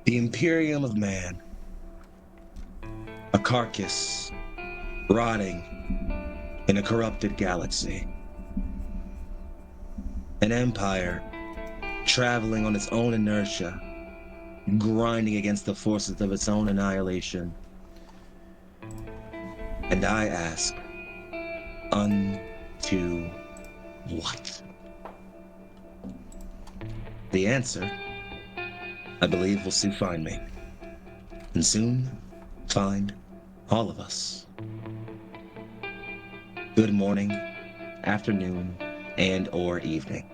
The Imperium of Man, a carcass rotting in a corrupted galaxy. An empire traveling on its own inertia, grinding against the forces of its own annihilation. And I ask, unto what? The answer, I believe, will soon find me. And soon find all of us. Good morning, afternoon, and or evening.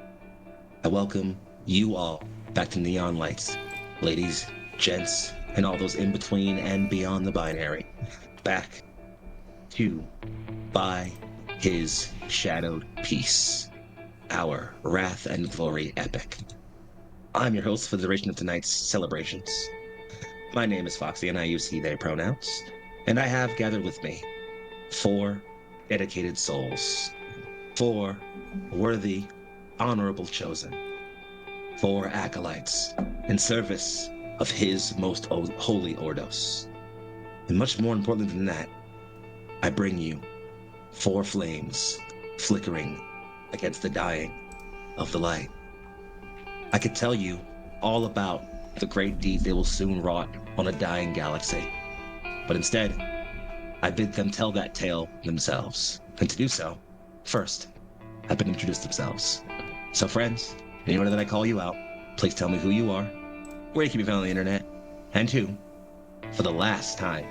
I welcome you all back to Neon Lights, ladies, gents, and all those in between and beyond the binary. Back to By His Shadowed Peace, our Wrath and Glory epic. I'm your host for the duration of tonight's celebrations. My name is Foxy and I use he, they pronouns. And I have gathered with me 4 dedicated souls, 4 worthy, honorable chosen, 4 acolytes in service of his most holy Ordos. And much more importantly than that, I bring you 4 flames flickering against the dying of the light. I could tell you all about the great deeds they will soon wrought on a dying galaxy, but instead, I bid them tell that tale themselves. And to do so, first, I bid them introduce themselves. So friends, in order that I call you out, please tell me who you are, where you can be found on the internet, and who, for the last time,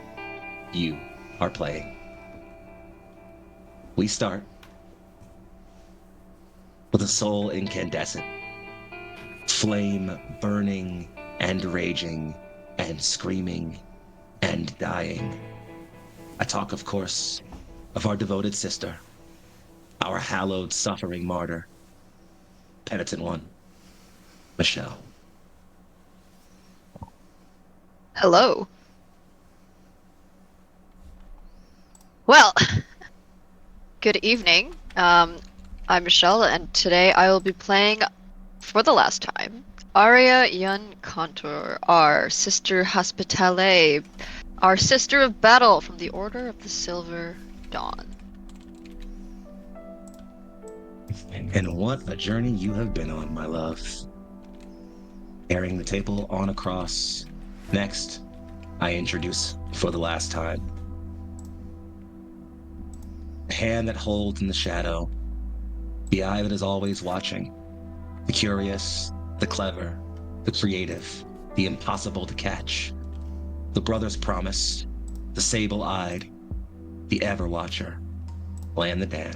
you are playing. We start with a soul incandescent, flame burning and raging and screaming and dying. I talk, of course, of our devoted sister, our hallowed suffering martyr, penitent one, Michelle. Hello. Well, good evening. I'm Michelle, and today I will be playing, for the last time, Aria Yun Contour, our sister hospitale, our sister of battle from the Order of the Silver Dawn. And what a journey you have been on, my love. Carrying the table on across. Next, I introduce, for the last time, the hand that holds in the shadow, the eye that is always watching, the curious, the clever, the creative, the impossible to catch, the brother's promise, the sable-eyed, the ever-watcher, Land the Dan.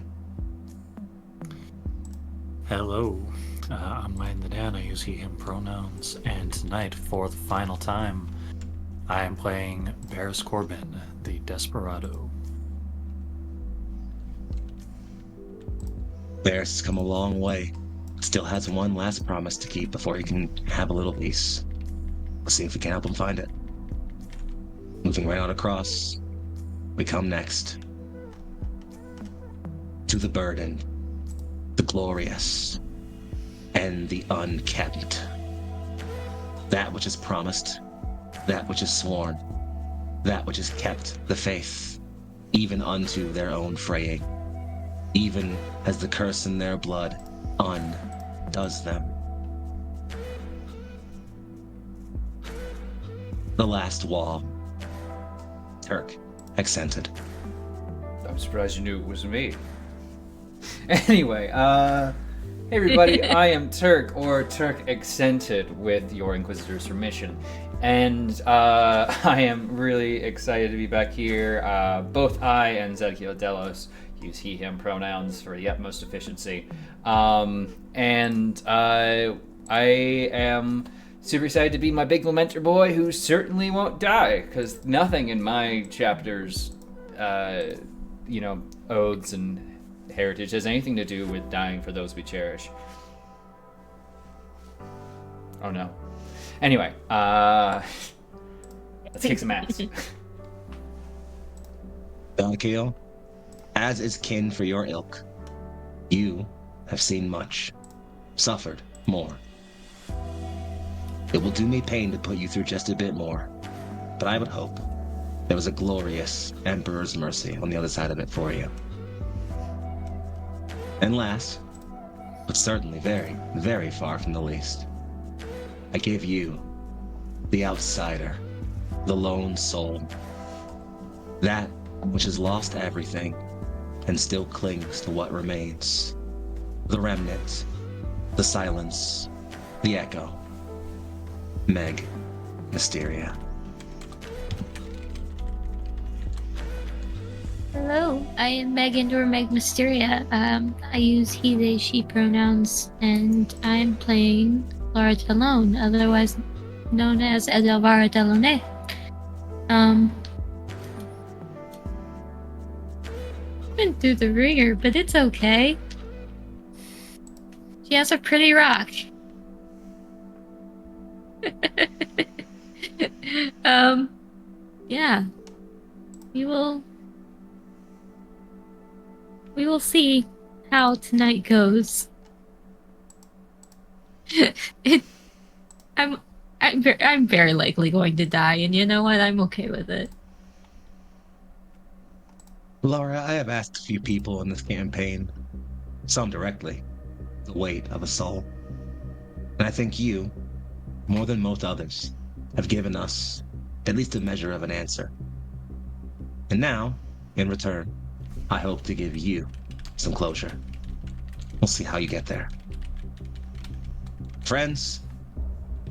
Hello, I'm Land the Dan, I use he, him pronouns, and tonight, for the final time, I am playing Barris Corbin, the Desperado. Barris has come a long way, but still has one last promise to keep before he can have a little peace. Let's see if we can help him find it. Moving right on across, we come next to the burdened, the glorious, and the unkept. That which is promised, that which is sworn, that which has kept the faith, even unto their own fraying, even as the curse in their blood undoes them. The last wall. Turk, accented. I'm surprised you knew it was me. Anyway, hey everybody, I am Turk, or Turk Accented, with your Inquisitor's permission. And I am really excited to be back here. Both I and Zedkiel Delos use he, him pronouns for the utmost efficiency. And I am super excited to be my big lamenter boy who certainly won't die, because nothing in my chapters, oaths and heritage has anything to do with dying for those we cherish. Oh no. Anyway, let's kick some ass. Zedkiel, as is kin for your ilk, you have seen much, suffered more. It will do me pain to put you through just a bit more, but I would hope there was a glorious Emperor's mercy on the other side of it for you. And last, but certainly very, very far from the least, I gave you, the outsider, the lone soul, that which has lost everything and still clings to what remains, the remnant, the silence, the echo, Meg Mysteria. Hello, I am Megan or Meg Mysteria. I use he, they, she pronouns, and I'm playing Laura Talone, otherwise known as Edelvara Delone. Been through the ringer, but it's okay. She has a pretty rock. Yeah. We will see how tonight goes. I'm very likely going to die, and you know what? I'm okay with it. Laura, I have asked a few people in this campaign, some directly, the weight of a soul. And I think you, more than most others, have given us at least a measure of an answer. And now, in return, I hope to give you some closure. We'll see how you get there. Friends,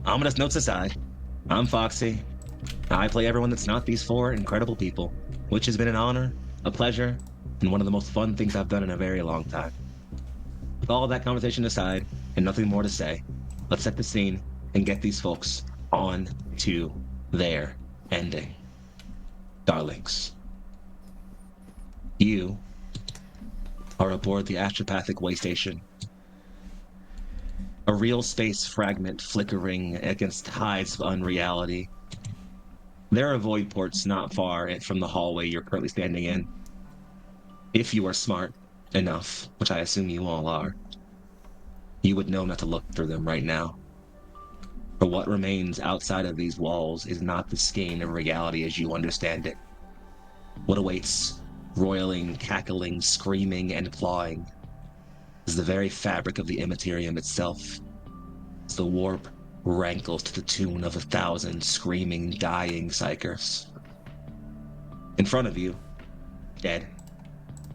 ominous notes aside, I'm Foxy. I play everyone that's not these four incredible people, which has been an honor, a pleasure, and one of the most fun things I've done in a very long time. With all of that conversation aside, and nothing more to say, let's set the scene and get these folks on to their ending. Darlings, you are aboard the astropathic way station. A real space fragment flickering against tides of unreality. There are void ports not far from the hallway you're currently standing in. If you are smart enough, which I assume you all are, you would know not to look through them right now. For what remains outside of these walls is not the skein of reality as you understand it. What awaits, roiling, cackling, screaming, and clawing, is the very fabric of the Imperium itself. As the warp rankles to the tune of 1,000 screaming, dying psychers. In front of you, dead,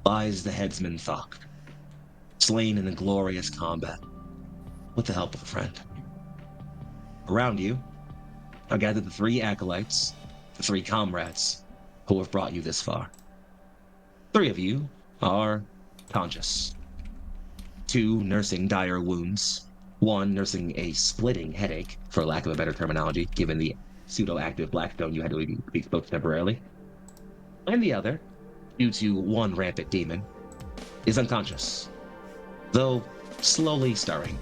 lies the headsman Thok, slain in a glorious combat, with the help of a friend. Around you are gathered the 3 acolytes, the 3 comrades, who have brought you this far. 3 of you are conscious. 2 nursing dire wounds, 1 nursing a splitting headache, for lack of a better terminology, given the pseudo-active blackstone you had to be exposed to temporarily. And the other, due to 1 rampant demon, is unconscious, though slowly stirring.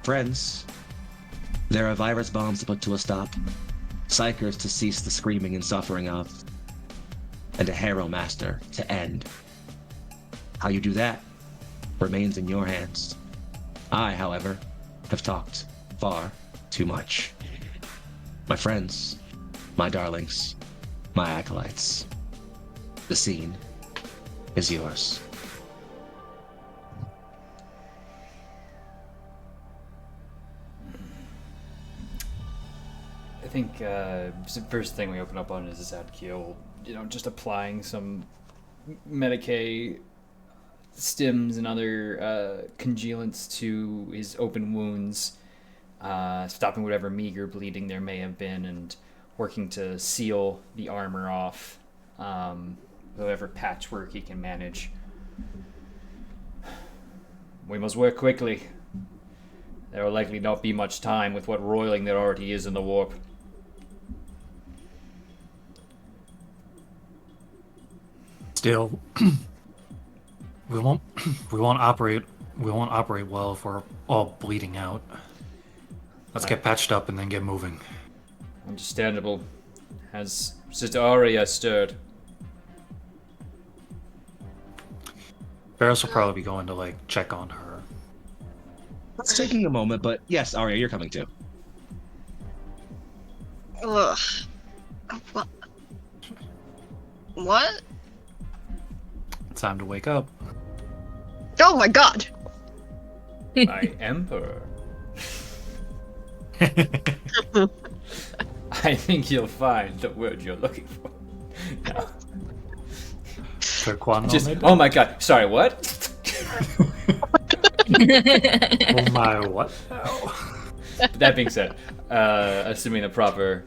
Friends, there are virus bombs to put to a stop, psychers to cease the screaming and suffering of, and a Harrow Master to end. How you do that remains in your hands. I, however, have talked far too much. My friends, my darlings, my acolytes, the scene is yours. I think the first thing we open up on is Zadkiel, just applying some Medicaid stims and other congealants to his open wounds, stopping whatever meager bleeding there may have been, and working to seal the armor off, whatever patchwork he can manage. We must work quickly. There will likely not be much time with what roiling there already is in the warp. Still, we won't operate well if we're all bleeding out. Let's get patched up and then get moving. Understandable. Has Sister Aria stirred? Varys will probably be going to check on her. It's taking a moment, but yes, Aria, you're coming too. Ugh. What? What? Time to wake up. Oh my god! My emperor. I think you'll find the word you're looking for. No. Just, oh my god. Sorry, what? Oh my, what now? That being said, assuming the proper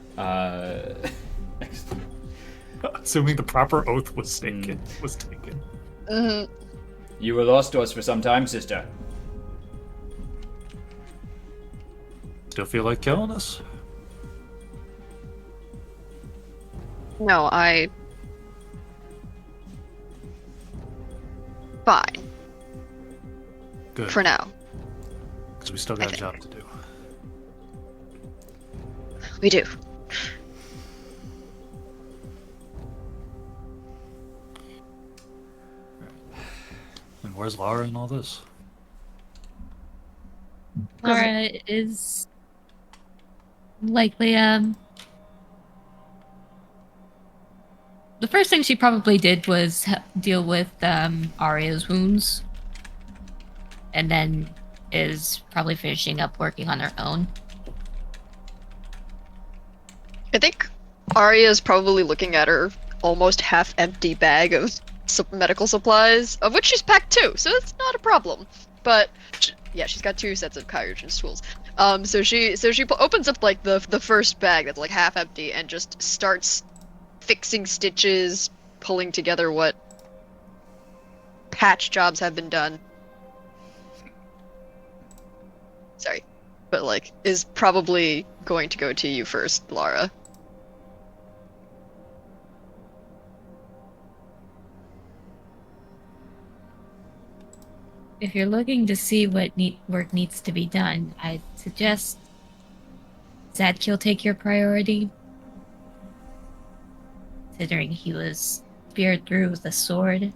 Assuming the proper oath was taken. Mm-hmm. You were lost to us for some time, sister. Still feel like killing us? No, Fine. Good. For now. Because we still got a job to do. We do. And where's Laura in all this? Laura is likely the first thing she probably did was deal with Aria's wounds, and then is probably finishing up working on her own. I think Aria is probably looking at her almost half-empty bag of medical supplies, of which she's packed two, so it's not a problem. But yeah, she's got 2 sets of Kyurgen's tools. So she opens up like the first bag that's like half empty and just starts fixing stitches, pulling together what patch jobs have been done. Sorry, but like is probably going to go to you first, Lara. If you're looking to see what work needs to be done, I'd suggest Zadkiel take your priority, considering he was speared through with a sword.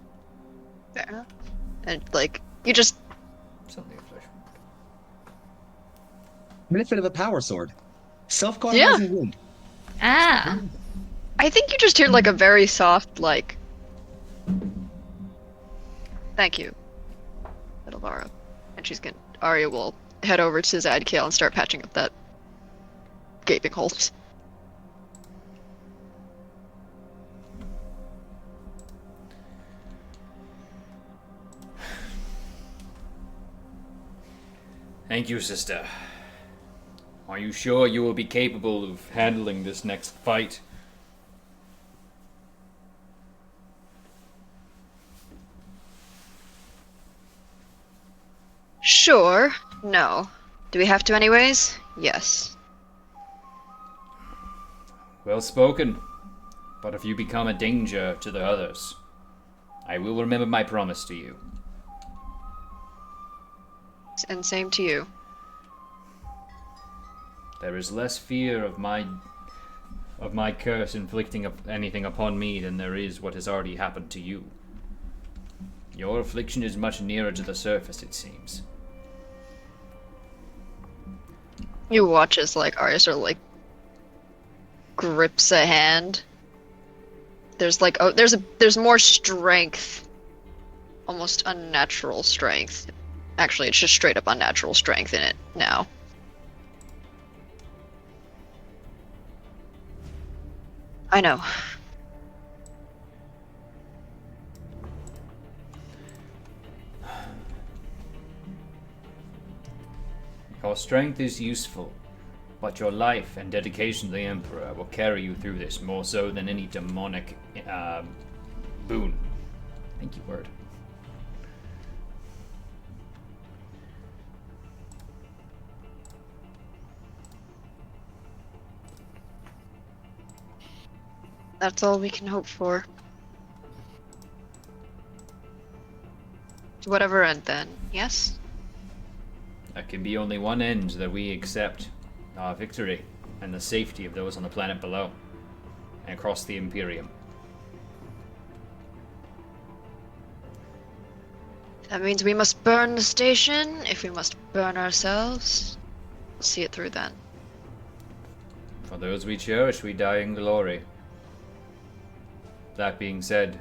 Fair enough. And like you just Benefit of a power sword. Self-cauterizing wound. Ah! I think you just hear like a very soft like thank you, little Lara. And Arya will head over to Zadkiel and start patching up that gaping hole. Thank you, sister. Are you sure you will be capable of handling this next fight? Sure. No. Do we have to anyways? Yes. Well spoken. But if you become a danger to the others, I will remember my promise to you. And same to you. There is less fear of my curse inflicting anything upon me than there is what has already happened to you. Your affliction is much nearer to the surface, it seems. You watch as like Arya sort of like grips a hand. There's like there's more strength, almost unnatural strength. Actually, it's just straight up unnatural strength in it now. I know. Your strength is useful, but your life and dedication to the Emperor will carry you through this more so than any demonic boon. Thank you, word. That's all we can hope for. To whatever end, then. Yes? There can be only one end that we accept. Our victory and the safety of those on the planet below and across the Imperium. That means we must burn the station. If we must burn ourselves, we'll see it through then. For those we cherish, we die in glory. That being said,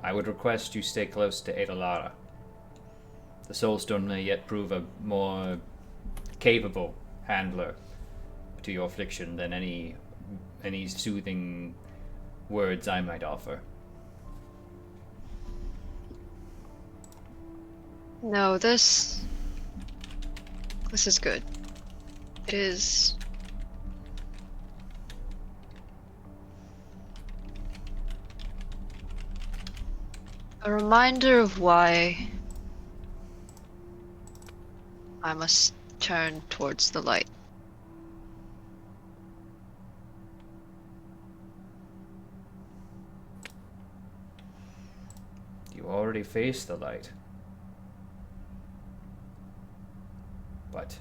I would request you stay close to Adalara. The Soulstone may yet prove a more capable handler to your affliction than any soothing words I might offer. No, this is good. It is a reminder of why I must turn towards the light. You already face the light. But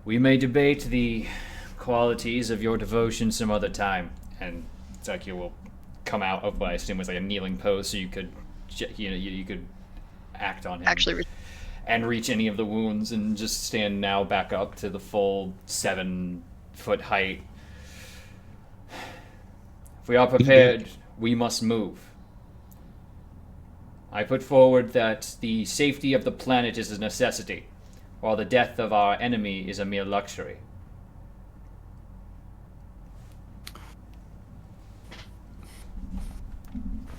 we may debate the qualities of your devotion some other time. And Zaki will come out of what I assume was like a kneeling pose, so you could, you could act on him. Actually, and reach any of the wounds and just stand now back up to the full 7-foot height. If we are prepared, we must move. I put forward that the safety of the planet is a necessity, while the death of our enemy is a mere luxury.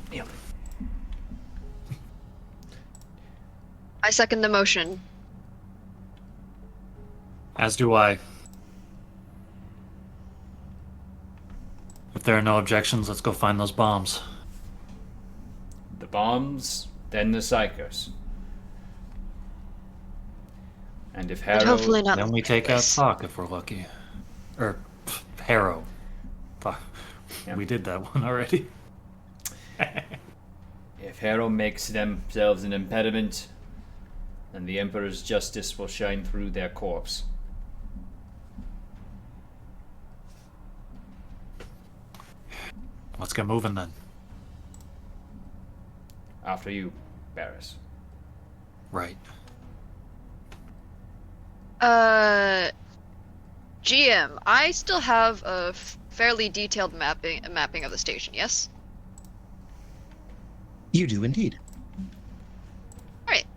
Yeah. I second the motion. As do I. If there are no objections, let's go find those bombs. The bombs, then the psychers. And if But Harrow... hopefully not. Then we take out this. Sock if we're lucky. Or Harrow. Fuck. Yeah. We did that one already. If Harrow makes themselves an impediment, then the Emperor's justice will shine through their corpse. Let's get moving then. After you, Barris. Right. GM, I still have a fairly detailed mapping of the station, yes? You do indeed. Alright.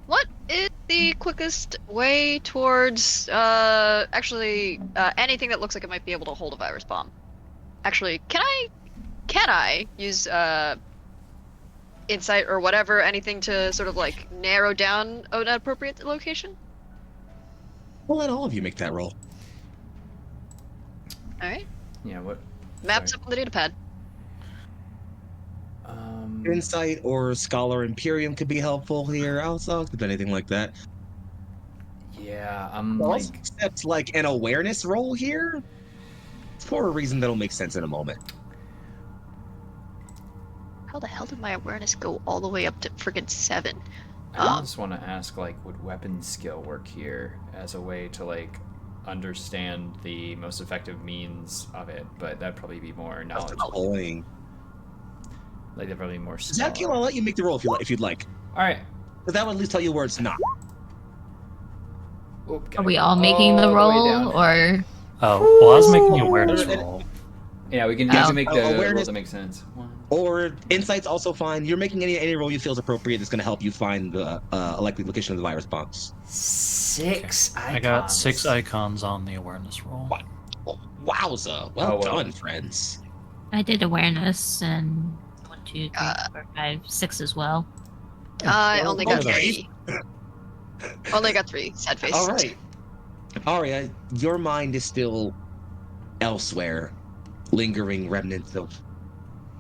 What is the quickest way towards, anything that looks like it might be able to hold a virus bomb? Actually, can I use, insight or whatever, anything to sort of, like, narrow down an appropriate location? We'll let all of you make that roll. Alright. Yeah, what? Maps Sorry. up on the datapad. Insight or Scholar Imperium could be helpful here. Also, could be anything like that. Yeah, Except like an awareness roll here, for a reason that'll make sense in a moment. How the hell did my awareness go all the way up to friggin' 7? I just want to ask, like, would weapon skill work here as a way to, like, understand the most effective means of it? But that'd probably be more That's knowledge. annoying. Like, that'd probably be more Zaki, I'll let you make the roll if you'd like. Alright. But that would at least tell you where it's not. Are we all making the roll, or? Oh, well, I was making the awareness Or- roll. Yeah, we can make the awareness- roll that makes sense. Or insight's also fine. You're making any roll you feel is appropriate that's going to help you find the likely location of the virus bombs. 6 icons. I got 6 icons on the awareness roll. What? Wowza. Well Oh, well. done, friends. I did awareness and 1, 2, 3, 4, 5, 6 as well. I Well, only got okay. 3. Only got 3, sad face. All right. Aria, your mind is still elsewhere, lingering remnants of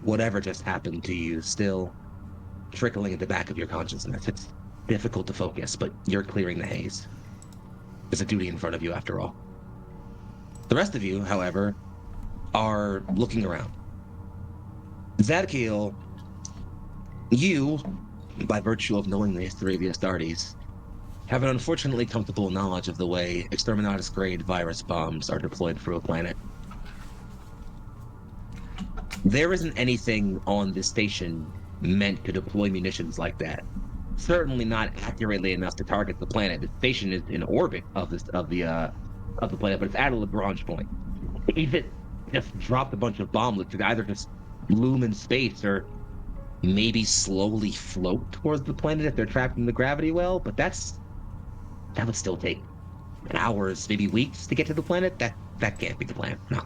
whatever just happened to you, still trickling at the back of your consciousness. It's difficult to focus, but you're clearing the haze. There's a duty in front of you, after all. The rest of you, however, are looking around. Zadkiel, you, by virtue of knowing the history of the Astartes, have an unfortunately comfortable knowledge of the way exterminatus-grade virus bombs are deployed through a planet. There isn't anything on this station meant to deploy munitions like that. Certainly not accurately enough to target the planet. The station is in orbit of the of the planet, but it's at a Lagrange point. If it just dropped a bunch of bomblets, it either just loom in space or maybe slowly float towards the planet if they're trapped in the gravity well. But that would still take hours, maybe weeks to get to the planet. That can't be the plan. No.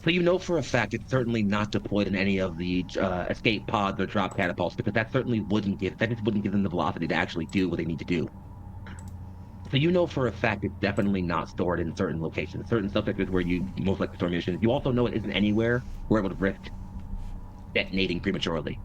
So you know for a fact it's certainly not deployed in any of the escape pods or drop catapults because that just wouldn't give them the velocity to actually do what they need to do. So you know for a fact it's definitely not stored in certain locations, certain subsectors where you most likely store munitions. You also know it isn't anywhere where it would risk detonating prematurely.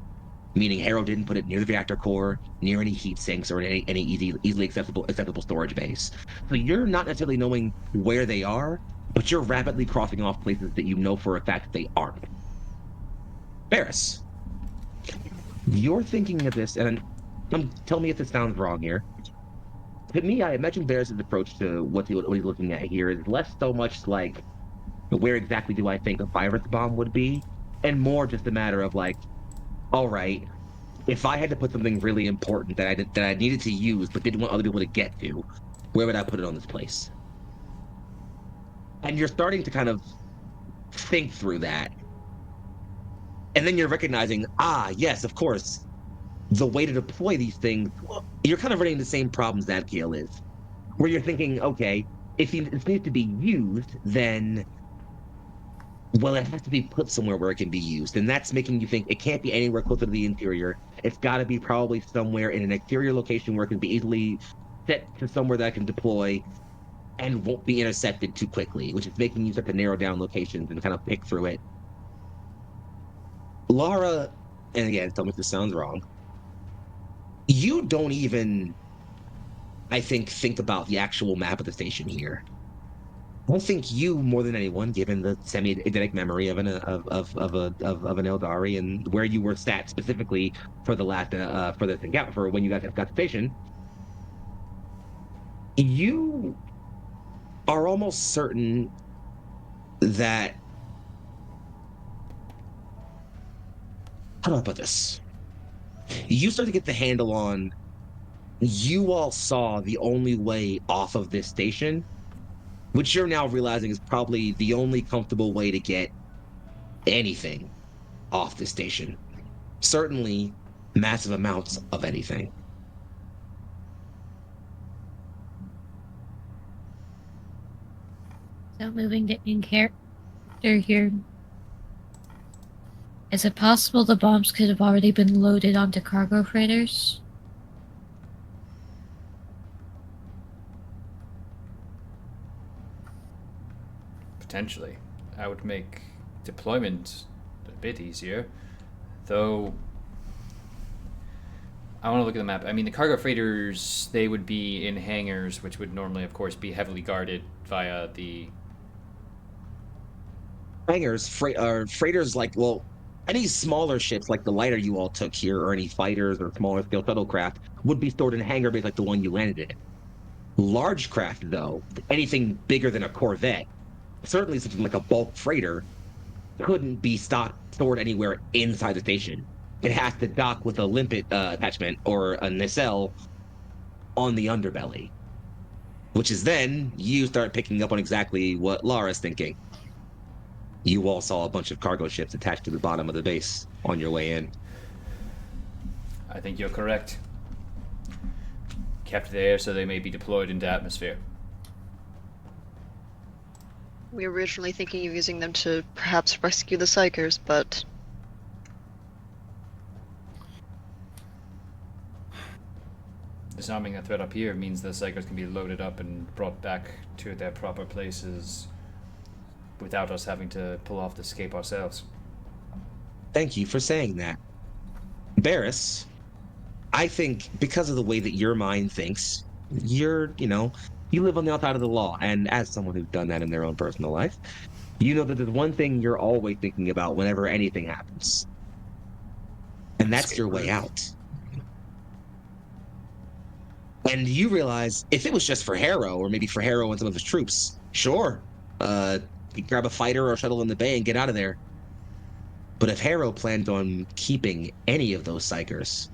Meaning Harrow didn't put it near the reactor core, near any heat sinks, or any easily accessible storage base. So you're not necessarily knowing where they are, but you're rapidly crossing off places that you know for a fact they aren't. Barris, you're thinking of this, and tell me if this sounds wrong here. To me, I imagine Barris's approach to what he's looking at here is less so much like where exactly do I think a virus bomb would be, and more just a matter of like, all right, if I had to put something really important that I needed to use but didn't want other people to get to, where would I put it on this place? And you're starting to kind of think through that. And then you're recognizing, yes, of course, the way to deploy these things, you're kind of running the same problems that Gale is, where you're thinking, okay, if it needs to be used, then, well, it has to be put somewhere where it can be used. And that's making you think it can't be anywhere closer to the interior. It's got to be probably somewhere in an exterior location where it can be easily set to somewhere that I can deploy and won't be intercepted too quickly, which is making you start to narrow down locations and kind of pick through it. Laura, and again, tell me if this sounds wrong, you don't even, I think about the actual map of the station here. I think you, more than anyone, given the semi-eidetic memory of an Eldari and where you were sat specifically for the last for when you guys got the station, you are almost certain that how do I put this? You start to get the handle on you all saw the only way off of this station, which you're now realizing is probably the only comfortable way to get anything off the station. Certainly massive amounts of anything. So moving to in character here. Is it possible the bombs could have already been loaded onto cargo freighters? Potentially. I would make deployment a bit easier. Though I want to look at the map. I mean, the cargo freighters, they would be in hangars, which would normally, of course, be heavily guarded via the Hangars, freighters like, well, any smaller ships like the lighter you all took here, or any fighters or smaller scale shuttlecraft, would be stored in a hangar base like the one you landed in. Large craft, though, anything bigger than a Corvette, certainly something like a bulk freighter, couldn't be stored anywhere inside the station. It has to dock with a limpet attachment or a nacelle on the underbelly, which is then you start picking up on exactly what Laura's thinking. You all saw a bunch of cargo ships attached to the bottom of the base on your way in. I think you're correct. Kept there so they may be deployed into atmosphere. We were originally thinking of using them to perhaps rescue the Psychers, but Disarming a threat up here means the Psychers can be loaded up and brought back to their proper places without us having to pull off the escape ourselves. Thank you for saying that. Barris, I think because of the way that your mind thinks, you live on the outside of the law. And as someone who's done that in their own personal life, you know that there's one thing you're always thinking about whenever anything happens. And that's your way out. And you realize if it was just for Harrow, or maybe for Harrow and some of his troops, sure, you grab a fighter or a shuttle in the bay and get out of there. But if Harrow planned on keeping any of those Psychers,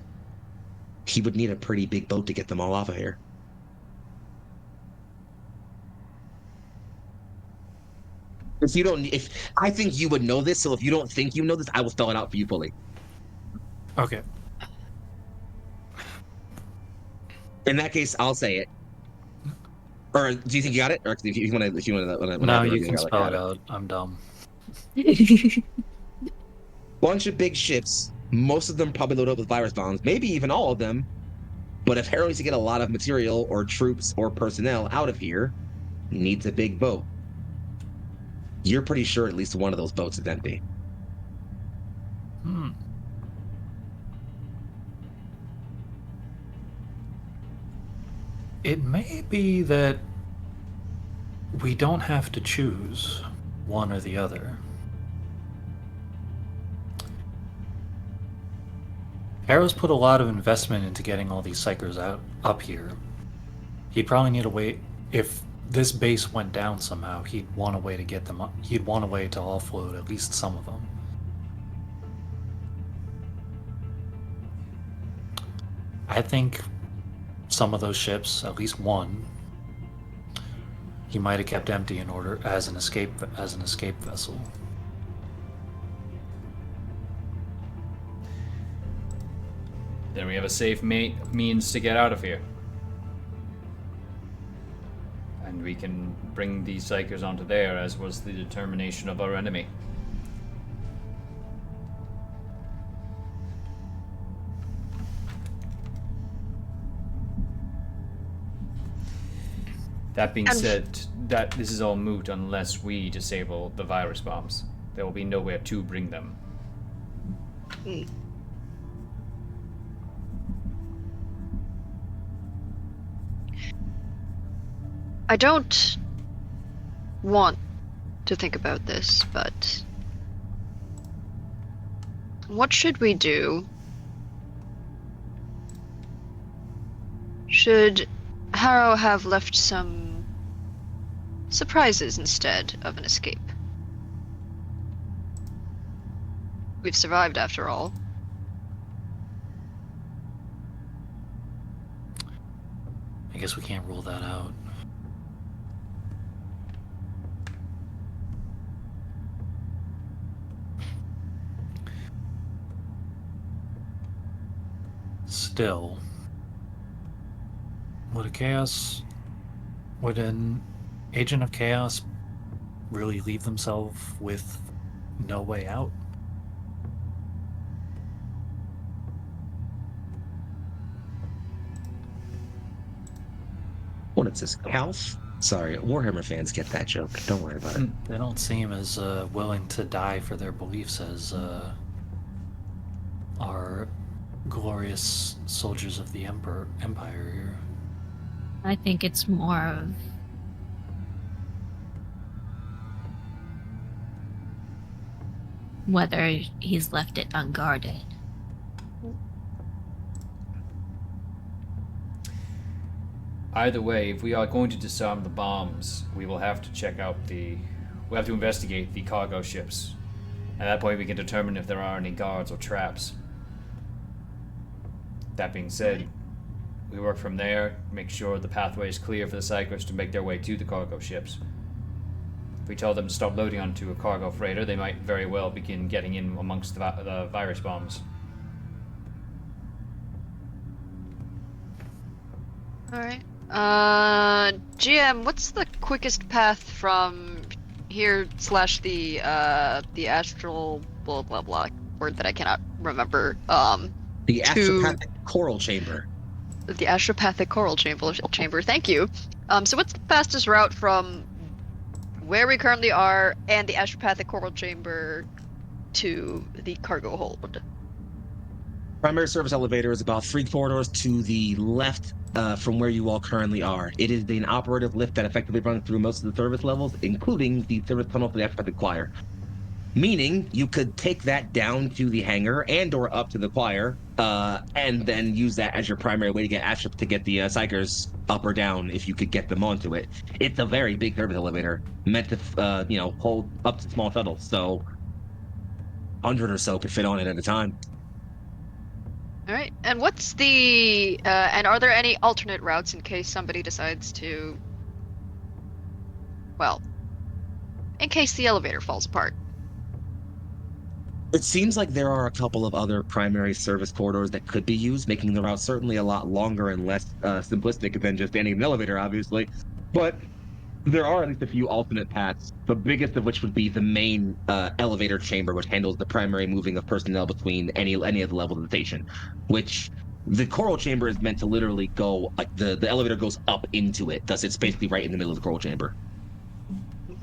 he would need a pretty big boat to get them all off of here. If you don't, if I think you would know this, so if you don't think you know this, I will spell it out for you fully. Okay. In that case, I'll say it. Or do you think you got it? Or if you want to, No, you can spell it out. I'm dumb. Bunch of big ships, most of them probably loaded up with virus bombs, maybe even all of them. But if Harrow needs to get a lot of material or troops or personnel out of here, he needs a big boat. You're pretty sure at least one of those boats is empty. It may be that we don't have to choose one or the other. Harrow's put a lot of investment into getting all these psychers up here. He'd probably need a way. If this base went down somehow, he'd want a way to get them up. He'd want a way to offload at least some of them. I think some of those ships, at least one, he might have kept empty in order as an escape vessel. Then we have a safe means to get out of here. And we can bring these psychers onto there, as was the determination of our enemy. That being said, that this is all moot unless we disable the virus bombs. There will be nowhere to bring them. I don't want to think about this, but what should we do? Should Harrow have left some surprises instead of an escape? We've survived after all. I guess we can't rule that out. Still, would an agent of chaos really leave themselves with no way out? What is this, Calf? Sorry, Warhammer fans get that joke. Don't worry about it. They don't seem as willing to die for their beliefs as our glorious soldiers of the empire here. I think it's more of whether he's left it unguarded. Either way, if we are going to disarm the bombs, we will have to check out we'll have to investigate the cargo ships. At that point, we can determine if there are any guards or traps. That being said, we work from there, make sure the pathway is clear for the cyclists to make their way to the cargo ships. If we tell them to stop loading onto a cargo freighter, they might very well begin getting in amongst the virus bombs. Alright. GM, what's the quickest path from here / the astral blah blah blah word that I cannot remember. The astropathic coral chamber. The astropathic coral chamber, thank you. So what's the fastest route from where we currently are and the astropathic coral chamber to the cargo hold? Primary service elevator is about 3 corridors to the left from where you all currently are. It is an operative lift that effectively runs through most of the service levels, including the service tunnel for the astropathic choir. Meaning you could take that down to the hangar and or up to the choir, and then use that as your primary way to get to get the psychers up or down if you could get them onto it. It's a very big service elevator meant to hold up to small shuttles, so 100 or so could fit on it at a time. All right, and what's the and are there any alternate routes in case somebody decides to, well, in case the elevator falls apart. It seems like there are a couple of other primary service corridors that could be used, making the route certainly a lot longer and less simplistic than just standing in an elevator, obviously. But there are at least a few alternate paths, the biggest of which would be the main elevator chamber, which handles the primary moving of personnel between any of the levels of the station, which the coral chamber is meant to literally go, like the elevator goes up into it. Thus, it's basically right in the middle of the coral chamber.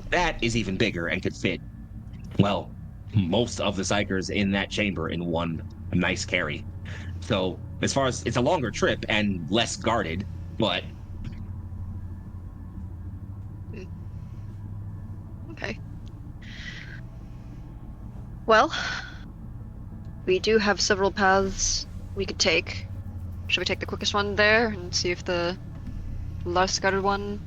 That is even bigger and could fit, well, most of the psychers in that chamber in one nice carry. So, as far as it's a longer trip and less guarded, but Hmm, okay. Well, we do have several paths we could take. Should we take the quickest one there and see if the less guarded one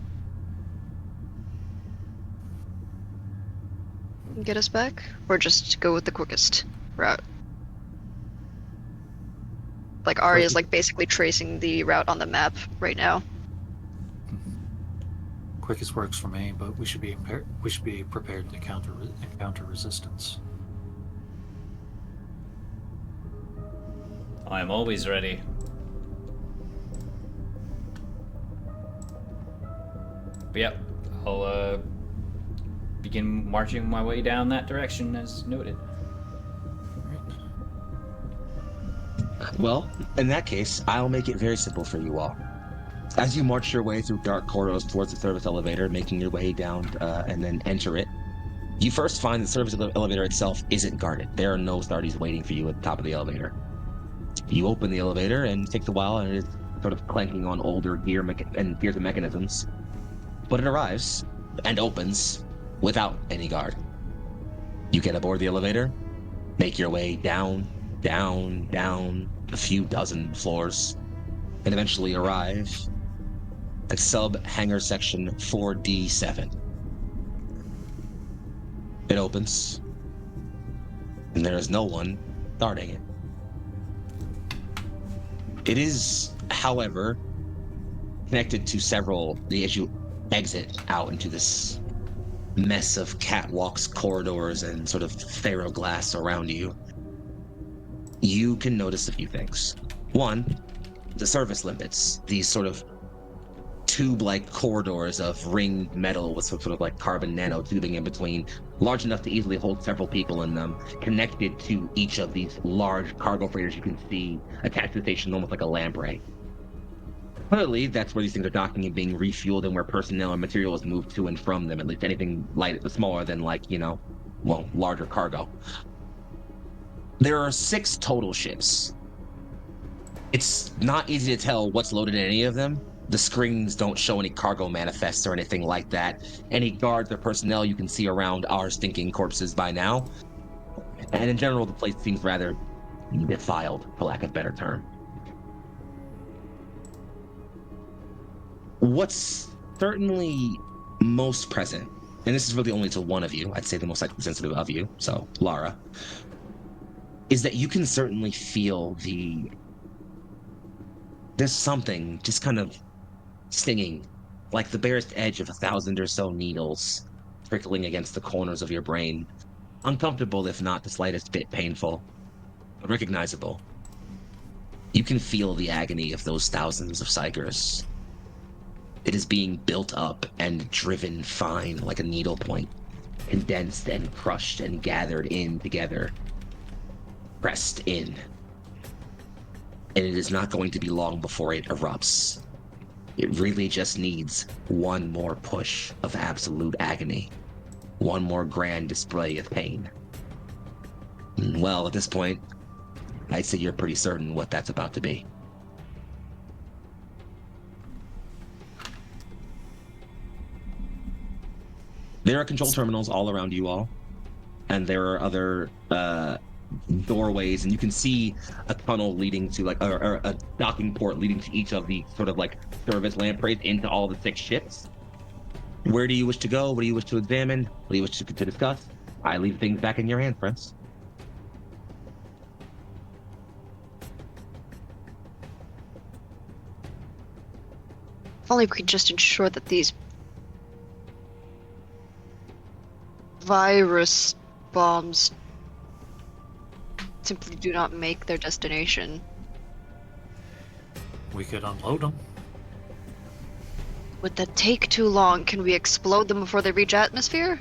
can get us back? Or just go with the quickest route? Like Aria's like basically tracing the route on the map right now. Quickest works for me, but we should be prepared to encounter resistance. I am always ready. But yep, I'll begin marching my way down that direction as noted. well, in that case, I'll make it very simple for you all. As you march your way through dark corridors towards the service elevator, making your way down and then enter it, you first find the service elevator itself isn't guarded. There are no Stardies waiting for you at the top of the elevator. You open the elevator and it takes a while, and it is sort of clanking on older gears and mechanisms. But it arrives and opens without any guard. You get aboard the elevator, make your way down, down, down a few dozen floors, and eventually arrive at sub-hangar section 4D7. It opens, and there is no one guarding it. It is, however, connected to several, as you exit out into this mess of catwalks, corridors, and sort of ferroglass around you, you can notice a few things. One, the service limpets, these sort of tube-like corridors of ringed metal with some sort of like carbon nanotubing in between, large enough to easily hold several people in them, connected to each of these large cargo freighters you can see attached to the station almost like a lamprey. Clearly, that's where these things are docking and being refueled and where personnel and material is moved to and from them, at least anything light, smaller than like, larger cargo. There are 6 total ships. It's not easy to tell what's loaded in any of them. The screens don't show any cargo manifests or anything like that. Any guards or personnel you can see around are stinking corpses by now. And in general, the place seems rather defiled, for lack of a better term. What's certainly most present, and this is really only to one of you, I'd say the most sensitive of you, so Lara, is that you can certainly feel there's something just kind of stinging, like the barest edge of 1,000 or so needles trickling against the corners of your brain. Uncomfortable, if not the slightest bit painful, but recognizable. You can feel the agony of those thousands of psychers. It is being built up and driven fine like a needlepoint, condensed and crushed and gathered in together, pressed in. And it is not going to be long before it erupts. It really just needs one more push of absolute agony, one more grand display of pain. Well, at this point, I'd say you're pretty certain what that's about to be. There are control terminals all around you all, and there are other doorways, and you can see a tunnel leading to or a docking port leading to each of the sort of like service lampreys into all the 6 ships. Where do you wish to go? What do you wish to examine? What do you wish to discuss? I leave things back in your hands, friends. If only we could just ensure that these virus bombs simply do not make their destination. We could unload them. Would that take too long? Can we explode them before they reach atmosphere?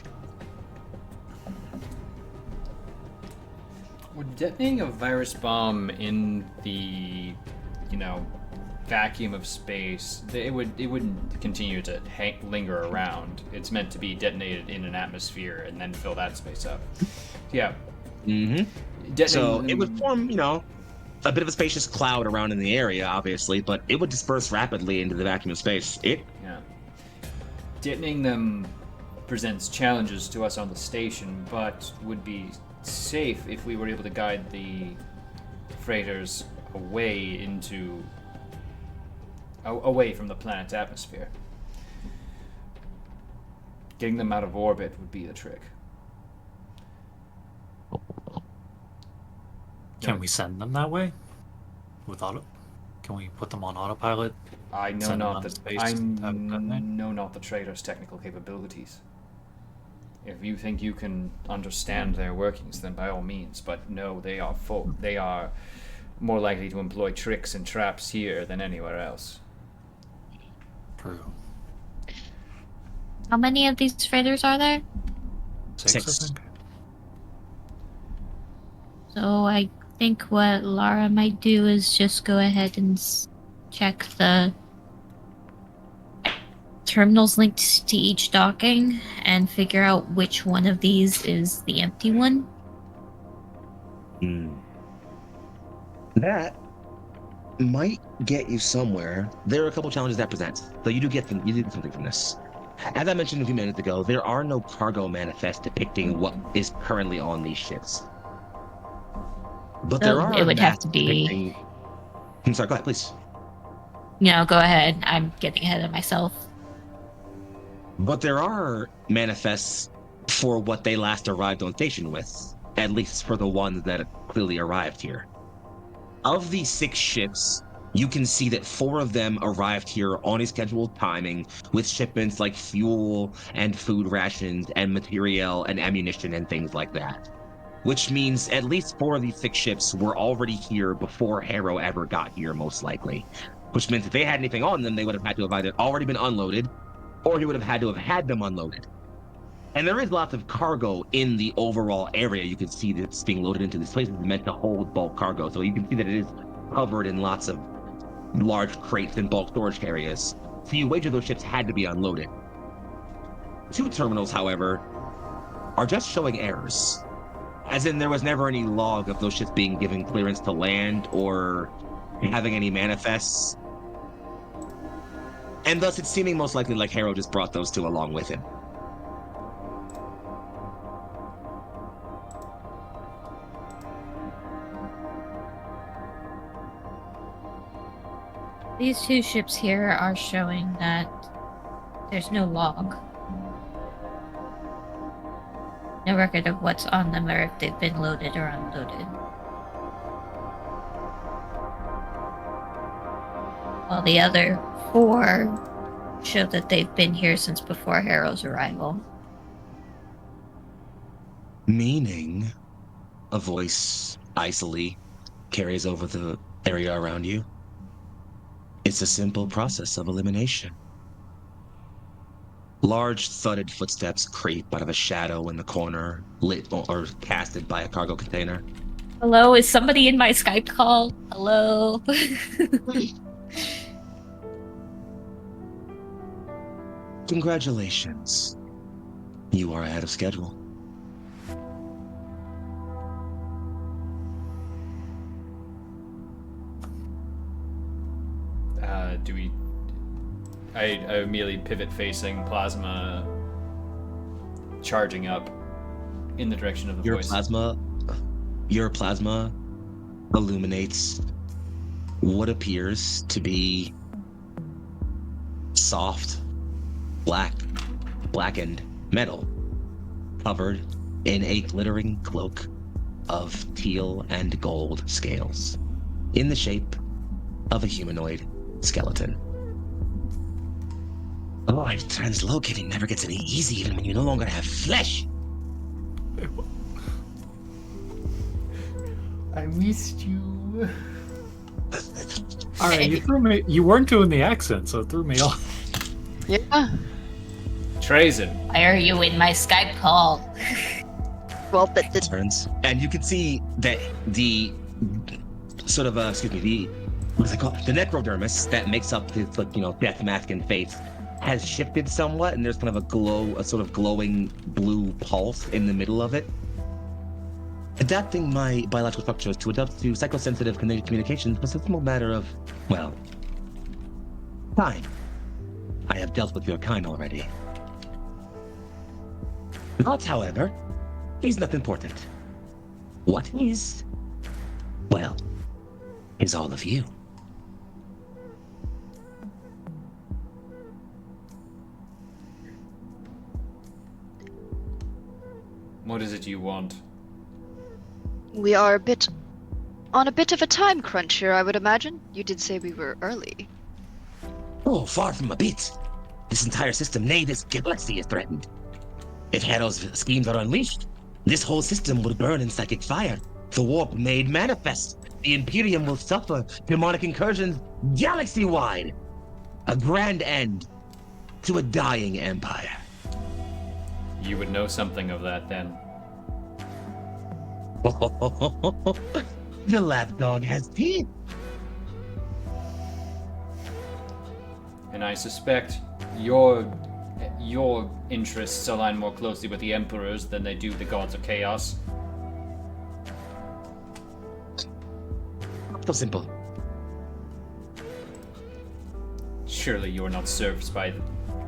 Would detonating a virus bomb in the, vacuum of space, it wouldn't continue to linger around. It's meant to be detonated in an atmosphere and then fill that space up. Yeah. Mm-hmm. So it would form, a bit of a spacious cloud around in the area, obviously, but it would disperse rapidly into the vacuum of space. Yeah. Detonating them presents challenges to us on the station, but would be safe if we were able to guide the freighters away from the planet's atmosphere. Getting them out of orbit would be the trick. Can we send them that way? Can we put them on autopilot? I know Send them not out the to space I to have it detonate? know not the trader's technical capabilities. If you think you can understand their workings, then by all means. But no, they are more likely to employ tricks and traps here than anywhere else. True. How many of these freighters are there? Six, Six. I think. So I think what Lara might do is just go ahead and check the terminals linked to each docking and figure out which one of these is the empty one. That might get you somewhere. There are a couple challenges that present, so you do get something from this. As I mentioned a few minutes ago, there are no cargo manifests depicting what is currently on these ships. But there are it would have to maps be. depicting... I'm sorry, go ahead, please. No, go ahead. I'm getting ahead of myself. But there are manifests for what they last arrived on station with, at least for the ones that clearly arrived here. Of these 6 ships, you can see that 4 of them arrived here on a scheduled timing with shipments like fuel and food rations and material and ammunition and things like that. Which means at least 4 of these 6 ships were already here before Harrow ever got here, most likely. Which means if they had anything on them, they would have had to have either already been unloaded, or he would have had to have had them unloaded. And there is lots of cargo in the overall area. You can see that it's being loaded into this place. It's meant to hold bulk cargo. So you can see that it is covered in lots of large crates and bulk storage areas. So you wager those ships had to be unloaded. 2 terminals, however, are just showing errors. As in, there was never any log of those ships being given clearance to land or having any manifests. And thus, it's seeming most likely like Harrow just brought those 2 along with him. These 2 ships here are showing that there's no log. No record of what's on them or if they've been loaded or unloaded. While the other 4 show that they've been here since before Harrow's arrival. Meaning, a voice icily carries over the area around you. It's a simple process of elimination. Large thudded footsteps creep out of a shadow in the corner, lit or casted by a cargo container. Hello, is somebody in my Skype call? Hello? Congratulations. You are ahead of schedule. I immediately pivot facing Plasma, charging up in the direction of the voice. Your plasma illuminates what appears to be soft, blackened metal, covered in a glittering cloak of teal and gold scales, in the shape of a humanoid skeleton. Oh, translocating never gets any easy even when you no longer have flesh. I missed you. All right, you threw me. You weren't doing the accent, so it threw me off. Yeah. Trazen. Why are you in my Skype call? Well, Turns, and you can see that the sort of the what's it called? The necrodermis that makes up his death mask and face has shifted somewhat, and there's kind of a sort of glowing blue pulse in the middle of it. Adapting my biological structures to adapt to psychosensitive communications was a simple matter of, well, time. I have dealt with your kind already. That, however, is not important. What is, well, is all of you. What is it you want? we are on a bit of a time crunch here, I would imagine. You did say we were early. Oh, far from a bit. This entire system, nay, this galaxy is threatened. If Harrow's schemes are unleashed, this whole system would burn in psychic fire. The warp made manifest. The Imperium will suffer demonic incursions galaxy-wide. A grand end to a dying empire. You would know something of that then. The lapdog has teeth. And I suspect your interests align more closely with the Emperors than they do the Gods of Chaos. So simple. Surely you are not served by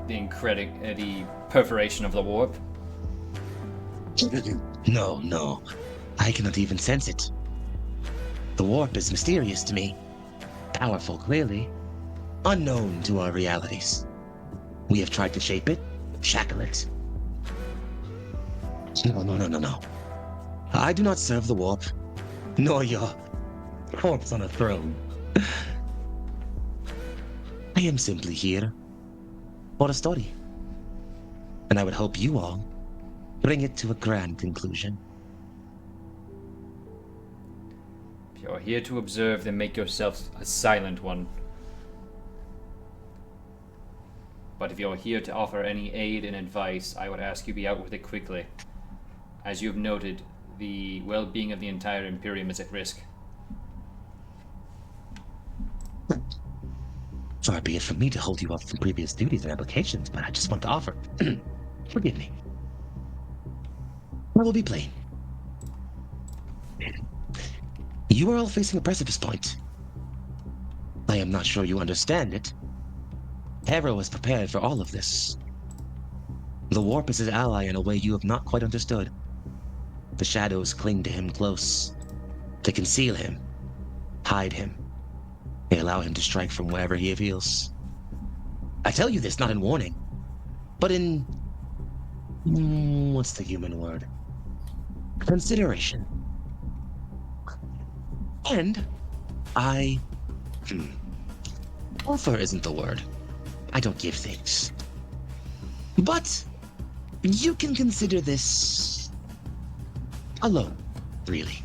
the perforation of the warp. No. I cannot even sense it. The warp is mysterious to me. Powerful, clearly. Unknown to our realities. We have tried to shape it, shackle it. No. I do not serve the warp, nor your corpse on a throne. I am simply here for a story. And I would hope you all bring it to a grand conclusion. If you're here to observe, then make yourself a silent one. But if you're here to offer any aid and advice, I would ask you be out with it quickly. As you have noted, the well-being of the entire Imperium is at risk. Far be it from me to hold you up from previous duties and applications, but I just want to offer. Forgive me. I will be plain. You are all facing a precipice point. I am not sure you understand it. Harrow is prepared for all of this. The warp is his ally in a way you have not quite understood. The shadows cling to him close. They conceal him, hide him. They allow him to strike from wherever he feels. I tell you this not in warning, but in... what's the human word? Consideration. And I... offer isn't the word. I don't give things. But you can consider this alone, really.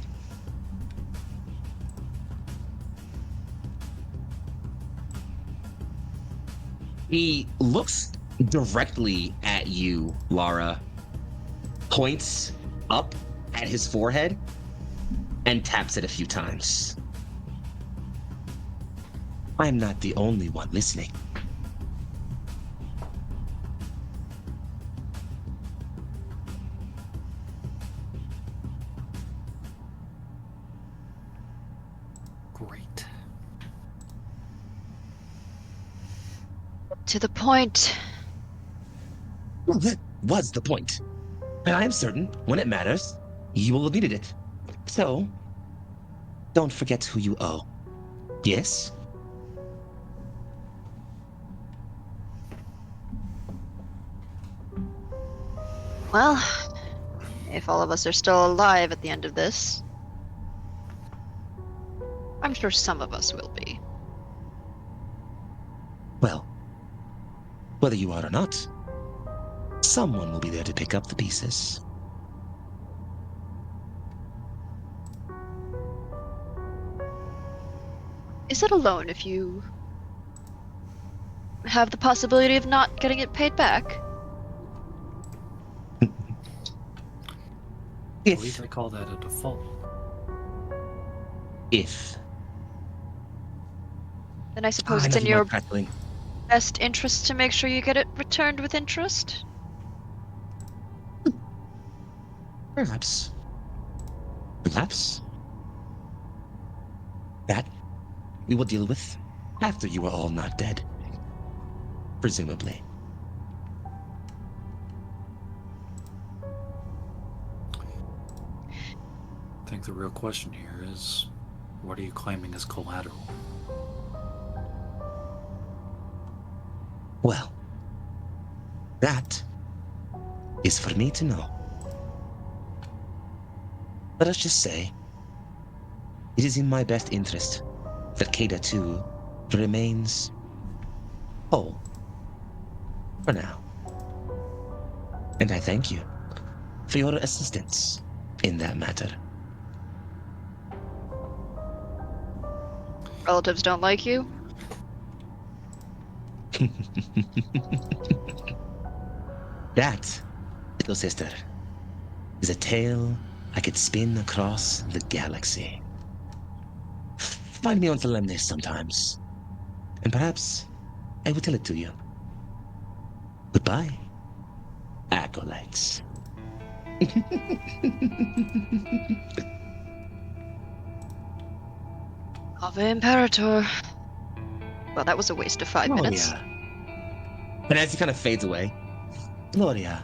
He looks directly at you, Lara, points up at his forehead, and taps it a few times. I'm not the only one listening. Great. To the point. Well, that was the point. And I am certain, when it matters, you will have needed it. So, don't forget who you owe. Yes? Well, if all of us are still alive at the end of this, I'm sure some of us will be. Well, whether you are or not, someone will be there to pick up the pieces. is it a loan if you have the possibility of not getting it paid back? I believe If, they call that a default. Then I suppose it's in nothing more your practically. best interest to make sure you get it returned with interest? Perhaps. Perhaps. That we will deal with after you are all not dead. Presumably. I think the real question here is, what are you claiming as collateral? Well, that is for me to know. Let us just say, it is in my best interest that Kada 2 remains whole. For now. And I thank you for your assistance in that matter. Relatives don't like you? That, little sister, is a tale I could spin across the galaxy. Find me on Lemnis sometimes, and perhaps I will tell it to you. Goodbye, acolytes. Ave Imperator. Well, that was a waste of 5 minutes. Gloria. And as he kind of fades away, Gloria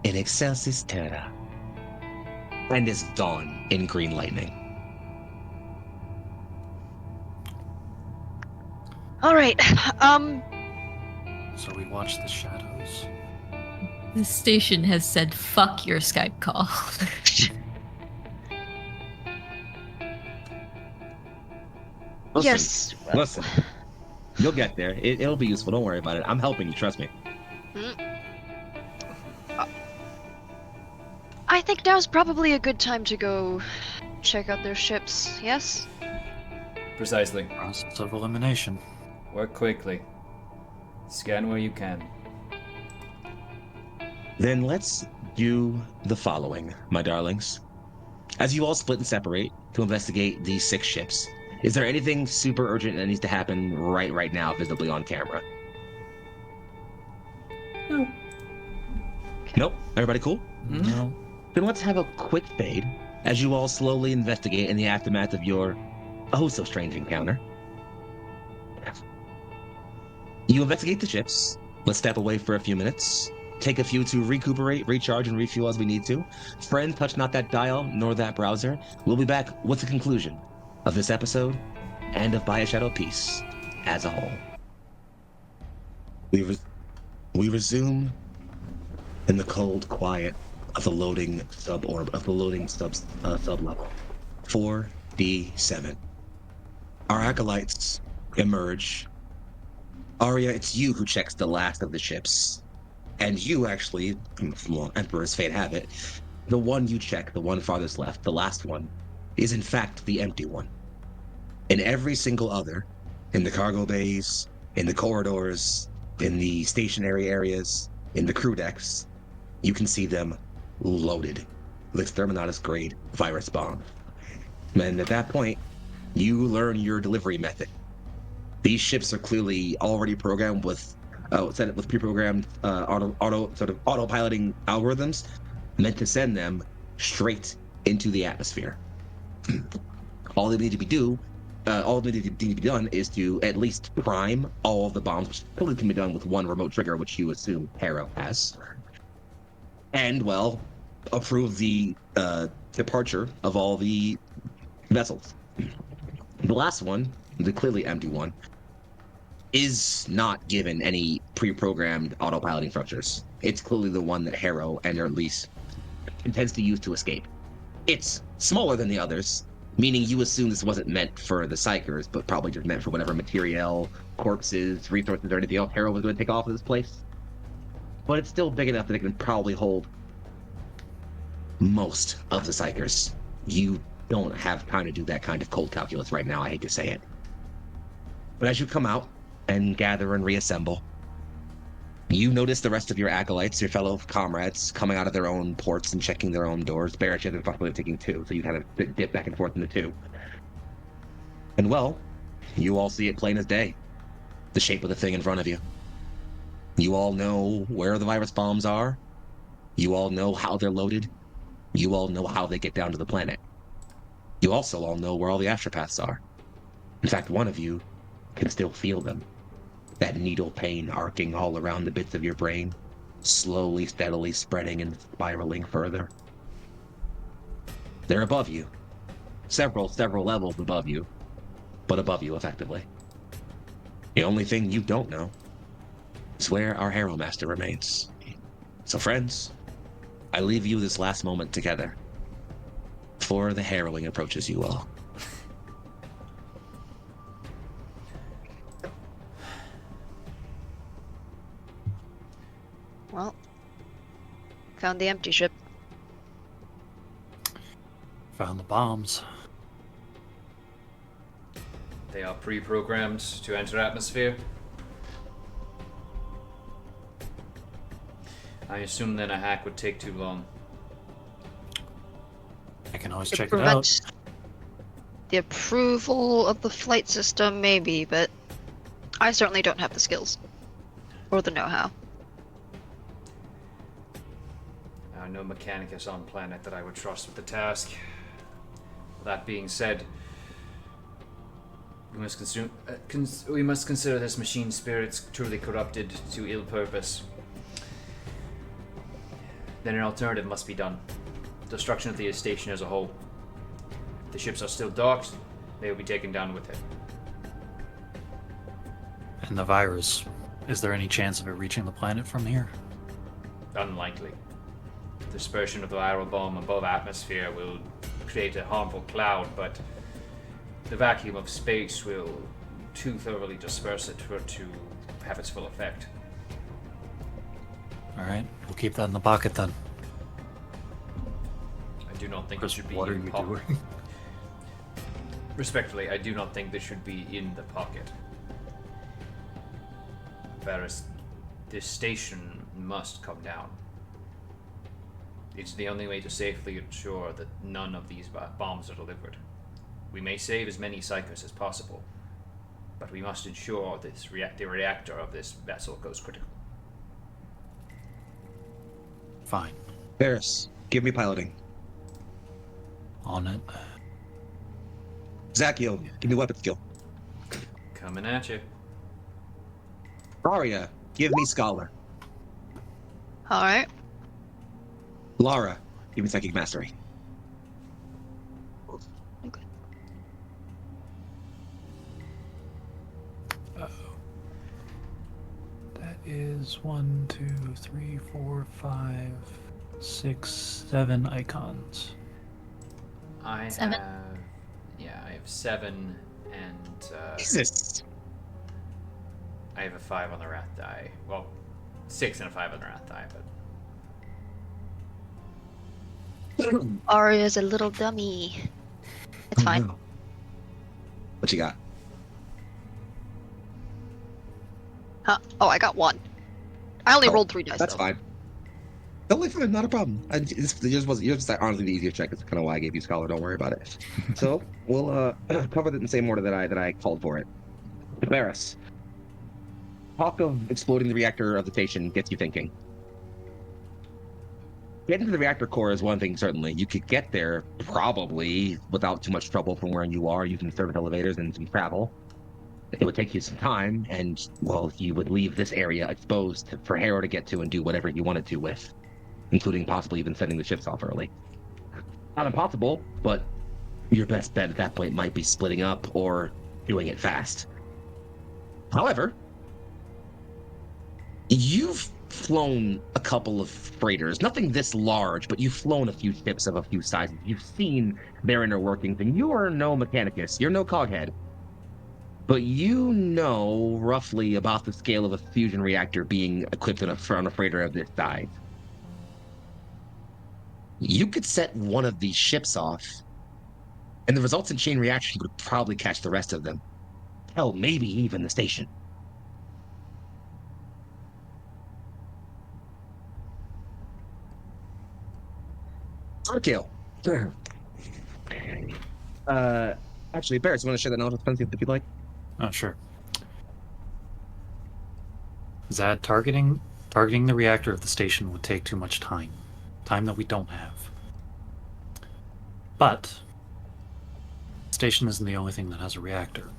in excelsis terra, and is gone in green lightning. Alright, So we watch the shadows. The station has said, fuck your Skype call. Listen, yes. Listen, you'll get there. It'll be useful. Don't worry about it. I'm helping you. Trust me. I think now's probably a good time to go check out their ships, yes? Precisely. Process of elimination. Work quickly. Scan where you can. Then let's do the following, my darlings. As you all split and separate to investigate these 6 ships, is there anything super urgent that needs to happen right now, visibly on camera? No. Nope. Everybody cool? No. Then let's have a quick fade as you all slowly investigate in the aftermath of your oh so strange encounter. You investigate the ships. Let's step away for a few minutes. Take a few to recuperate, recharge, and refuel as we need to. Friend, touch not that dial nor that browser. We'll be back with the conclusion of this episode and of By a Shadow Peace as a whole. We resume in the cold quiet of the loading sub-level. 4D7. Our acolytes emerge. Aria, it's you who checks the last of the ships. And you actually, well, Emperor's fate have it, the one you check, the one farthest left, the last one, is in fact the empty one. In every single other, in the cargo bays, in the corridors, in the stationary areas, in the crew decks, you can see them loaded with Exterminatus grade virus bomb. And at that point, you learn your delivery method. These ships are clearly already programmed with set up with pre-programmed autopiloting algorithms meant to send them straight into the atmosphere. All they need to be done is to at least prime all of the bombs, which probably can be done with one remote trigger, which you assume Harrow has, and well, approve the departure of all the vessels. The last one, the clearly empty one, is not given any pre-programmed autopiloting structures. It's clearly the one that Harrow, and or at least intends to use to escape. It's smaller than the others, meaning you assume this wasn't meant for the Psychers, but probably just meant for whatever materiel, corpses, resources, or anything else Harrow was going to take off of this place. But it's still big enough that it can probably hold most of the Psychers. You don't have time to do that kind of cold calculus right now, I hate to say it. But as you come out and gather and reassemble, you notice the rest of your acolytes, your fellow comrades, coming out of their own ports and checking their own doors. Barrett, you have the possibility of taking two, so you kind of dip back and forth into two. And well, you all see it plain as day. The shape of the thing in front of you. You all know where the virus bombs are. You all know how they're loaded. You all know how they get down to the planet. You also all know where all the astropaths are. In fact, one of you can still feel them. That needle pain arcing all around the bits of your brain, slowly, steadily spreading and spiraling further. They're above you. Several levels above you, but above you effectively. The only thing you don't know is where our Harrow Master remains. So friends, I leave you this last moment together before the harrowing approaches you all. Well, found the empty ship. Found the bombs. They are pre-programmed to enter atmosphere. I assume then a hack would take too long. I can always To check it out. prevent the approval of the flight system, maybe, but I certainly don't have the skills or the know-how. No mechanicus on planet that I would trust with the task. That being said, we must consider this machine spirits truly corrupted to ill purpose. Then an alternative must be done. Destruction of the station as a whole. If the ships are still docked, they will be taken down with it. And the virus. Is there any chance of it reaching the planet from here? Unlikely. Dispersion of the viral bomb above atmosphere will create a harmful cloud, but the vacuum of space will too thoroughly disperse it for it to have its full effect. Alright, we'll keep that in the pocket then. I do not think it Chris, should be what are in you pocket. doing? Respectfully, I do not think this should be in the pocket. Varys, this station must come down. It's the only way to safely ensure that none of these bombs are delivered. We may save as many psychos as possible, but we must ensure this the reactor of this vessel goes critical. Fine. Barris, give me piloting. On it. Zacchio, give me weapon skill. Coming at you. Aria, give me scholar. Alright. Lara, give me psychic mastery. Okay. That is 1, 2, 3, 4, 5, 6, 7 icons. I 7. have 7, and Jesus. I have a 5 on the wrath die. Well, 6 and a 5 on the wrath die, but Aria's a little dummy. It's fine. No. What you got? Huh? Oh, I got 1. I only Oh, rolled 3 dice, That's though. fine. Totally fine, not a problem. Yours was honestly the easier check. That's kind of why I gave you scholar. Don't worry about it. So we'll cover it in the same order that I called for it. Barris, talk of exploding the reactor of the station gets you thinking. Getting to the reactor core is one thing, certainly. You could get there probably without too much trouble from where you are using service elevators and some travel. It would take you some time, and, well, you would leave this area exposed for Harrow to get to and do whatever he wanted to with, including possibly even sending the ships off early. Not impossible, but your best bet at that point might be splitting up or doing it fast. However, you've flown a couple of freighters, nothing this large, but you've flown a few ships of a few sizes. You've seen their inner workings, and you are no mechanicus, you're no coghead. But you know roughly about the scale of a fusion reactor being equipped on a freighter of this size. You could set one of these ships off, and the resultant chain reaction would probably catch the rest of them. hell, maybe even the station. Kill. Actually, Barrett, you want to share that knowledge with Spencer if you'd like? Oh, sure. Zad, targeting the reactor of the station would take too much time. Time that we don't have. But the station isn't the only thing that has a reactor.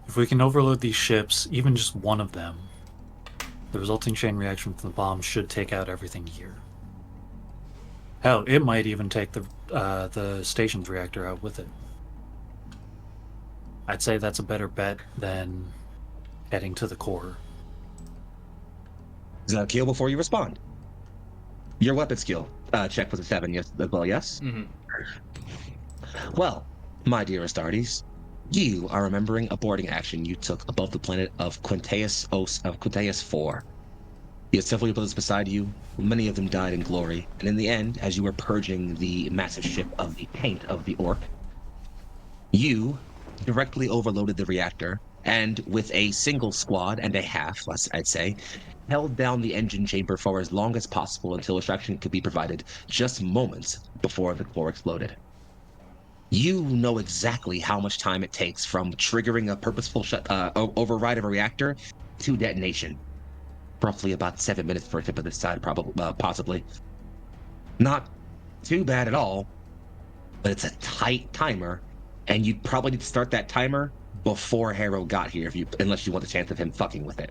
If we can overload these ships, even just one of them, the resulting chain reaction from the bomb should take out everything here. Hell, it might even take the station's reactor out with it. I'd say that's a better bet than heading to the core. Kill before you respond. Your weapon skill check was a 7, yes, as well, yes? Mm-hmm. Well, my dear Astartes, you are remembering a boarding action you took above the planet of Quinteus 4. You had several brothers beside you. Many of them died in glory, and in the end, as you were purging the massive ship of the taint of the Orc, you directly overloaded the reactor, and with a single squad and a half, I'd say, held down the engine chamber for as long as possible until extraction could be provided, just moments before the core exploded. You know exactly how much time it takes from triggering a purposeful override of a reactor to detonation. Roughly about 7 minutes for a ship of this side, possibly. Not too bad at all, but it's a tight timer, and you'd probably need to start that timer before Harrow got here, unless you want the chance of him fucking with it.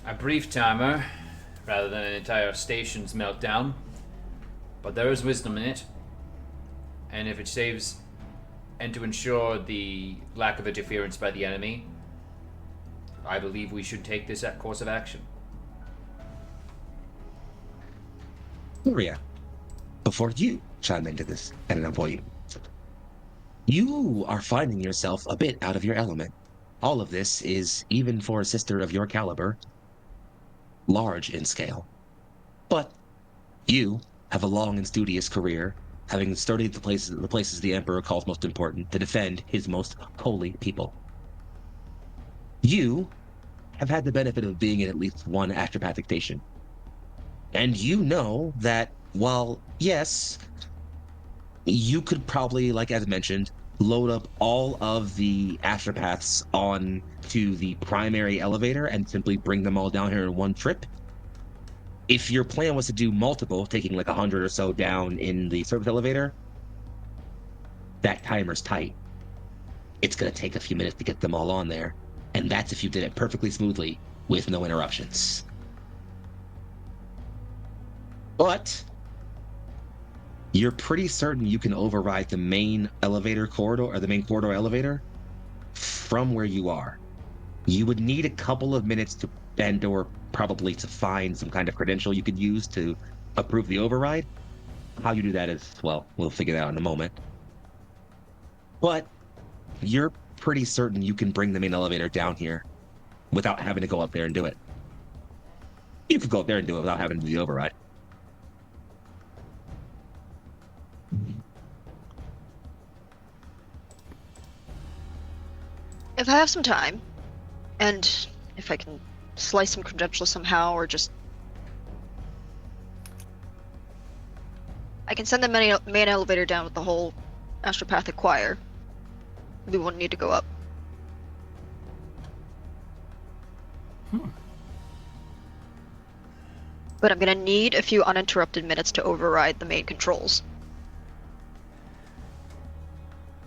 A brief timer, rather than an entire station's meltdown. But there is wisdom in it. And if it saves, and to ensure the lack of interference by the enemy, I believe we should take this course of action. Aria, before you chime into this, and an employee, you are finding yourself a bit out of your element. All of this is, even for a sister of your caliber, large in scale. But you have a long and studious career, having studied the places the Emperor calls most important to defend his most holy people. You have had the benefit of being in at least one astropathic station. And you know that while, yes, you could probably, like as mentioned, load up all of the astropaths on to the primary elevator and simply bring them all down here in one trip. If your plan was to do multiple, taking like 100 or so down in the service elevator, that timer's tight. It's going to take a few minutes to get them all on there. And that's if you did it perfectly smoothly with no interruptions. But you're pretty certain you can override the main elevator corridor, or the main corridor elevator, from where you are. You would need a couple of minutes to bend, or probably to find some kind of credential you could use to approve the override. How you do that is, well, we'll figure that out in a moment. But you're pretty certain you can bring the main elevator down here without having to go up there and do it. You could go up there and do it without having to do the override. If I have some time, and if I can slice some credentials somehow, or just... I can send the main elevator down with the whole astropathic choir. We won't need to go up. But I'm gonna need a few uninterrupted minutes to override the main controls.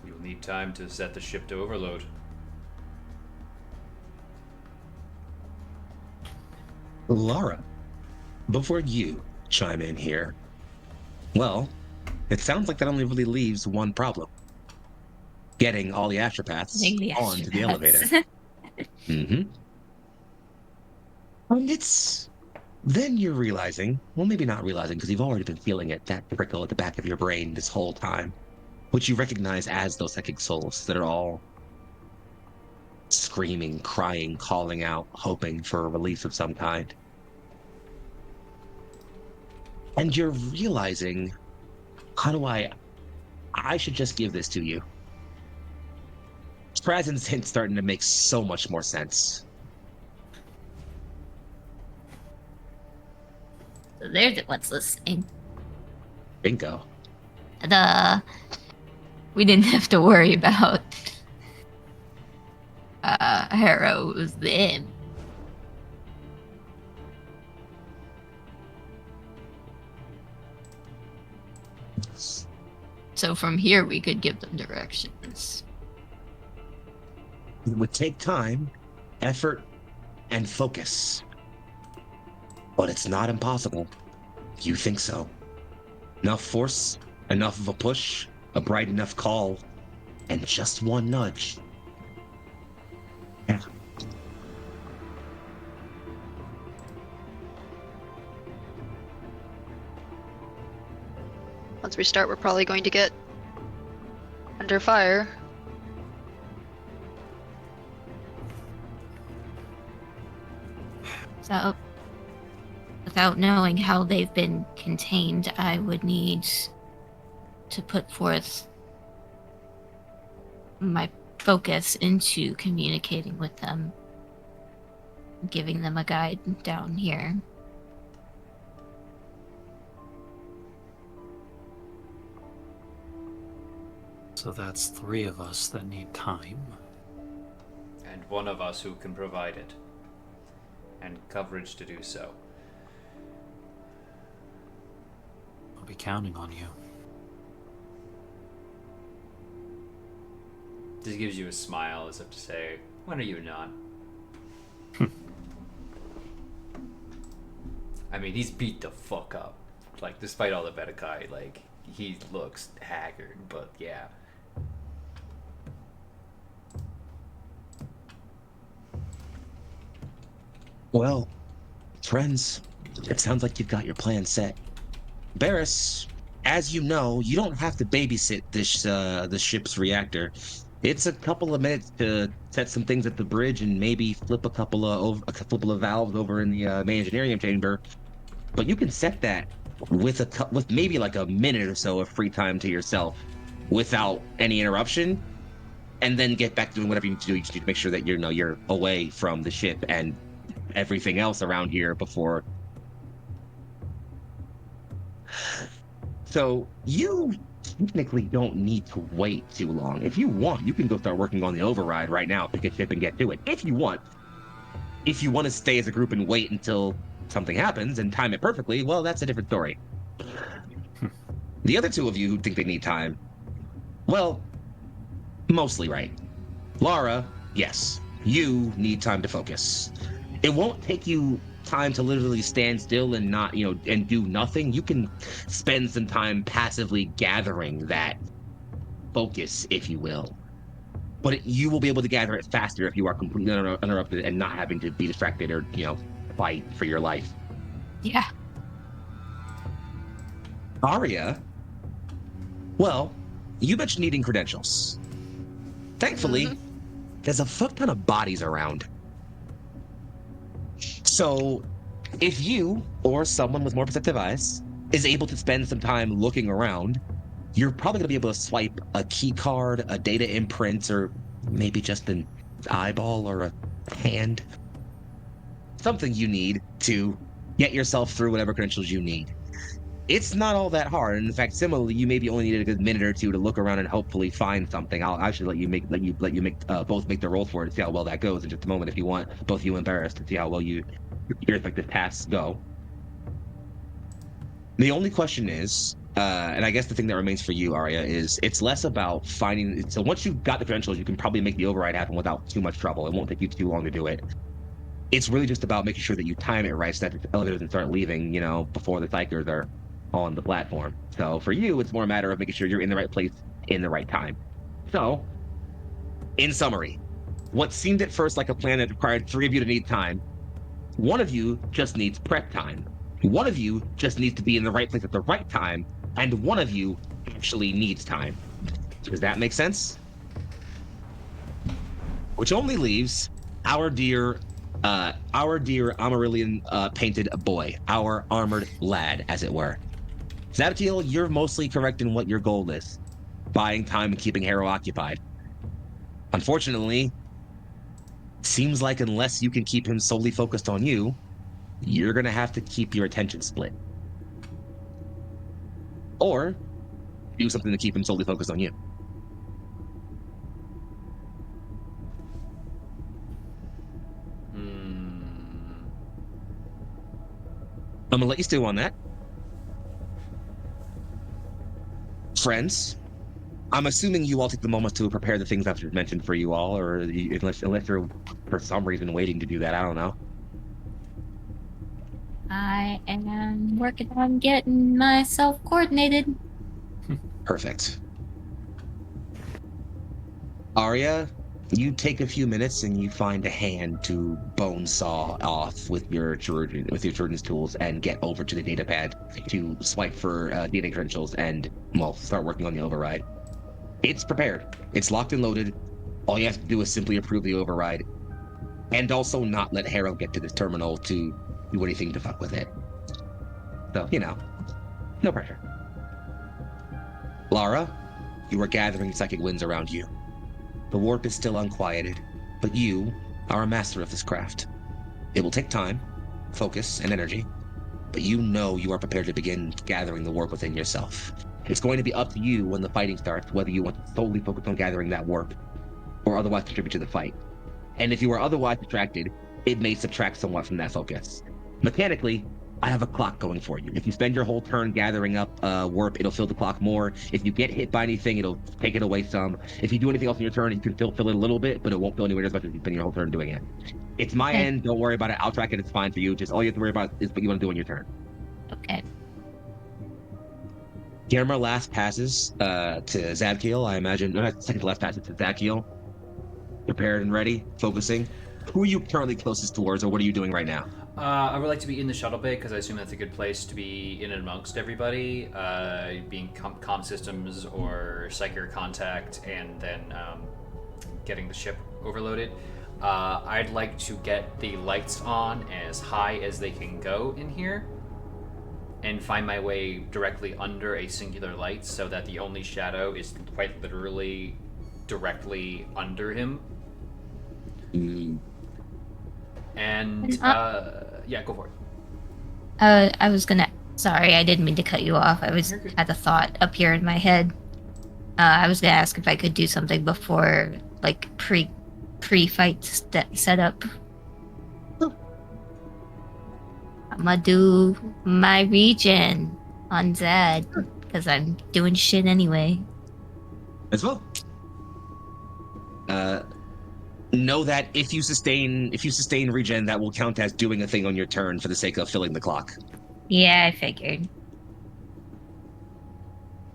You'll need time to set the ship to overload. Lara, before you chime in here, well, it sounds like that only really leaves one problem. Getting all the astropaths onto the elevator. Mm-hmm. And it's... Then you're realizing, well, maybe not realizing, because you've already been feeling it, that prickle at the back of your brain this whole time, which you recognize as those psychic souls that are all screaming, crying, calling out, hoping for a release of some kind. And you're realizing, how do I I should just give this to you. Present's hint starting to make so much more sense. So they're the ones listening. Bingo. We didn't have to worry about Harrow. It was them. So from here we could give them directions. It would take time, effort, and focus. But it's not impossible. You think so. Enough force, enough of a push, a bright enough call, and just one nudge. Yeah. Once we start, we're probably going to get under fire. So, without knowing how they've been contained, I would need to put forth my focus into communicating with them, giving them a guide down here. So that's 3 of us that need time. And one of us who can provide it. And coverage to do so. I'll be counting on you. This gives you a smile as if to say, when are you not? I mean, he's beat the fuck up. Like, despite all the Bedekai, like, he looks haggard, but yeah. Well, friends, it sounds like you've got your plan set. Barris, as you know, you don't have to babysit this the ship's reactor. It's a couple of minutes to set some things at the bridge and maybe flip a couple of valves over in the main engineering chamber. But you can set that with maybe like a minute or so of free time to yourself, without any interruption, and then get back to doing whatever you need to do. You just need to make sure that you're away from the ship and everything else around here before. So you technically don't need to wait too long. If you want, you can go start working on the override right now, pick a ship and get to it. If you want. If you want to stay as a group and wait until something happens and time it perfectly, well, that's a different story. The other 2 of you who think they need time, well, mostly right. Lara, yes, you need time to focus. It won't take you time to literally stand still and not, and do nothing. You can spend some time passively gathering that focus, if you will. But you will be able to gather it faster if you are completely uninterrupted and not having to be distracted or, fight for your life. Yeah. Aria, well, you mentioned needing credentials. Thankfully, there's a fuck ton of bodies around. So, if you, or someone with more perceptive eyes, is able to spend some time looking around, you're probably going to be able to swipe a key card, a data imprint, or maybe just an eyeball or a hand. Something you need to get yourself through whatever credentials you need. It's not all that hard. And in fact, similarly, you maybe only need a good minute or 2 to look around and hopefully find something. I'll actually let you both make the roll for it to see how well that goes in just a moment, if you want, both you and Barris, to see how well your respective tasks go. The only question is, and I guess the thing that remains for you, Aria, is it's less about finding. So once you've got the credentials, you can probably make the override happen without too much trouble. It won't take you too long to do it. It's really just about making sure that you time it right so that the elevator doesn't start leaving, before the psychers are on the platform. So for you, it's more a matter of making sure you're in the right place in the right time. So, in summary, what seemed at first like a plan that required 3 of you to need time, one of you just needs prep time. One of you just needs to be in the right place at the right time, and one of you actually needs time. Does that make sense? Which only leaves our dear Amarillion painted boy, our armored lad, as it were. Zabtiel, you're mostly correct in what your goal is. buying time and keeping Harrow occupied. Unfortunately, seems like unless you can keep him solely focused on you, you're going to have to keep your attention split. Or do something to keep him solely focused on you. I'm going to let you stew on that. Friends, I'm assuming you all take the moment to prepare the things I've mentioned for you all, or unless you're for some reason waiting to do that, I don't know. I am working on getting myself coordinated. Perfect. Aria, you take a few minutes and you find a hand to bone saw off with your children's tools and get over to the data pad to swipe for data credentials and, well, start working on the override. It's prepared. It's locked and loaded. All you have to do is simply approve the override and also not let Harrow get to this terminal to do anything to fuck with it. So, no pressure. Lara, you are gathering psychic winds around you. The warp is still unquieted, but you are a master of this craft. It will take time, focus, and energy, but you know you are prepared to begin gathering the warp within yourself. It's going to be up to you when the fighting starts, whether you want to solely focus on gathering that warp, or otherwise contribute to the fight. And if you are otherwise distracted, it may subtract somewhat from that focus. Mechanically, I have a clock going for you. If you spend your whole turn gathering up warp, it'll fill the clock more. If you get hit by anything, it'll take it away some. If you do anything else in your turn, you can fill it a little bit, but it won't fill anywhere as much as you spend your whole turn doing it. It's my Okay. end. Don't worry about it. I'll track it. It's fine for you. Just all you have to worry about is what you want to do on your turn. Okay. Camera last passes to Zadkiel. I imagine. Second to last passes to Zadkiel. Prepared and ready, focusing. Who are you currently closest towards, or what are you doing right now? I would like to be in the shuttle bay because I assume that's a good place to be in and amongst everybody, being comm systems or psychic contact, and then getting the ship overloaded. I'd like to get the lights on as high as they can go in here, and find my way directly under a singular light so that the only shadow is quite literally directly under him. And yeah, go for it. I was gonna. Sorry, I didn't mean to cut you off. I was You're good. had a thought up here in my head. I was gonna ask if I could do something before, like pre-fight setup. I'm gonna do my regen on Zad because I'm doing shit anyway. As well. Know that if you sustain regen, that will count as doing a thing on your turn for the sake of filling the clock. Yeah, I figured.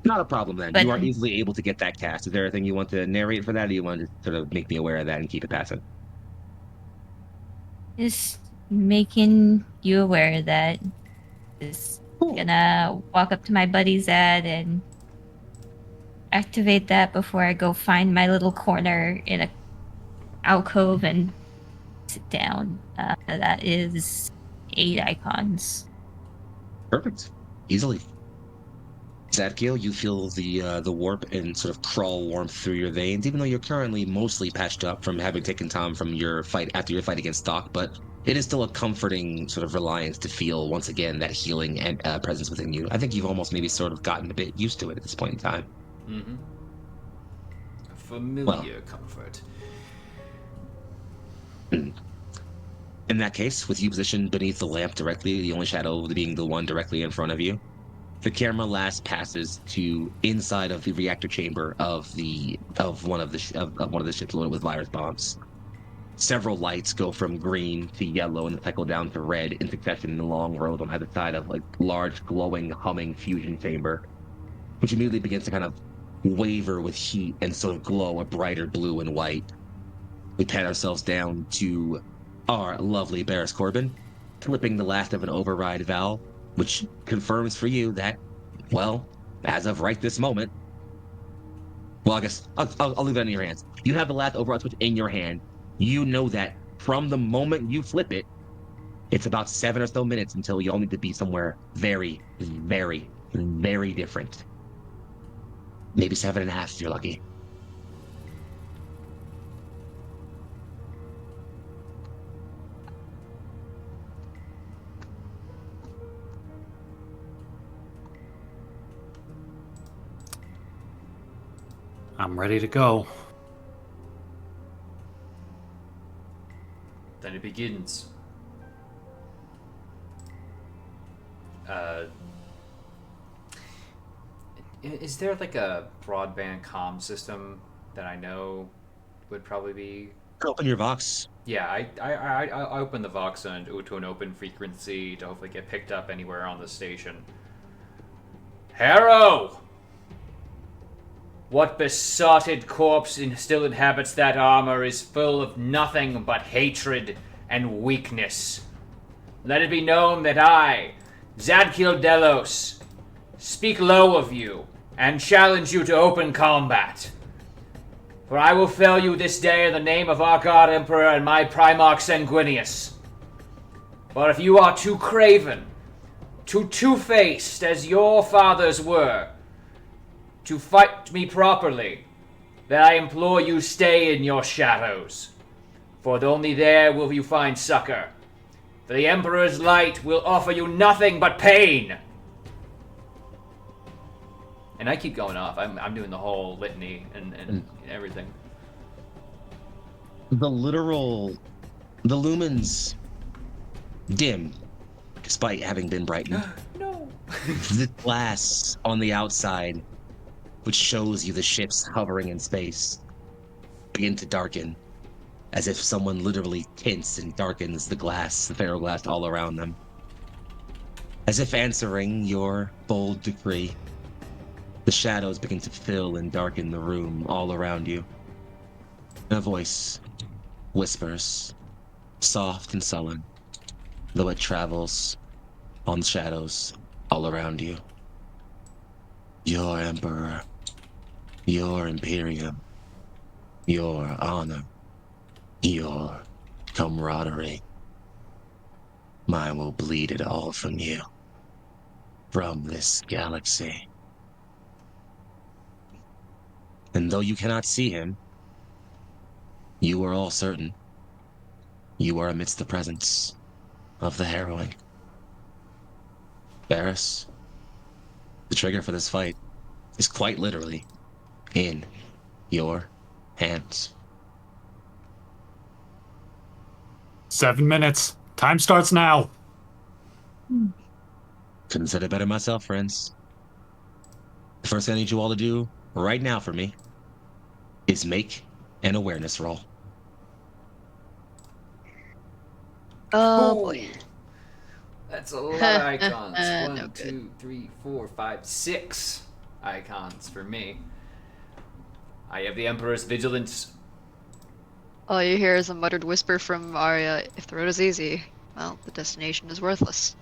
Not a problem then. But You are easily able to get that cast. Is there anything you want to narrate for that, or do you want to sort of make me aware of that and keep it passive? just making you aware that just gonna walk up to my buddy Zad and activate that before I go find my little corner in a alcove and sit down. That is 8 icons. Perfect. Easily. Zadkiel, you feel the warp and sort of crawl warmth through your veins, even though you're currently mostly patched up from having taken time from your fight after your fight against Stock, but it is still a comforting sort of reliance to feel once again that healing and presence within you. I think you've almost maybe sort of gotten a bit used to it at this point in time. Mm-hmm. Familiar comfort. In that case, with you positioned beneath the lamp directly, the only shadow being the one directly in front of you, the camera last passes to inside of the reactor chamber of one of the ships loaded with virus bombs. Several lights go from green to yellow and cycle down to red in succession in long rows on either side of like large glowing humming fusion chamber, which immediately begins to kind of waver with heat and sort of glow a brighter blue and white. We pat ourselves down to our lovely Barris Corbin, flipping the last of an override valve, which confirms for you that, well, as of right this moment, well, I guess I'll leave that in your hands. You have the last override switch in your hand. You know that from the moment you flip it, it's about 7 or so minutes until you all need to be somewhere very, very, very different. Maybe 7.5 if you're lucky. I'm ready to go. Then it begins. Is there like a broadband comm system that I know would probably be? Open your Vox. Yeah, I open the Vox and to an open frequency to hopefully get picked up anywhere on the station. Harrow! What besotted corpse still inhabits that armor is full of nothing but hatred and weakness. Let it be known that I, Zadkiel Delos, speak low of you and challenge you to open combat. For I will fell you this day in the name of our God Emperor and my Primarch Sanguinius. But if you are too craven, too two-faced as your fathers were, to fight me properly, then I implore you stay in your shadows. For only there will you find succor. For the Emperor's light will offer you nothing but pain. And I keep going off. I'm doing the whole litany and everything. The lumens dim, despite having been brightened. No. The glass on the outside, which shows you the ships hovering in space, begin to darken, as if someone literally tints and darkens the glass, the ferroglass all around them. As if answering your bold decree, the shadows begin to fill and darken the room all around you. And a voice whispers, soft and sullen, though it travels on the shadows all around you. Your Emperor, your Imperium, your honor, your camaraderie. Mine will bleed it all from you, from this galaxy. And though you cannot see him, you are all certain you are amidst the presence of the harrowing. Barris, the trigger for this fight is quite literally in your hands. 7 minutes. Time starts now. Couldn't said it better myself, friends. The first thing I need you all to do right now for me is make an awareness roll. Oh boy. That's a lot of icons. No 1, 2, 3, 4, 5, 6 icons for me. I have the Emperor's Vigilance. All you hear is a muttered whisper from Aria, if the road is easy, well, the destination is worthless.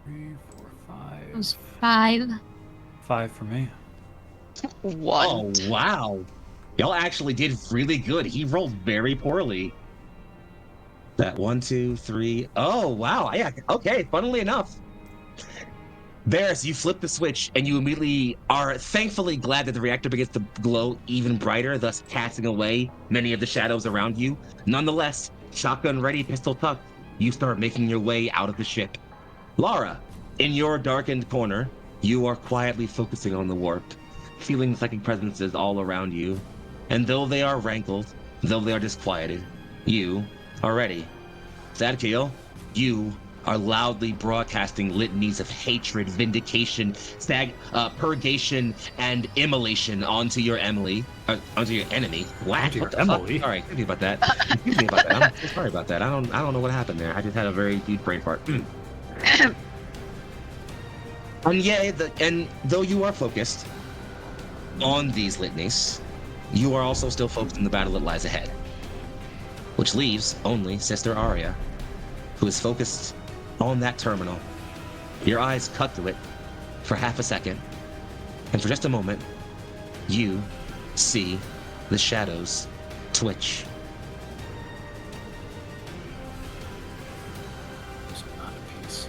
3, 4, 5. It was 5. 5 for me. One. Oh, wow. Y'all actually did really good. He rolled very poorly. That 1, 2, 3. Oh, wow. Yeah. Okay. Funnily enough, Barris, you flip the switch and you immediately are thankfully glad that the reactor begins to glow even brighter, thus casting away many of the shadows around you. Nonetheless, shotgun ready, pistol tucked, you start making your way out of the ship. Lara, in your darkened corner, you are quietly focusing on the warp, feeling psychic presences all around you. And though they are rankled, though they are disquieted, you are ready. Zadkiel, you are loudly broadcasting litanies of hatred, vindication, purgation, and immolation onto your enemy. What? Onto your What the Emily? fuck? All right, excuse me about that. Excuse me about that. I'm so sorry about that. I don't know what happened there. I just had a very huge brain fart. And though you are focused on these litanies, you are also still focused on the battle that lies ahead, which leaves only Sister Aria, who is focused on that terminal. Your eyes cut to it for half a second, and for just a moment, you see the shadows twitch. There's not a piece.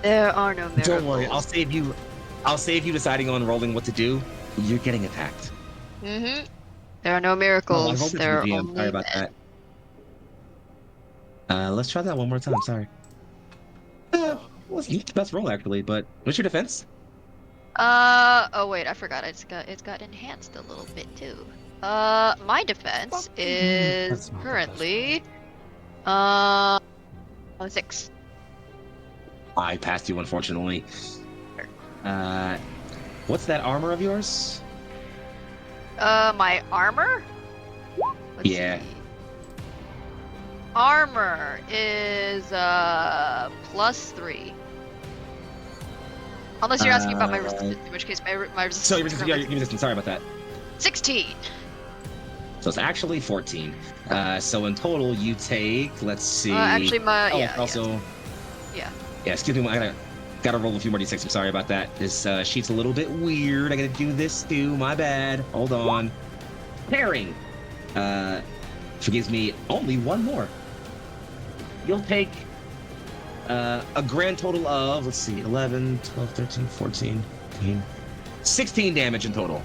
There are no miracles. Don't worry, I'll save you. I'll save you deciding on rolling what to do. You're getting attacked. Mm-hmm. There are no Oh, I miracles. rolled it there to are the DM. only Sorry about men. that. Let's try that one more time. Sorry. Well, it's the best roll actually, but what's your defense? Oh wait, I forgot. It's got enhanced a little bit too. My defense is That's not the best currently 6. I passed you, unfortunately. What's that armor of yours? My armor? Let's Yeah. see. Armor is +3. Unless you're asking about my resistance, in which case my resistance. So your is resistance, yeah, currently your resistance. Sorry about that. 16. So it's actually 14. So in total, you take. Let's see. Actually, my Oh, yeah. also. Yeah. Yeah. Excuse me. I gotta roll a few more d6. I'm sorry about that. This sheet's a little bit weird. I gotta do this too. My bad. Hold on. Pairing. Forgives me only one more. You'll take a grand total of, let's see, 11, 12, 13, 14, 15, 16 damage in total.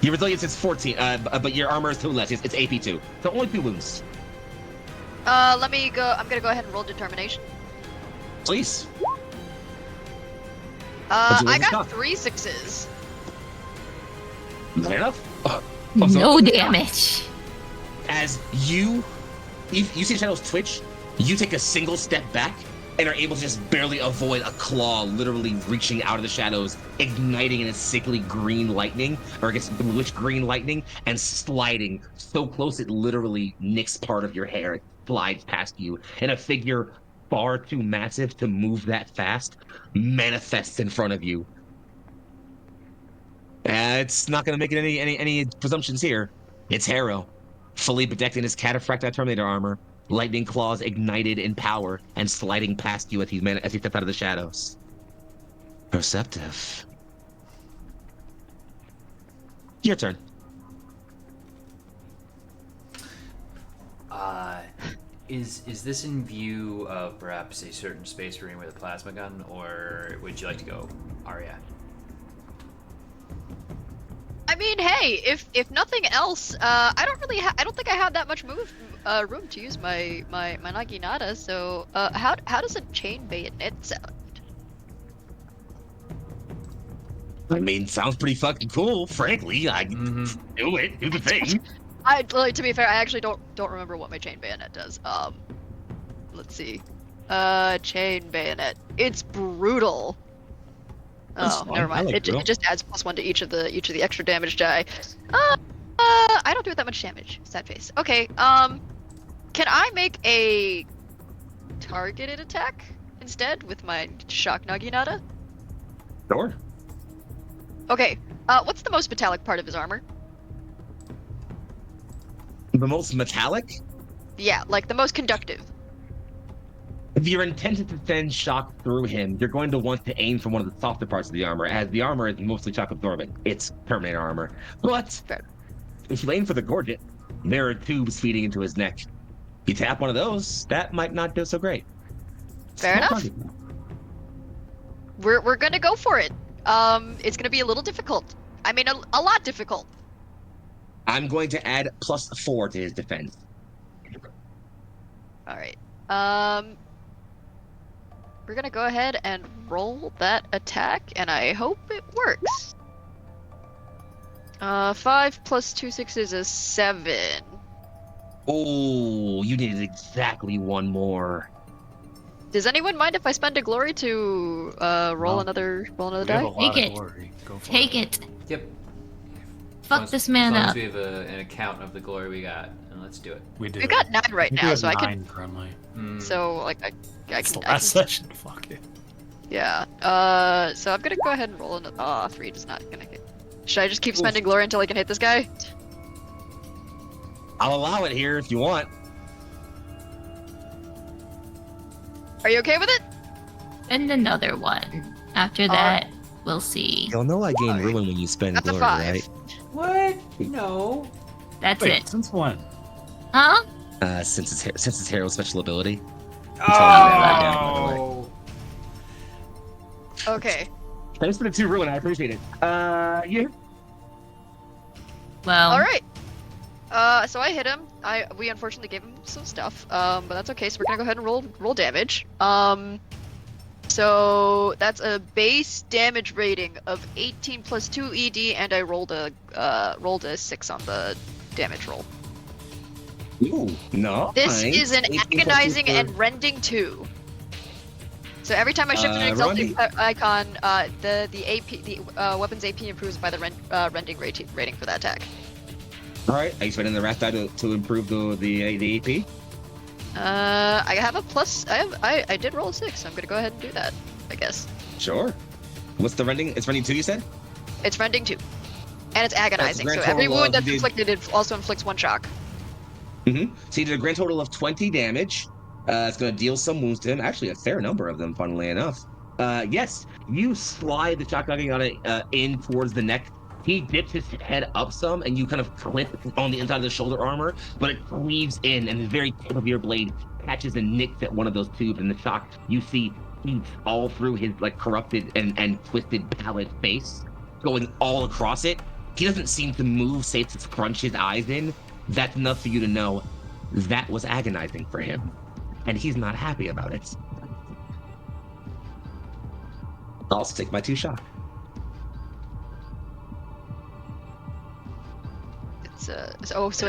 Your resilience is 14, but your armor is 2 less. It's AP 2. So only 2 wounds. Let me go. I'm gonna go ahead and roll determination. Please. What's your I wisdom got stock? 3 6s. Fair enough. No damage. As you see shadows twitch, you take a single step back and are able to just barely avoid a claw literally reaching out of the shadows, igniting in a sickly green lightning, or I guess bluish green lightning, and sliding so close it literally nicks part of your hair. It slides past you, and a figure far too massive to move that fast manifests in front of you. It's not going to make it any presumptions here. It's Harrow, fully bedecked in his cataphractic Terminator armor, lightning claws ignited in power and sliding past you as he steps out of the shadows. Perceptive. Your turn. Is this in view of perhaps a certain space marine with a plasma gun, or would you like to go, Aria? I mean, hey, if nothing else, I don't think I have that much room to use my naginata. So, how does a chain bayonet sound? I mean, sounds pretty fucking cool, frankly. Do it. Do the thing. To be fair, I actually don't remember what my chain bayonet does. Let's see. Chain bayonet. It's brutal. That's Oh, fine. never mind. I like It brutal. just adds +1 to each of the extra damage die. I don't do that much damage. Sad face. Okay. Can I make a targeted attack instead with my shock naginata? Sure. Okay. What's the most metallic part of his armor? The most metallic? Yeah, like the most conductive. If you're intended to send shock through him, you're going to want to aim for one of the softer parts of the armor, as the armor is mostly shock absorbent. It's Terminator armor. But Fair. if you aim for the gorget, there are tubes feeding into his neck. You tap one of those, that might not do so great. Fair Small enough. target. We're gonna go for it. It's gonna be a little difficult. I mean, a lot difficult. I'm going to add +4 to his defense. All right. We're gonna go ahead and roll that attack, and I hope it works. 5 plus 2 6s is 7. Oh, you needed exactly one more. Does anyone mind if I spend a glory to roll No. another We have a die? lot Take of it. glory. Go for Take it. it. Yep. Fuck this man as long up. as we have an account of the glory we got, and let's do it. We did. We got 9 right think we now, have so I 9 can. currently. So like I It's the can. last session. Fuck it. Yeah. So I'm gonna go ahead and roll an. 3 is not gonna hit. Should I just keep spending glory until I can hit this guy? I'll allow it here if you want. Are you okay with it? And another one. After that, we'll see. You'll know I gain Alright. ruin when you spend That's a glory, 5. right? What? No. That's Wait, it. since when? Huh? Since it's Hero's special ability. Oh! telling you that right now, by the way. Okay. Thanks for the 2 ruin. I appreciate it. Yeah. Well, All right. So I hit him. We unfortunately gave him some stuff. But that's okay. So we're gonna go ahead and roll damage. So that's a base damage rating of 18 plus 2 ED, and I rolled a 6 on the damage roll. Ooh, no. This is an 18 plus 2 agonizing for- and rending 2. So every time I shift an Rondi. exalted icon, the AP weapon's AP improves by the rending rating for that attack. All right. Are you spending the wrath die to improve the AP? I have a plus. I did roll a 6. So I'm gonna go ahead and do that, I guess. Sure. What's the rending? It's rending 2, you said? It's rending 2, and it's agonizing. grand So every total wound of that's the- inflicted, it also inflicts 1 shock. Mm-hmm. So you did a grand total of 20 damage. It's going to deal some wounds to him. Actually, a fair number of them, funnily enough. Yes, you slide the shotgun in towards the neck. He dips his head up some, and you kind of clip on the inside of the shoulder armor, but it cleaves in, and the very tip of your blade catches and nicks at one of those tubes, and the shock you see eats all through his like corrupted and twisted pallid face, going all across it. He doesn't seem to move, save to scrunch his eyes in. That's enough for you to know that was agonizing for him, and he's not happy about it. I'll also take my 2 shock. So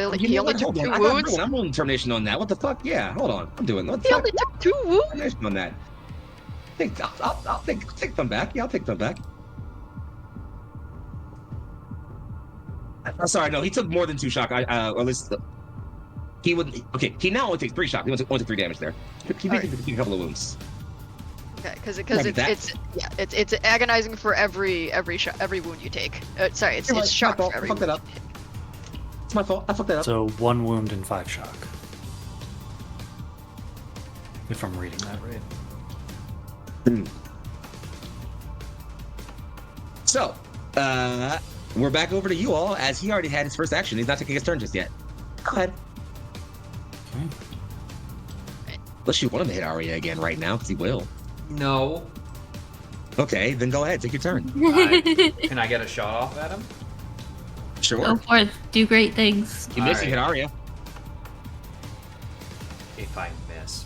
like, You he know only what? took Hold 2 on. wounds. I'm rolling termination on that. What the fuck? Yeah, hold on. I'm doing. What the He fuck? only took 2 wounds. Termination on that. I'll take them back. Yeah, I'll take them back. I'm sorry, no, he took more than 2 shock. Or at least he would. Okay, he now only takes 3 shock. He only took 3 damage there. He All right. took a couple of wounds. Okay, because Like that. it's agonizing for every wound you take. Sorry, it's You're right, shock my fault. for every I fucked that wound. up. It's my fault. I fucked that up. So 1 wound and 5 shock. If I'm reading that right. So, we're back over to you all, as he already had his first action. He's not taking his turn just yet. Go ahead. Okay. Unless you want him to hit Aria again right now, because he will. No. Okay, then go ahead. Take your turn. Can I get a shot off at him? Sure. Go forth, do great things. You miss, you hit Alright. Aria. If I miss.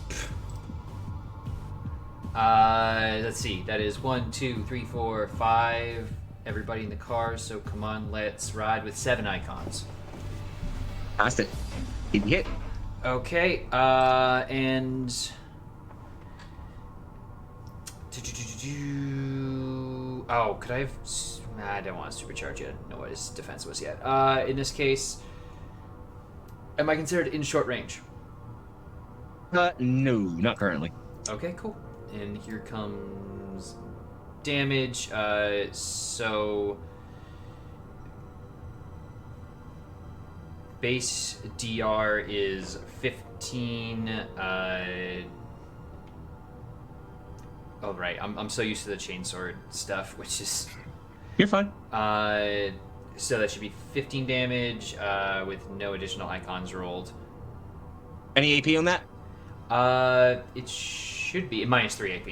Let's see. That is 1, 2, 3, 4, 5. Everybody in the car. So come on, let's ride with 7 icons. Passed it. He hit. Okay. And. Oh, could I have? Nah, I don't want to supercharge yet. Know what his defense was yet. In this case, am I considered in short range? No, not currently. Okay, cool. And here comes damage. So base DR is 15. Oh right, I'm so used to the chainsword stuff, which is You're fine. so that should be 15 damage with no additional icons rolled. Any AP on that? It should be minus 3 AP.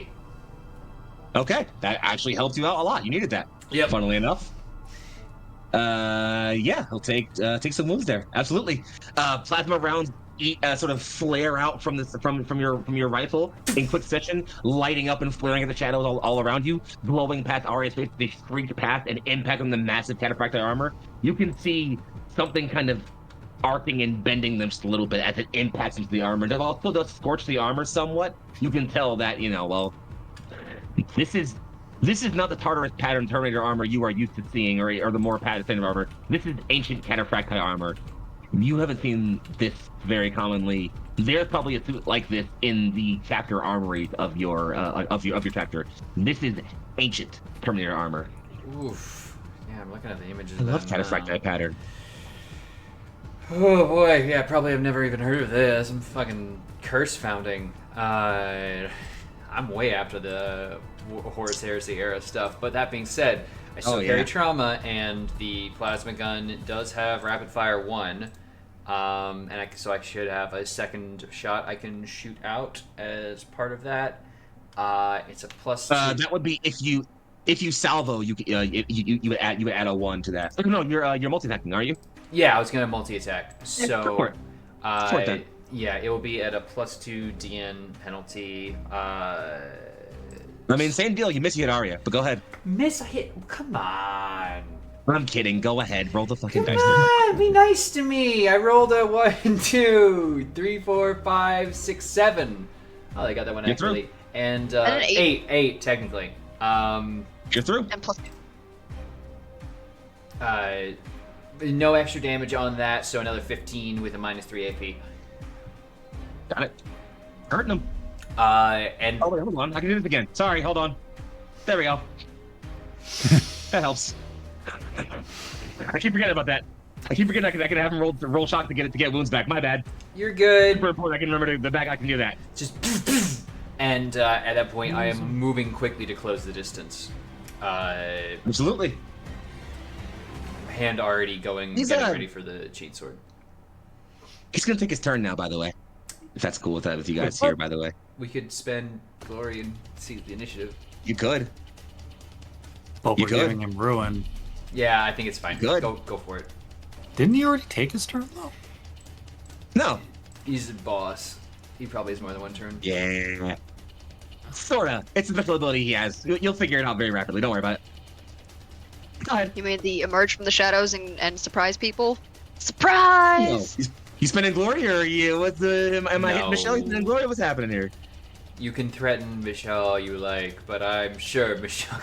Okay, that actually helped you out a lot. You needed that. Yep. Funnily enough. Yeah, he'll take some wounds there. Absolutely. Plasma rounds sort of flare out from your rifle in quick succession, lighting up and flaring at the shadows all around you, glowing past Aria's face. They streak past and impact on the massive cataphractic armor. You can see something kind of arcing and bending them just a little bit as it impacts into the armor. It also does scorch the armor somewhat. You can tell that, this is not the Tartarus pattern Terminator armor you are used to seeing, or the more padded standard armor. This is ancient cataphracti armor. You haven't seen this very commonly. There's probably a suit like this in the chapter armories of your chapter. This is ancient Terminator armor. Oof. Yeah, I'm looking at the images. I love of that cataphracti now. pattern. Oh boy, yeah, probably I've never even heard of this. I'm fucking curse founding. I'm way after the Horus Heresy era stuff. But that being said, I still carry trauma, and the plasma gun does have rapid fire 1. So I should have a second shot I can shoot out as part of that. It's a +2. That would be if you salvo, you would add a 1 to that. No, you're multi-attacking, are you? Yeah, I was gonna multi-attack. Go So, for it. Go for it then. yeah, it will be at a +2 DN penalty. I mean, same deal. You miss, you hit Aria, but go ahead. Miss a hit. Come on. I'm kidding. Go ahead. Roll the fucking Come dice. on, be nice to me. I rolled a 1, 2, 3, 4, 5, 6, 7. Oh, I got that one You're through. actually. And an 8. 8 technically. You're through. And plus No extra damage on that, so another 15 with a -3 AP. Got it. Hurting him. And Oh, wait, hold on. I can do this again. Sorry, hold on. There we go. That helps. I keep forgetting about that. I keep forgetting I can have him roll shock to get wounds back. My bad. you're good. Super important. I can remember the back. I can do that. Just and at that point, I am moving quickly to close the distance. Absolutely. Hand already going, He's, getting ready for the cheat sword. He's gonna take his turn now. By the way, if that's cool with you guys here. By the way, We could spend glory and see the initiative. you could. But You we're could. giving him ruin. Yeah, I think it's fine. Good. Go for it. Didn't he already take his turn though? No. He's the boss. He probably has more than one turn. Yeah. Sorta. It's a special ability he has. You'll figure it out very rapidly. Don't worry about it. Go ahead. you mean the emerge from the shadows and surprise people? No. Surprise! You spending glory, or you? What's the? Am I hitting No. Michelle? You spending glory? What's happening here? You can threaten Michelle all you like, but I'm sure Michelle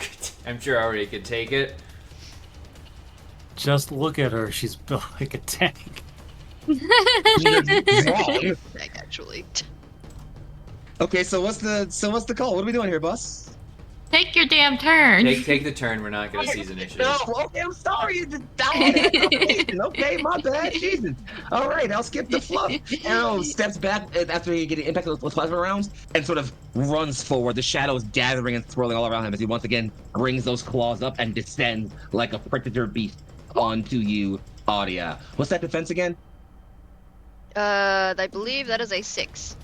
I'm sure Aria could take it. Just look at her. She's built like a tank. Wrong. Dang, actually. Okay, so what's the call? What are we doing here, boss? Take your damn turn. Take the turn. We're not gonna seize initiative. No, okay, I'm sorry. You just down. Okay, my bad. Jesus. All right, I'll skip the fluff. Arrow steps back after he gets impacted with plasma rounds and sort of runs forward. The shadows gathering and swirling all around him as he once again brings those claws up and descends like a predator beast onto you, Aria. What's that defense again? I believe that is a 6.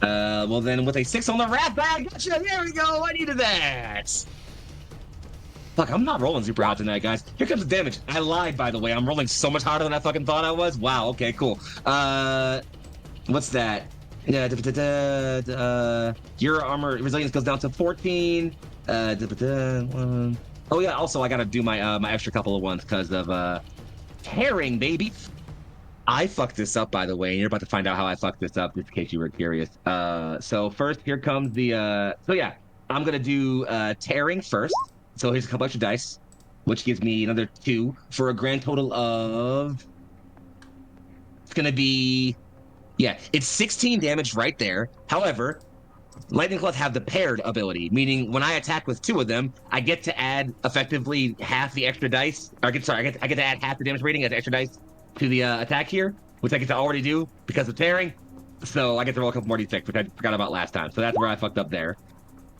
Well then, with a 6 on the rat bag, gotcha. There we go. I needed that. Fuck, I'm not rolling super hot tonight, guys. Here comes the damage. I lied, by the way. I'm rolling so much harder than I fucking thought I was. Wow. Okay, cool. What's that? Your armor resilience goes down to 14. Oh yeah. Also, I gotta do my my extra couple of ones because of tearing, baby. I fucked this up, by the way, and you're about to find out how I fucked this up, just in case you were curious. So first, here comes the, so yeah, I'm gonna do tearing first. So here's a couple extra dice, which gives me another 2 for a grand total of, it's gonna be, yeah, it's 16 damage right there. However, Lightning Claws have the paired ability, meaning when I attack with 2 of them, I get to add effectively half the extra dice. I get to add half the damage rating as extra dice to the attack here, which I get to already do because of tearing. So I get to roll a couple more d6, which I forgot about last time. So that's where I fucked up there,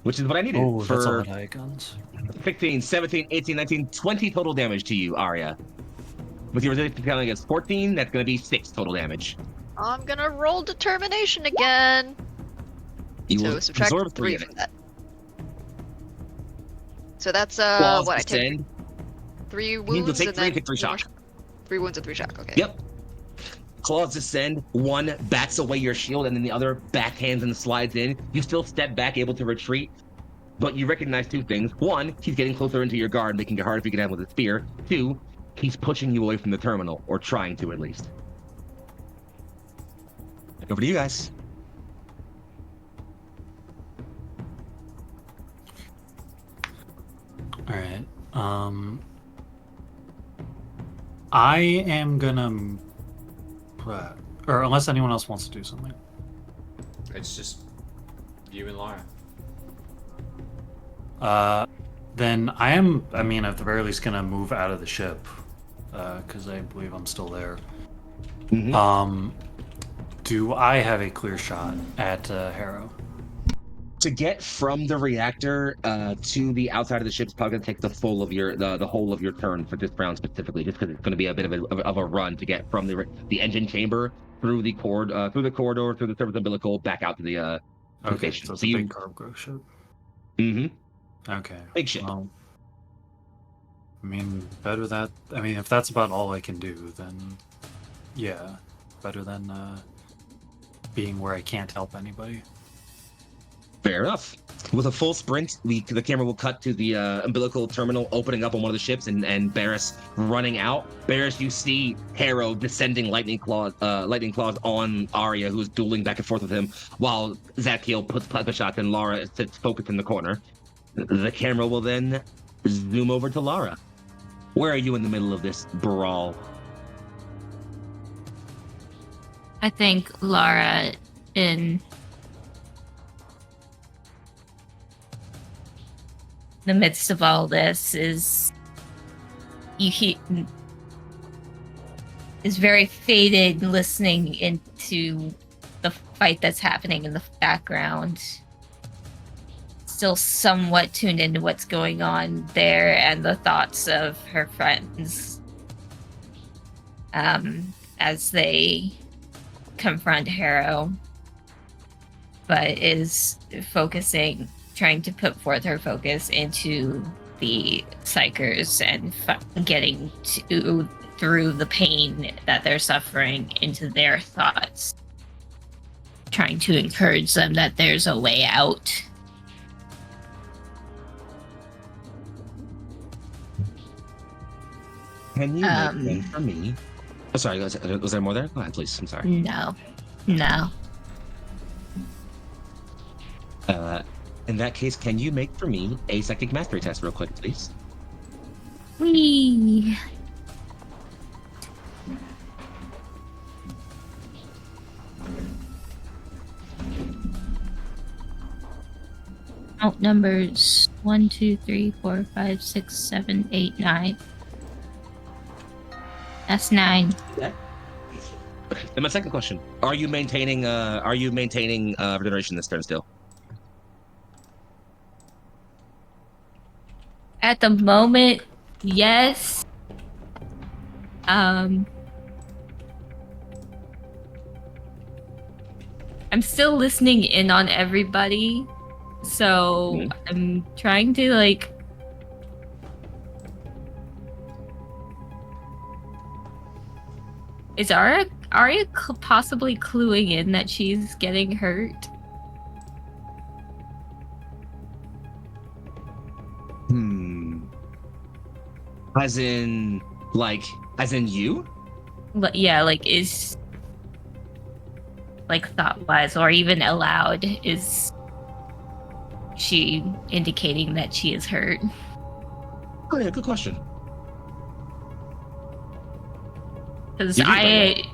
which is what I needed Oh, that's a for lot of icons. 16, 17, 18, 19, 20 total damage to you, Aria. With your resistance counting as 14, that's going to be 6 total damage. I'm gonna roll determination again. You So will subtract absorb 3 of from it. that. So that's Claws what I take descend. 3 You'll wounds take and 3 and then take 3 shock. 3 wounds and 3 shock. Okay. Yep. Claws descend, one bats away your shield, and then the other backhands and slides in. You still step back, able to retreat, but you recognize 2 things. 1, he's getting closer into your guard, making it harder for you to have with his spear. 2, he's pushing you away from the terminal, or trying to at least. Over to you guys. All right. I am gonna, or unless anyone else wants to do something. It's just you and Laura. Then I am. I mean, at the very least, gonna move out of the ship, because I believe I'm still there. Mhm. Do I have a clear shot at Harrow? To get from the reactor to the outside of the ship is probably going to take the full of your the whole of your turn for this round specifically, just because it's going to be a bit of a run to get from the engine chamber through the corridor through the service umbilical back out to Okay, Inquisition. so it's So a you- big cargo ship. Okay. Big ship. Well, I mean, better that. I mean, if that's about all I can do, then yeah, better than being where I can't help anybody. Fair enough. With a full sprint, the camera will cut to the umbilical terminal opening up on one of the ships and Barris running out. Barris, you see Harrow descending lightning claws on Aria, who's dueling back and forth with him, while Zakiel puts plasma shots and Lara sits focused in the corner. The camera will then zoom over to Lara. Where are you in the middle of this brawl? I think Lara in the midst of all this is very faded, listening into the fight that's happening in the background. Still somewhat tuned into what's going on there and the thoughts of her friends as they confront Harrow, but is trying to put forth her focus into the Psychers and getting through the pain that they're suffering into their thoughts, trying to encourage them that there's a way out. Can you make one for me? Oh, sorry, was there more there? Go ahead, please. I'm sorry. No. In that case, can you make for me a psychic mastery test real quick, please? Whee! Count numbers 1, 2, 3, 4, 5, 6, 7, 8, 9. That's 9. Okay. And my second question: Are you maintaining regeneration this turn still? At the moment, yes. I'm still listening in on everybody, so I'm trying to like. Is Aria possibly cluing in that she's getting hurt? As in you? Yeah, like is like thought-wise or even aloud, is she indicating that she is hurt? Oh yeah, good question. Because You did,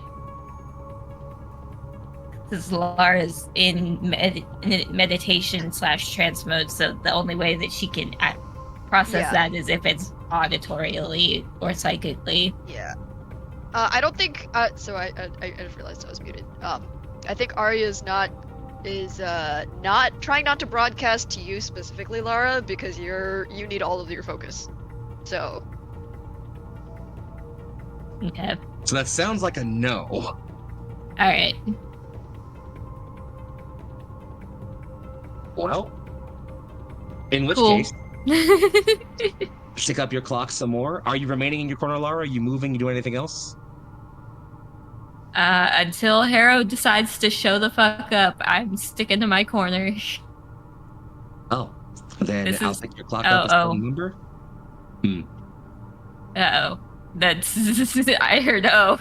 because Lara's in meditation / trance mode, so the only way that she can process that is if it's auditorially or psychically. Yeah. I don't think. So I just realized I was muted. I think Aria is not trying not to broadcast to you specifically, Lara, because you need all of your focus. So. Okay. So that sounds like a no. All right. Well, in which Cool. case, stick up your clock some more. Are you remaining in your corner, Lara? Are you moving? You doing anything else? Until Harrow decides to show the fuck up, I'm sticking to my corner. Oh, then This I'll is- stick your clock up a certain number. Uh-oh. That's... I heard oh.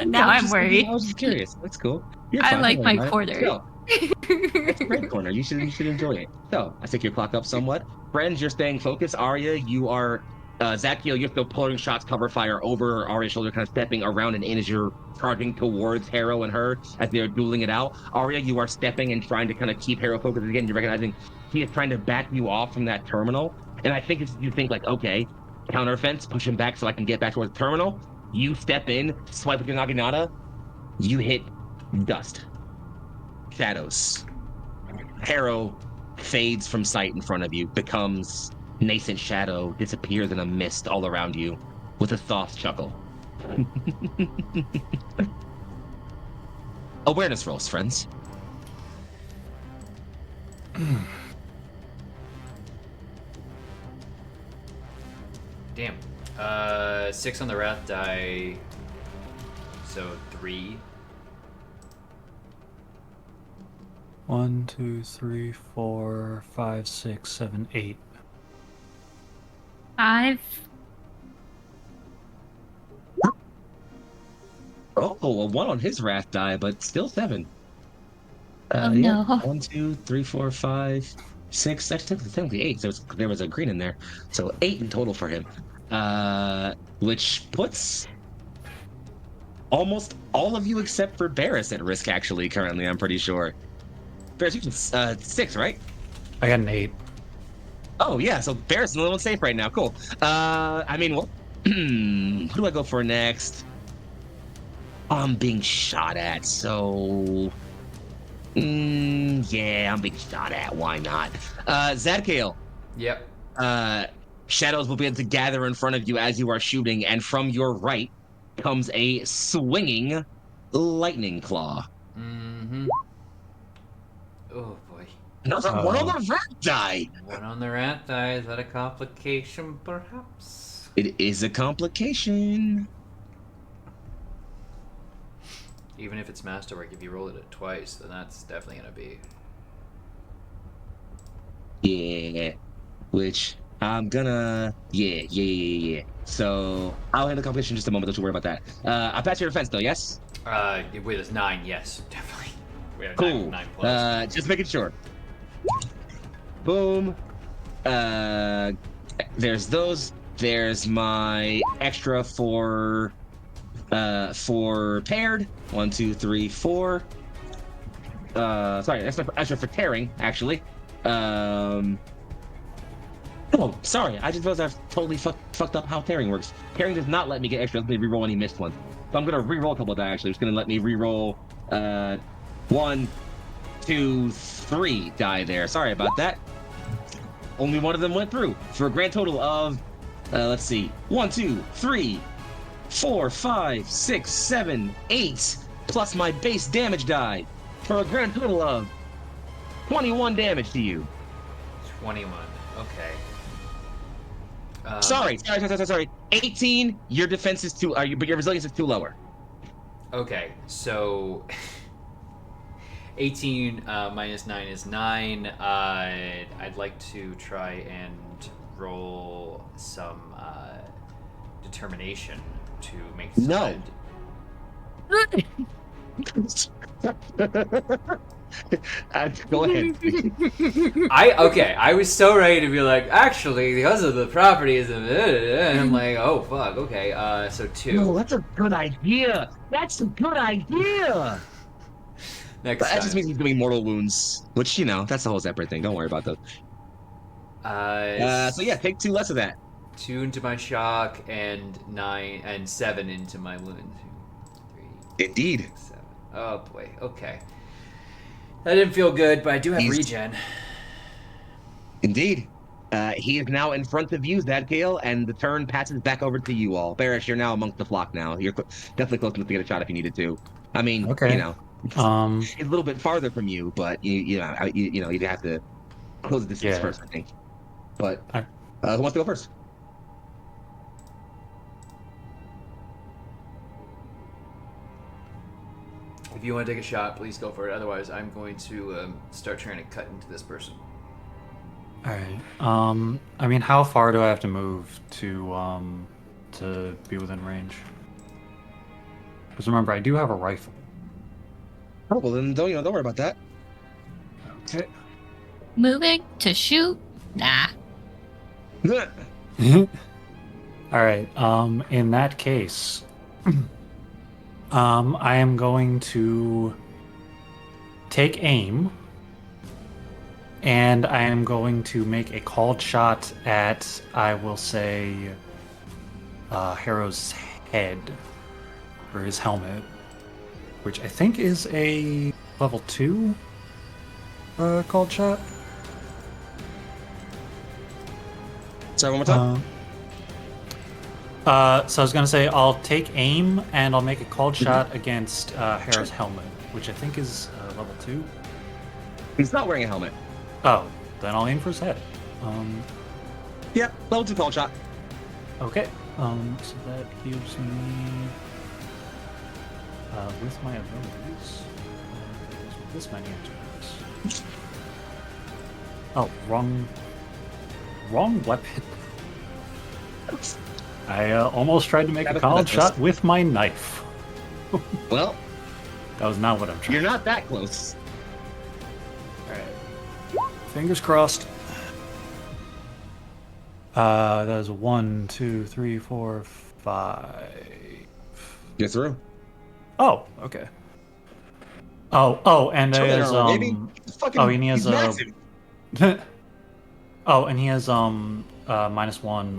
Now I'm worried. I was just curious. That's cool. You're I fine, like don't my worry about it. corner. So, it's a great corner. You should enjoy it. So I stick your clock up somewhat. Friends, you're staying focused. Aria, you are Zakiel, you're still pulling shots, cover fire over Aria's shoulder, kind of stepping around and in as you're charging towards Harrow and her as they're dueling it out. Aria, you are stepping and trying to kind of keep Harrow focused. Again, you're recognizing he is trying to back you off from that terminal. And I think you think like, okay, counter offense, push him back so I can get back towards the terminal. You step in, swipe with your Naginata, you hit dust. Shadows. Harrow fades from sight in front of you, becomes nascent shadow, disappears in a mist all around you with a soft chuckle. Awareness rolls, friends. Damn. 6 on the wrath die. So 3. 1, 2, 3, 4, 5, 6, 7, 8. 5. Oh, a 1 on his wrath die, but still 7. Oh, yeah. no. 1, 2, 3, 4, 5, 6. That's technically 8. There was a green in there, so 8 in total for him. Which puts almost all of you except for Barris at risk. Actually, currently, I'm pretty sure. Barris, you can 6, right? I got an 8. Oh yeah, so Barris is the only one safe right now. Cool. I mean, well, who do I go for next? I'm being shot at, so yeah, I'm being shot at. Why not? Zadkiel. Yep. Shadows will be able to gather in front of you as you are shooting, and from your right comes a swinging lightning claw. Mm-hmm. Oh boy. Another one on the rat die. 1 on the rat die. Is that a complication, perhaps? It is a complication. Even if it's masterwork, if you roll it twice, then that's definitely gonna be. Yeah. Which I'm gonna. Yeah. So I'll handle the competition in just a moment. Don't you worry about that. I'll pass your defense though, yes? With us 9, yes, definitely. We have Cool. 9 plus. Just making sure. Boom. There's those. There's my extra for paired. 1, 2, 3, 4. Sorry, that's extra for tearing, actually. Oh, sorry. I just realized I've totally fucked up how tearing works. Tearing does not let me get extra. Let me reroll any missed ones. So I'm gonna reroll a couple of die. Actually, it's gonna let me reroll 1, 2, 3 die there. Sorry about that. Only one of them went through for a grand total of let's see, 1, 2, 3, 4, 5, 6, 7, 8, plus my base damage die for a grand total of 21 damage to you. 21. Okay. Sorry. 18. Your defense is too, but your resilience is too lower. Okay, so 18 minus 9 is 9. I'd like to try and roll some determination to make this No. Go ahead. I was so ready to be like, actually, because of the properties of it, and I'm like, oh fuck, okay, so 2. No, that's a good idea. That's a good idea. Next But that time. just means he's doing mortal wounds, which, you know, that's the whole separate thing. Don't worry about those. So yeah, take 2 less of that. 2 into my shock and 7 into my wound. 2, 3, Indeed. 6, 7. Oh boy, okay. That didn't feel good, but I do have regen. Indeed. He is now in front of you, Zadkiel, and the turn passes back over to you all. Barris, you're now amongst the flock now. You're definitely close enough to get a shot if you needed to. I mean, Okay. you know, it's a little bit farther from you, but you know, you'd have to close the distance first, I think. But who wants to go first? If you want to take a shot, please go for it. Otherwise, I'm going to start trying to cut into this person. All right. I mean, how far do I have to move to be within range? Because remember, I do have a rifle. Oh well, then don't worry about that. Okay. Moving to shoot? Nah. All right. In that case, I am going to take aim, and I am going to make a called shot at, I will say, Harrow's head, or his helmet, which I think is a level 2 called shot. Sorry, one more time. So I was gonna say I'll take aim and I'll make a called shot against Harrow's helmet, which I think is level 2. He's not wearing a helmet. Oh, then I'll aim for his head. Yeah, level 2 call shot. Okay. So that gives me, with my abilities, this many attacks. Oh, wrong weapon. I almost tried to make a call shot with my knife. Well, That was not what I'm trying. you're not that close. All right. Fingers crossed. That is 1, 2, 3, 4, 5. Get through. Oh, okay. Oh, and Shoulder there's armor, baby. Fucking, oh, and he has he's massive. oh, and he has -1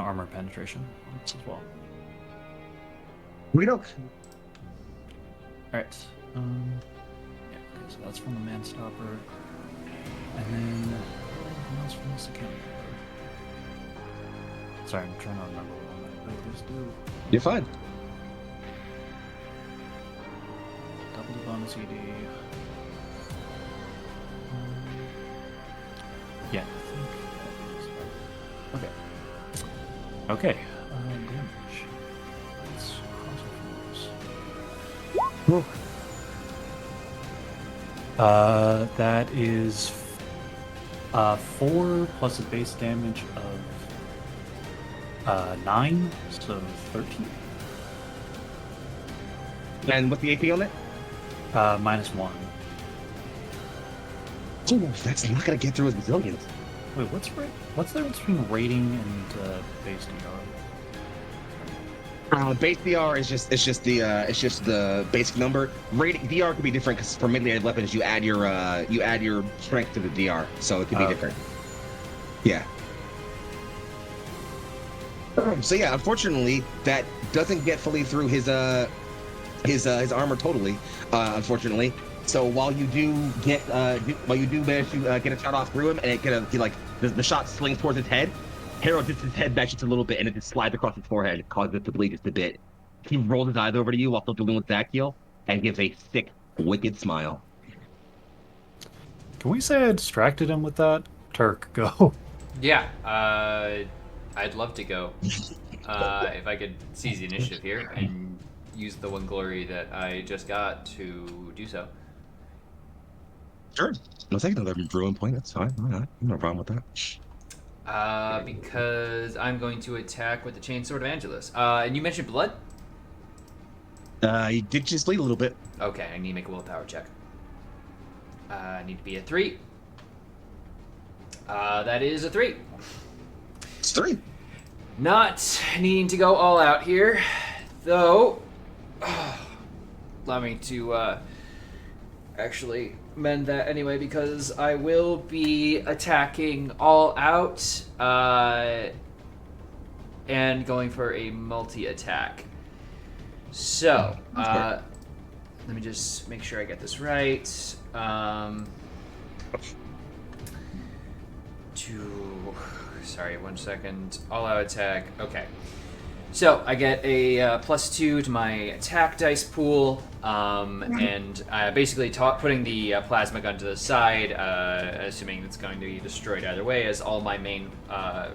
armor penetration as well. We don't. All right. Yeah. Okay, so that's from the man stopper, and then what else from this account? Sorry, I'm trying to remember what my abilities do. You're fine. Double the bonus ED. Yeah, I think that is right. Okay. Okay. Damage. Let's cross those. That is 4 plus a base damage of 9, so 13. And what's the AP on it? -1. Oh, that's not gonna get through his resilience. Wait, what's the difference between rating and base DR? Base DR is just the basic number. Rating DR could be different because for melee weapons you add your strength to the DR, so it could be different. Yeah. So yeah, unfortunately, that doesn't get fully through his armor totally. Unfortunately, so while you do manage to get a shot off through him, and it kind of the shot slings towards his head, Harold just his head back just a little bit, and it just slides across his forehead, causing it to bleed just a bit. He rolls his eyes over to you while still dealing with that heal, and gives a sick, wicked smile. Can we say I distracted him with that? Turk, go. Yeah, I'd love to go. If I could seize the initiative here and use the one glory that I just got to do so. Sure. No, take another ruin point. That's fine. Why not? No problem with that. Because I'm going to attack with the Chainsword of Angelus. And you mentioned blood? He did just bleed a little bit. Okay, I need to make a willpower check. I need to be a 3. That is a 3. It's 3. Not needing to go all out here, though. Allow me to actually mend that anyway, because I will be attacking all out and going for a multi-attack. So, let me just make sure I get this right. Sorry, 1 second. All out attack. Okay. So I get a +2 to my attack dice pool, and basically putting the plasma gun to the side, assuming it's going to be destroyed either way, as all my main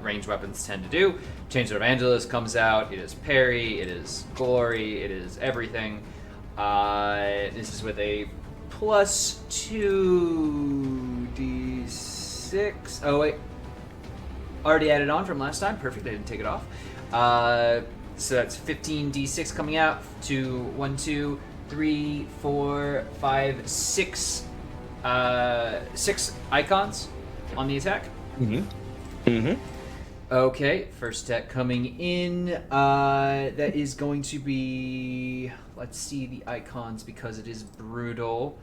ranged weapons tend to do. Chainsword of Angelus comes out. It is parry. It is glory. It is everything. This is with a +2d6. Oh wait, already added on from last time. Perfect. I didn't take it off. So that's 15d6 coming out to 1, 2, 3, 4, 5, 6, 6 icons on the attack. Okay, first attack coming in. That is going to be. Let's see the icons because it is brutal.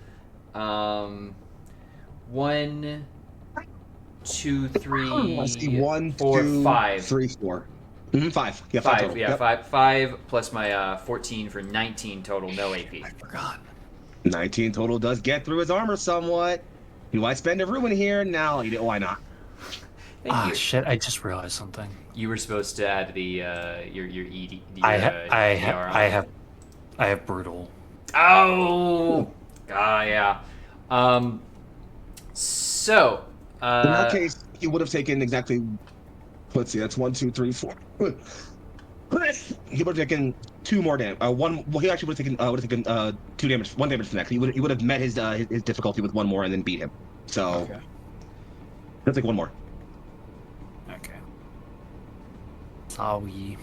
1, 2, 3, Let's see, 1, 4, 2, 5. 3, 4. 5. Yeah, 5 5, total. yeah, Yep. 5 plus my 14 for 19 total, no AP. I forgot. 19 total does get through his armor somewhat. Do I spend a ruin here? No, why not? Thank you. Shit! I just realized something. You were supposed to add the your ED. I have brutal. Oh, yeah. So, In that case, he would have taken exactly. Let's see, that's 1, 2, 3, 4. He would have taken 2 more damage. One. Well, he actually would have taken 2 damage, 1 damage from that. He would have met his difficulty with 1 more and then beat him. So Okay. he'll take 1 more. Okay. Sorry.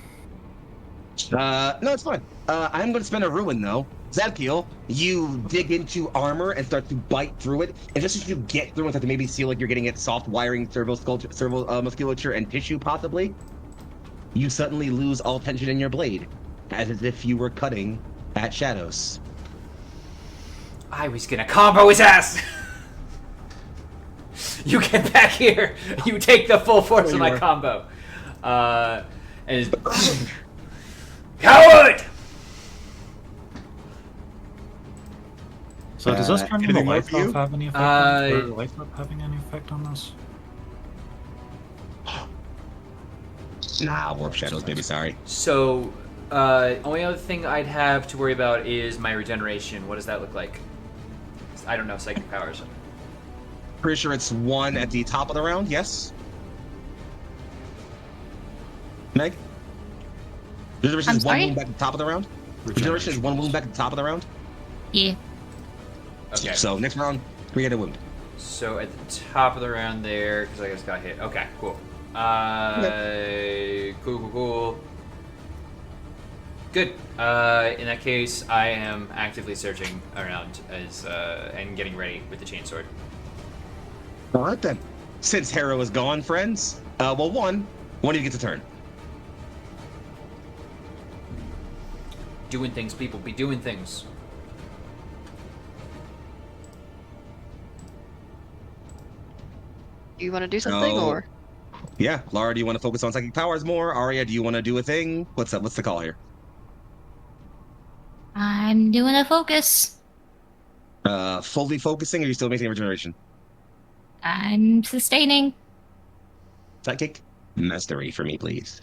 No, it's fine. I'm going to spend a ruin though. Zadkiel, you dig into armor and start to bite through it, and just as you get through and start to maybe feel like you're getting at soft wiring, servo musculature, and tissue, possibly, you suddenly lose all tension in your blade, as if you were cutting at shadows. I was gonna combo his ass! You get back here! You take the full force of my combo. And Coward! So does this turn the anything more life for you? off have any effect or life up having any effect on this? Nah, warp shadows, baby. Sorry. So, only other thing I'd have to worry about is my regeneration. What does that look like? I don't know psychic powers. Pretty sure it's 1 at the top of the round. Yes. Meg. Regeneration I'm is 1 sorry? wound back at the top of the round. Regeneration is 1 wound back at the top of the round. Yeah. Okay. So next round, we get a wound. So at the top of the round there, because I just got hit. Okay, cool. Cool. Good. In that case, I am actively searching around as and getting ready with the chainsword. All right then. Since Harrow is gone, friends. Well, one of you gets a turn. Doing things, people. Be doing things. Do you want to do something, No. or? Yeah, Lara, do you want to focus on psychic powers more? Aria, do you want to do a thing? What's up? What's the call here? I'm doing a focus. Fully focusing, or are you still making regeneration? I'm sustaining. Psychic mastery for me, please.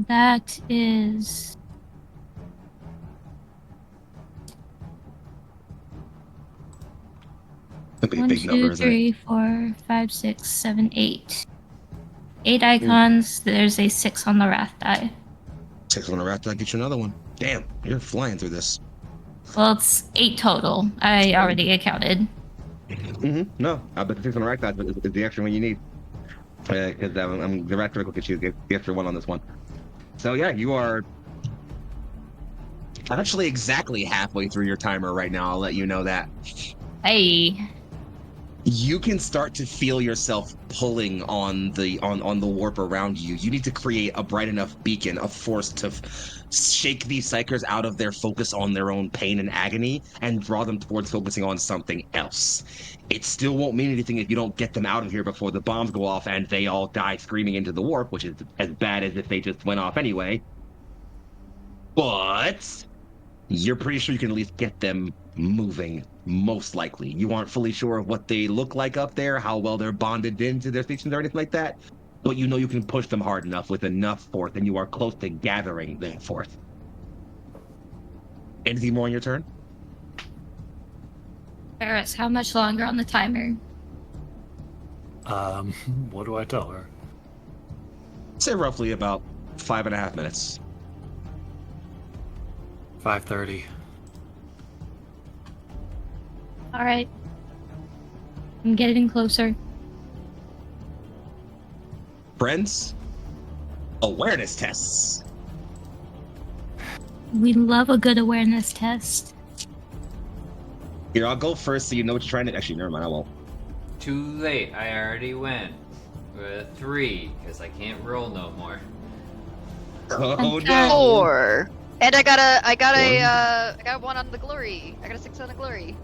That is That'd be a 1, big number, 2, isn't it? 3, 4, 5, 6, 7, 8. 8 icons. There's a 6 on the wrath die. 6 on the raft, I'll get you another one. Damn, you're flying through this. Well, it's 8 total. I already accounted. Mm-hmm. No, I bet the 6 on the raft die is the extra one you need. Because the raft will get you the extra 1 on this one. So yeah, you are actually exactly halfway through your timer right now. I'll let you know that. Hey. You can start to feel yourself pulling on the warp around you. You need to create a bright enough beacon, a force to shake these psychers out of their focus on their own pain and agony and draw them towards focusing on something else. It still won't mean anything if you don't get them out of here before the bombs go off and they all die screaming into the warp, which is as bad as if they just went off anyway. But you're pretty sure you can at least get them moving, most likely. You aren't fully sure of what they look like up there, how well they're bonded into their stations or anything like that, but you know you can push them hard enough with enough force, and you are close to gathering that force. Anything more on your turn? Ferris, how much longer on the timer? What do I tell her? Say roughly about 5.5 minutes. 5:30. All right. I'm getting closer. Friends, awareness tests. We love a good awareness test. Here, I'll go first so you know what you're trying to... Actually, never mind, I won't. Too late. I already went. With a 3, because I can't roll no more. Oh, Okay. no! 4. And I got a 1 on the glory. I got a 6 on the glory.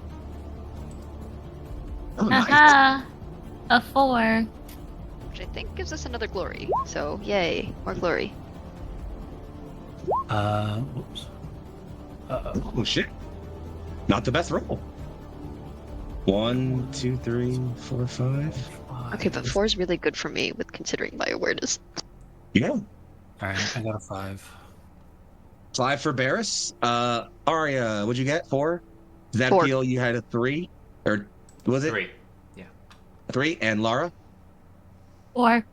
Oh, nice. Haha. A 4. Which I think gives us another glory. So, yay. More glory. Whoops. Oh, shit. Not the best roll. 1, 2, 3, 4, 5. Okay, but 4 is really good for me with considering my awareness. Yeah. All right, I got a 5. 5 for Barris. Aria, what'd you get? 4? Does that 4. feel you had a 3? Or was it 3. Yeah. 3? And Lara? Or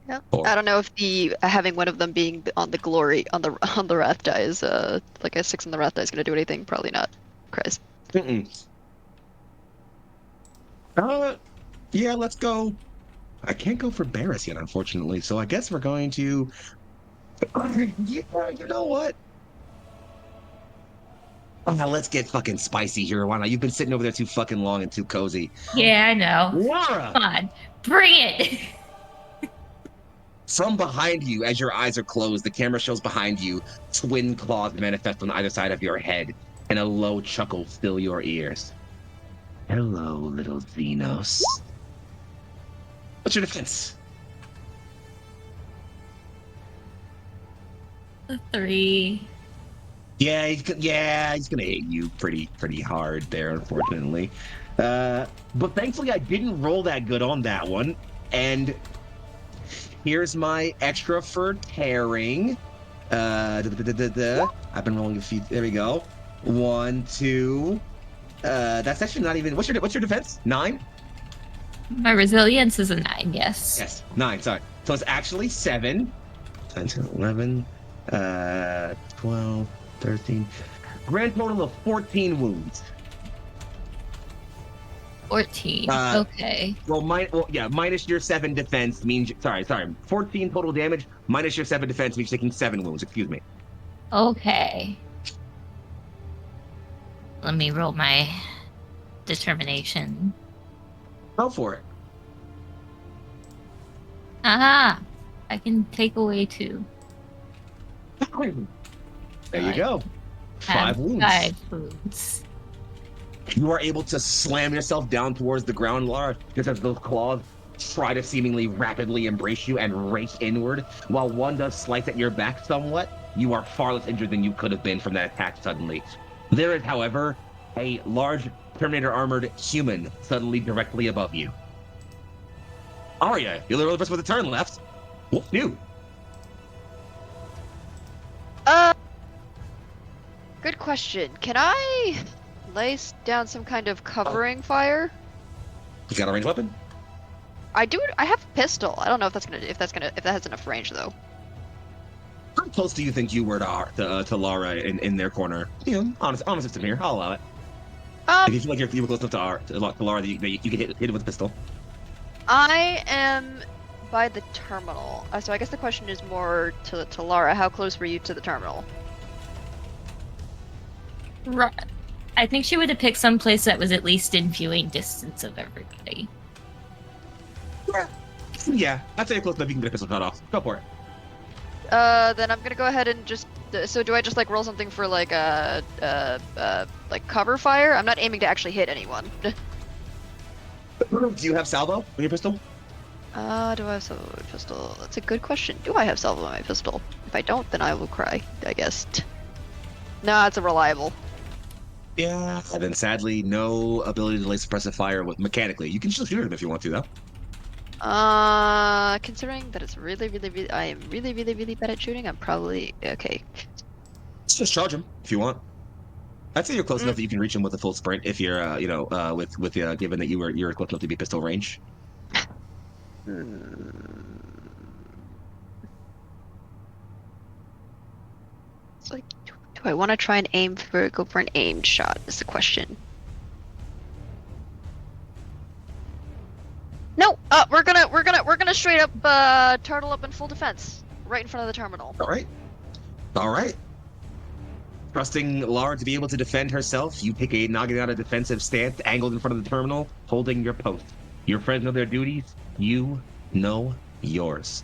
Yeah. 4. I don't know if the having one of them being on the glory on the wrath die is like a 6 on the wrath die is gonna do anything. Probably not. Christ. Mm-mm. Yeah, let's go. I can't go for Barris yet, unfortunately. So I guess we're going to. Yeah, you know what? Let's get fucking spicy here. Why not? You've been sitting over there too fucking long and too cozy. yeah, I know. Lara! Come on, bring it. From behind you, as your eyes are closed, the camera shows behind you twin claws manifest on either side of your head, and a low chuckle fill your ears. Hello, little Xenos. What's your defense? A 3. Yeah, he's gonna hit you pretty hard there, unfortunately. But thankfully, I didn't roll that good on that one, and here's my extra for tearing. I've been rolling a few. There we go. 1, 2. That's actually not even. What's your defense? 9. My resilience is a 9. Yes. Yes, 9. Sorry. So it's actually 7. 10, 11, 12, 13. Grand total of 14 wounds. 14. Okay. Well, minus your 7 defense means. Sorry. 14 total damage minus your 7 defense means you're taking 7 wounds. Excuse me. Okay. Let me roll my determination. Go for it. Aha! I can take away 2. There you go. 5 Have wounds. 5 wounds. You are able to slam yourself down towards the ground, Lara, just as those claws try to seemingly rapidly embrace you and race inward. While one does slice at your back somewhat, you are far less injured than you could have been from that attack suddenly. There is, however, a large Terminator-armored human suddenly directly above you. Aria, you're the only person with a turn left. What's new? Good question. Can I lace down some kind of covering fire? You got a ranged weapon? I do. I have a pistol. I don't know if that has enough range though. How close do you think you were to Lara in their corner? You know, honest system here. I'll allow it. If you feel like you were close enough to Lara, that you can hit it with a pistol. I am by the terminal. So I guess the question is more to Lara. How close were you to the terminal? I think she would have picked some place that was at least in viewing distance of everybody. Yeah, I'd say you're close enough. You can get a pistol shot off. Go for it. Then I'm gonna go ahead and just. So do I just like roll something for like like cover fire? I'm not aiming to actually hit anyone. Do you have salvo on your pistol? Do I have salvo on my pistol? That's a good question. Do I have salvo on my pistol? If I don't, then I will cry, I guess. No, it's a reliable. Yeah. And then sadly, no ability to lay suppressive fire with mechanically. You can still shoot him if you want to, though. Considering that it's really, I am really bad at shooting, I'm probably okay. Let's just charge him if you want. I'd say you're close enough that you can reach him with a full sprint if you're, with given that you're close enough to be pistol range. It's like, do I want to try and go for an aimed shot? Is the question. No, we're gonna straight up turtle up in full defense, right in front of the terminal. All right. Trusting Lara to be able to defend herself, you take a Naginata defensive stance, angled in front of the terminal, holding your post. Your friends know their duties. You know yours.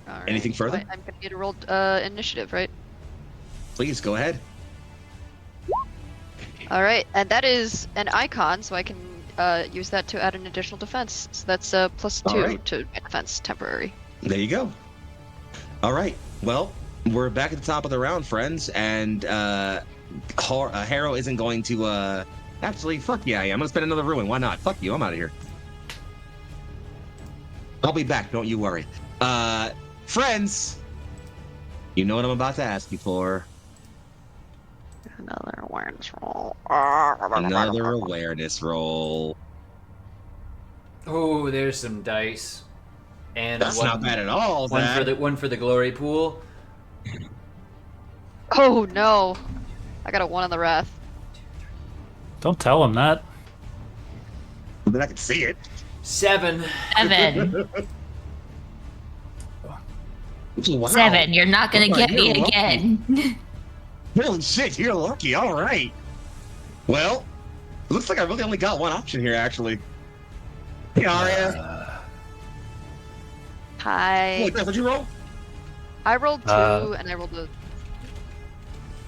All right. Anything further? I'm gonna get a rolled initiative, right? Please go ahead. All right, and that is an icon, so I can use that to add an additional defense. So that's +2 right. to my defense, temporary. There you go. All right. Well, we're back at the top of the round, friends, and Harrow isn't going to. Actually, fuck yeah, I am. I'm gonna spend another ruin. Why not? Fuck you. I'm out of here. I'll be back, don't you worry. Friends, you know what I'm about to ask you for. Another awareness roll. Another awareness roll. Oh, there's some dice. And That's not bad at all, One Zach. for the glory pool. Oh no! I got a 1 on the wrath. Don't tell him that. Then I can see it. 7. 7. Wow. 7. You're not gonna Oh, get you're me lucky. again. Holy shit, you're lucky. All right. Well, it looks like I really only got one option here, actually. Hey, Aria. Hi. Wait, what'd you roll? I rolled 2 and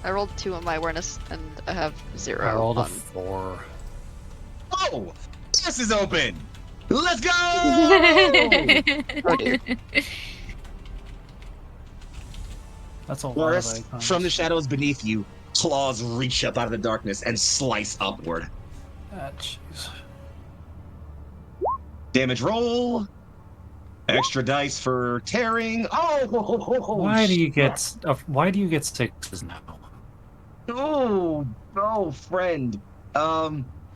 I rolled 2 on my awareness and I have 0 I rolled a on 4. Oh, this is open. Let's go! Oh dear. That's a lot of Forest, icons. from the shadows beneath you, claws reach up out of the darkness and slice upward. Ah, jeez. Damage roll. Extra dice for tearing. Oh, Why do you get 6s now? Oh, friend.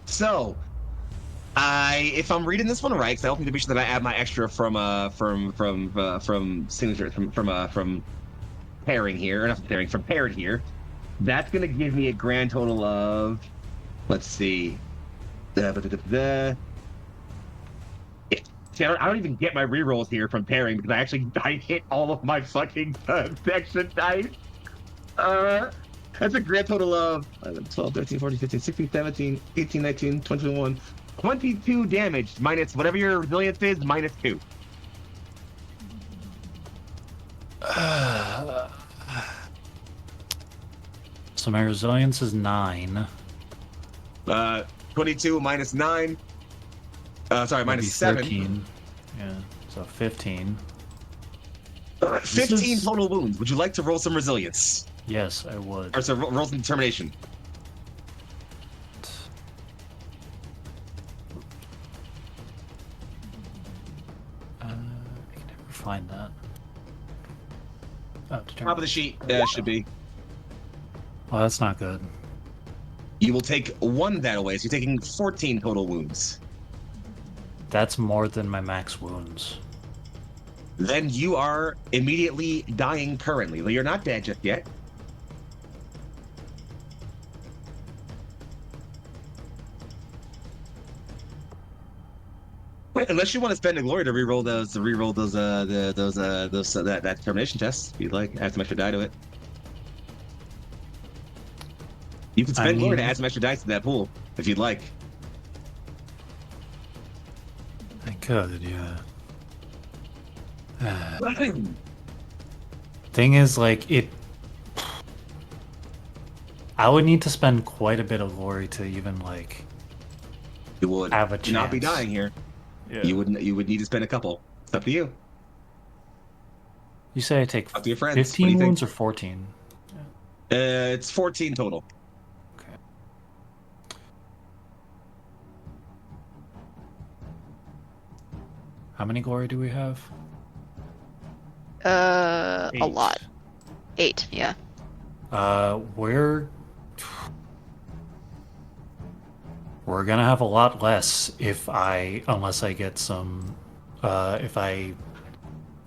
So if I'm reading this one right, because I don't need to be sure that I add my extra from signature from pairing here, or not from pairing, from paired here. That's gonna give me a grand total of, let's see, See, I don't even get my rerolls here from pairing because I hit all of my fucking extra dice. That's a grand total of 12, 13, 14, 15, 16, 17, 18, 19, 21, 22 damage minus whatever your resilience is, minus 2. So my resilience is 9. 22 minus 9. Sorry, That'd minus be 7. 13. Yeah, so 15. 15 is- total wounds. Would you like to roll some resilience? Yes, I would. Or so roll some determination. I can never find that. Oh, Top of the sheet. Yeah, it should be. Well, that's not good. You will take 1 that away, so you're taking 14 total wounds. That's more than my max wounds. Then you are immediately dying currently. Well, you're not dead just yet. Wait, unless you want to spend a glory to reroll that determination test, if you'd like, add some extra die to it. You can spend glory to add some extra dice to that pool, if you'd like. I could, yeah. Thing is, like, I would need to spend quite a bit of glory to even, like, You would have a chance. not be dying here. Yeah. You would need to spend a couple. It's up to you. You say I take Talk to your friends. What do 15 you think? wounds or 14? It's 14 total. Okay. How many glory do we have? A 8. lot. 8, yeah. We're gonna have a lot less unless I get some, if I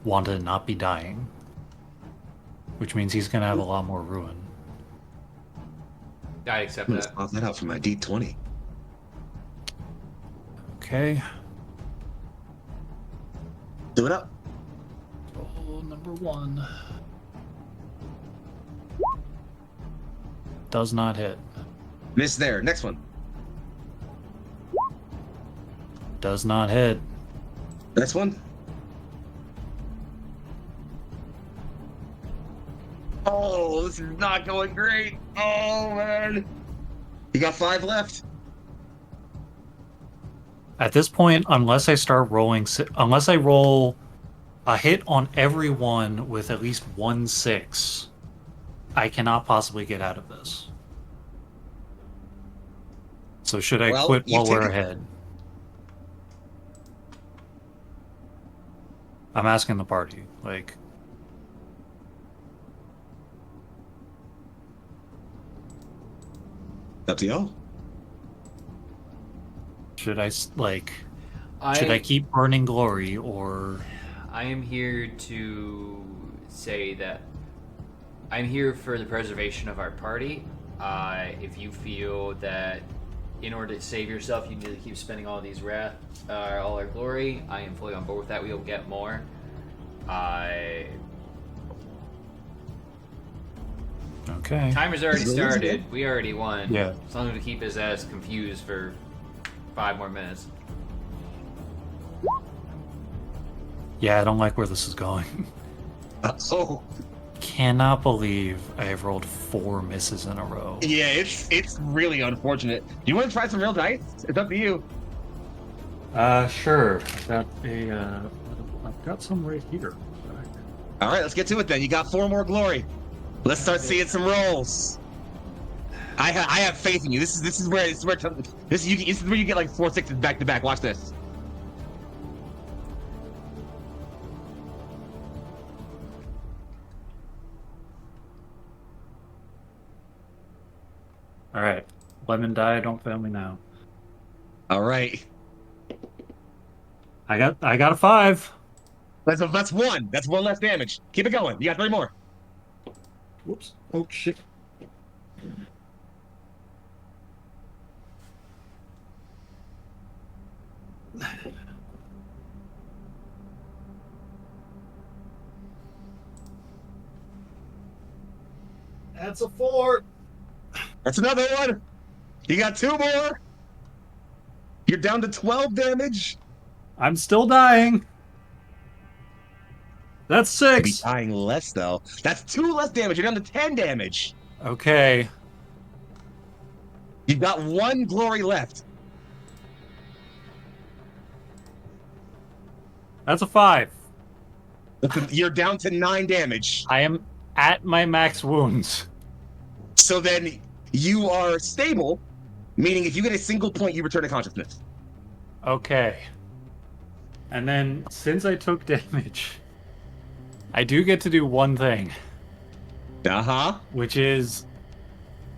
want to not be dying. Which means he's gonna have a lot more ruin. I accept I'm gonna that. swap that out for my D20. Okay. Do it up. Roll number 1. Does not hit. Miss there. Next one. Does not hit. Next one. Oh, this is not going great. Oh, man. You got 5 left. At this point, unless I roll a hit on every one with at least 1 6, I cannot possibly get out of this. So should I Well, quit you while we're take it. ahead? I'm asking the party. Like, Up to y'all. should I like? I Should I keep burning glory or? I am here to say that I'm here for the preservation of our party. If you feel that in order to save yourself, you need to keep spending all these all our glory, I am fully on board with that. We will get more. Okay. Timer's already Is it really started. today? We already won. Yeah. As long as we keep his ass confused for 5 more minutes. Yeah, I don't like where this is going. Oh, Cannot believe I have rolled 4 misses in a row. yeah, it's really unfortunate. Do you want to try some real dice? It's up to you. Sure. I've got some right here. All right, let's get to it then. You got 4 more glory. Let's start seeing some rolls. I have faith in you. This is where this is where you get like 4 sixes back to back. Watch this. All right. Lemon die, don't fail me now. All right, I got a 5. that's 1. That's 1 less damage. Keep it going. You got 3 more. Whoops. Oh shit. That's a 4. That's another one. You got 2 more. You're down to 12 damage. I'm still dying. That's You'd be 6. dying less though. That's 2 less damage. You're down to 10 damage. Okay. You've got 1 glory left. That's a 5. You're down to 9 damage. I am at my max wounds. So then you are stable, meaning if you get a single point, you return to consciousness. Okay. And then, since I took damage, I do get to do one thing, Uh-huh. which is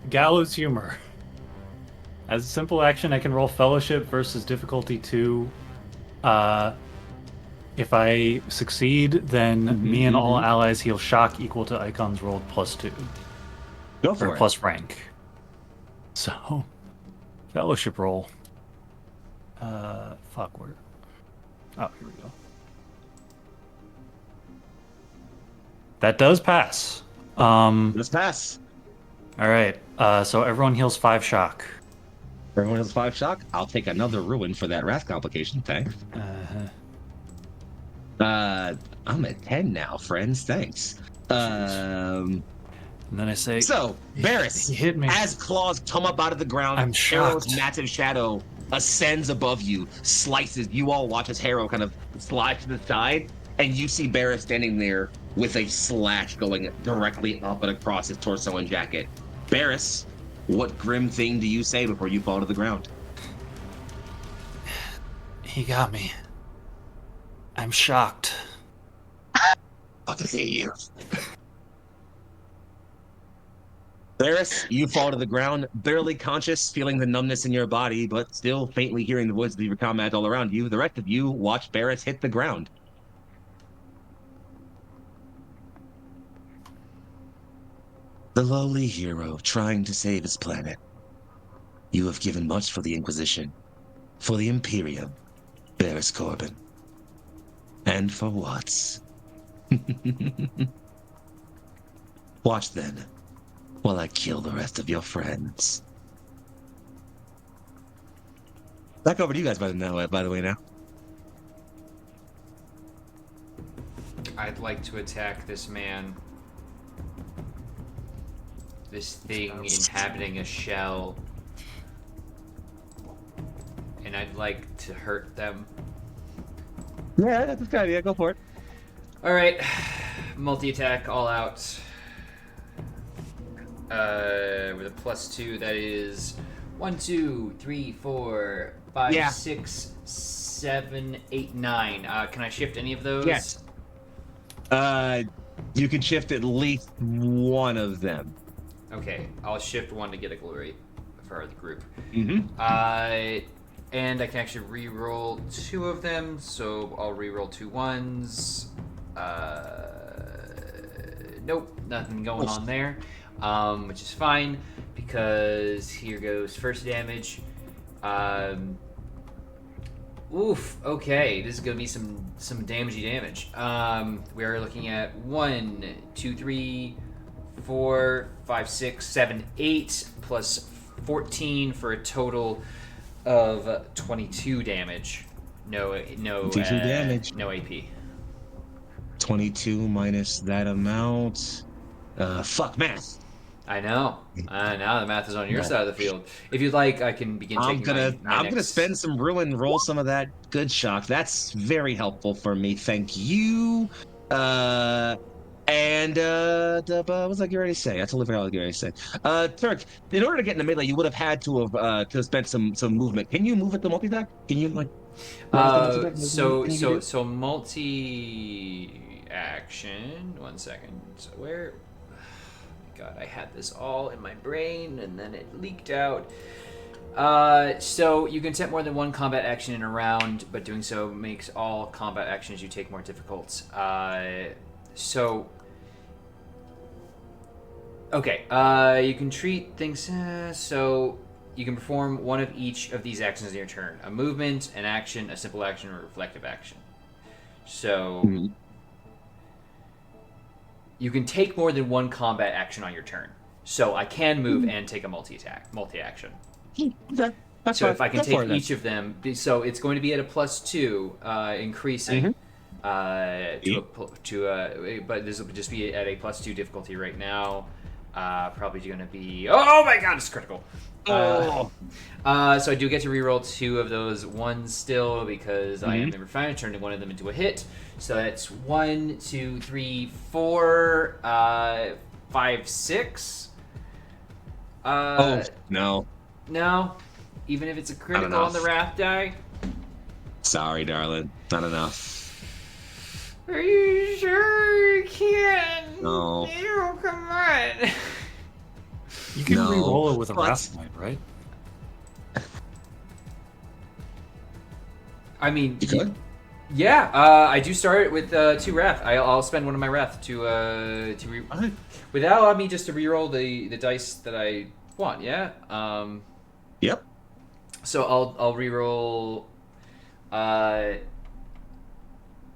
Gallows Humor. As a simple action, I can roll Fellowship versus difficulty 2. If I succeed, then me and all allies heal shock equal to icons rolled +2. Go for Or it. plus rank. So, Fellowship roll. Fuck, where? Oh, here we go. That does pass. Let's pass. Alright, so everyone heals 5 shock. Everyone has 5 shock. I'll take another ruin for that wrath complication. Thanks. I'm at 10 now, friends. Thanks. And then I say, So, Varys, he hit me. as claws come up out of the ground, I'm Harrow's shocked. massive shadow ascends above you, slices. You all watch as Harrow kind of slides to the side, and you see Varys standing there with a slash going directly up and across his torso and jacket. Varys, what grim thing do you say before you fall to the ground? He got me. I'm shocked. Fuck to see you. Varys, you fall to the ground, barely conscious, feeling the numbness in your body, but still faintly hearing the voices of your comrades all around you. The rest of you watch Varys hit the ground. The lowly hero trying to save his planet. You have given much for the Inquisition, for the Imperium, Varys Corbin. And for what? Watch then, while I kill the rest of your friends. Back over to you guys by the way now. I'd like to attack this man. This thing inhabiting a shell. And I'd like to hurt them. Yeah, that's a good idea. Go for it. Alright. Multi-attack, all out. With a +2, that is 1, 2, 3, 4, 5, Yeah. 6, 7, 8, 9. Can I shift any of those? Yes. You can shift at least one of them. Okay, I'll shift one to get a glory for the group. Mm-hmm. And I can actually re-roll 2 of them, so I'll re-roll 2 ones. Nope, nothing going on there, which is fine, because here goes first damage. Oof, okay, this is going to be some damagey damage. We are looking at 1, 2, 3, 4, 5, 6, 7, 8, plus 14 for a total of 22 damage. No 22 damage. No AP. 22 minus that amount. Fuck math. I know. The math is on your side of the field. If you'd like, I can begin I'm taking gonna next. spend some ruin, roll some of that good shock. That's very helpful for me. Thank you. What was I getting ready to say? I totally forgot what I was getting ready to say. Turk, in order to get in the melee, you would have had to have spent some movement. Can you move at the multi-attack? Can you like? So multi-action. 1 second. So where? God, I had this all in my brain and then it leaked out. So you can set more than one combat action in a round, but doing so makes all combat actions you take more difficult. You can treat things. So you can perform one of each of these actions in your turn: a movement, an action, a simple action, or a reflective action. So. Mm-hmm. You can take more than one combat action on your turn. So I can move and take a multi-action. That's so fine. if I can Go for take it, each of them, so it's going to be at a +2, increasing. But this will just be at a +2 difficulty right now. Probably going to be. Oh my God, it's critical. So I do get to reroll 2 of those ones still because I am refined, turning one of them into a hit. So that's 1, 2, 3, 4, 5, 6. No. No, even if it's a critical on the wrath die. Sorry, darling. Not enough. Are you sure you can? No. Ew, come on. You can No. re-roll it with a What? Wrath Knight, right? I mean, You could? yeah, I do start it with 2 wrath. I'll spend one of my wrath to without allowing me just to reroll the dice that I want. Yeah. Yep. So I'll reroll.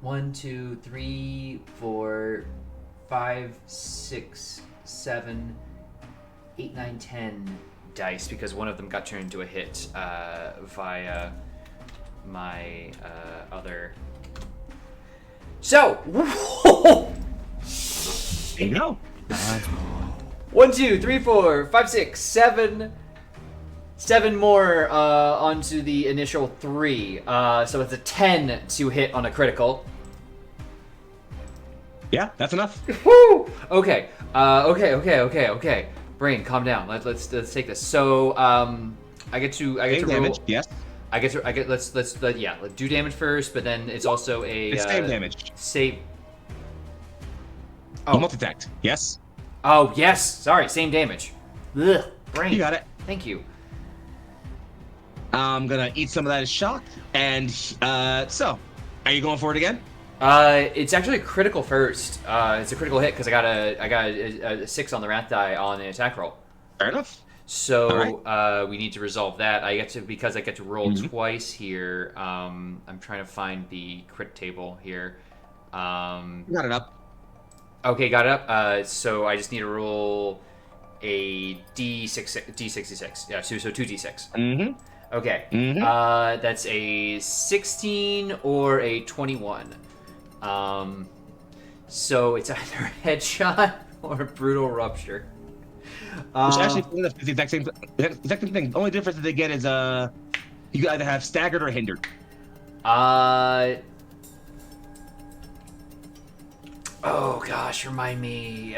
1, 2, 3, 4, 5, 6, 7, 8, 9, 10 dice because one of them got turned into a hit via my other. So, There you go. 1, 2, 3, 4, 5, 6, 7. 7 more onto the initial 3. So it's a 10 to hit on a critical. Yeah, that's enough. Woo! Okay. Okay. Brain, calm down. Let's take this. So I get to roll damage. Yes. let's do damage first, but then it's also a It's save damage. Save. Oh, multi-attacked. Yes. Oh yes. Sorry, same damage. Ugh, brain. You got it. Thank you. I'm gonna eat some of that as shock, and so, are you going for it again? It's actually a critical first. It's a critical hit because I got a 6 on the wrath die on the attack roll. Fair enough. So we need to resolve that. Because I get to roll twice here. I'm trying to find the crit table here. Got it up. Okay, got it up. So I just need to roll a D66. Yeah, so 2d6. Mm-hmm. Okay. That's a 16 or a 21. So it's either a headshot or a brutal rupture. Which actually is the exact same thing. The only difference that they get is you can either have staggered or hindered. Oh gosh, remind me.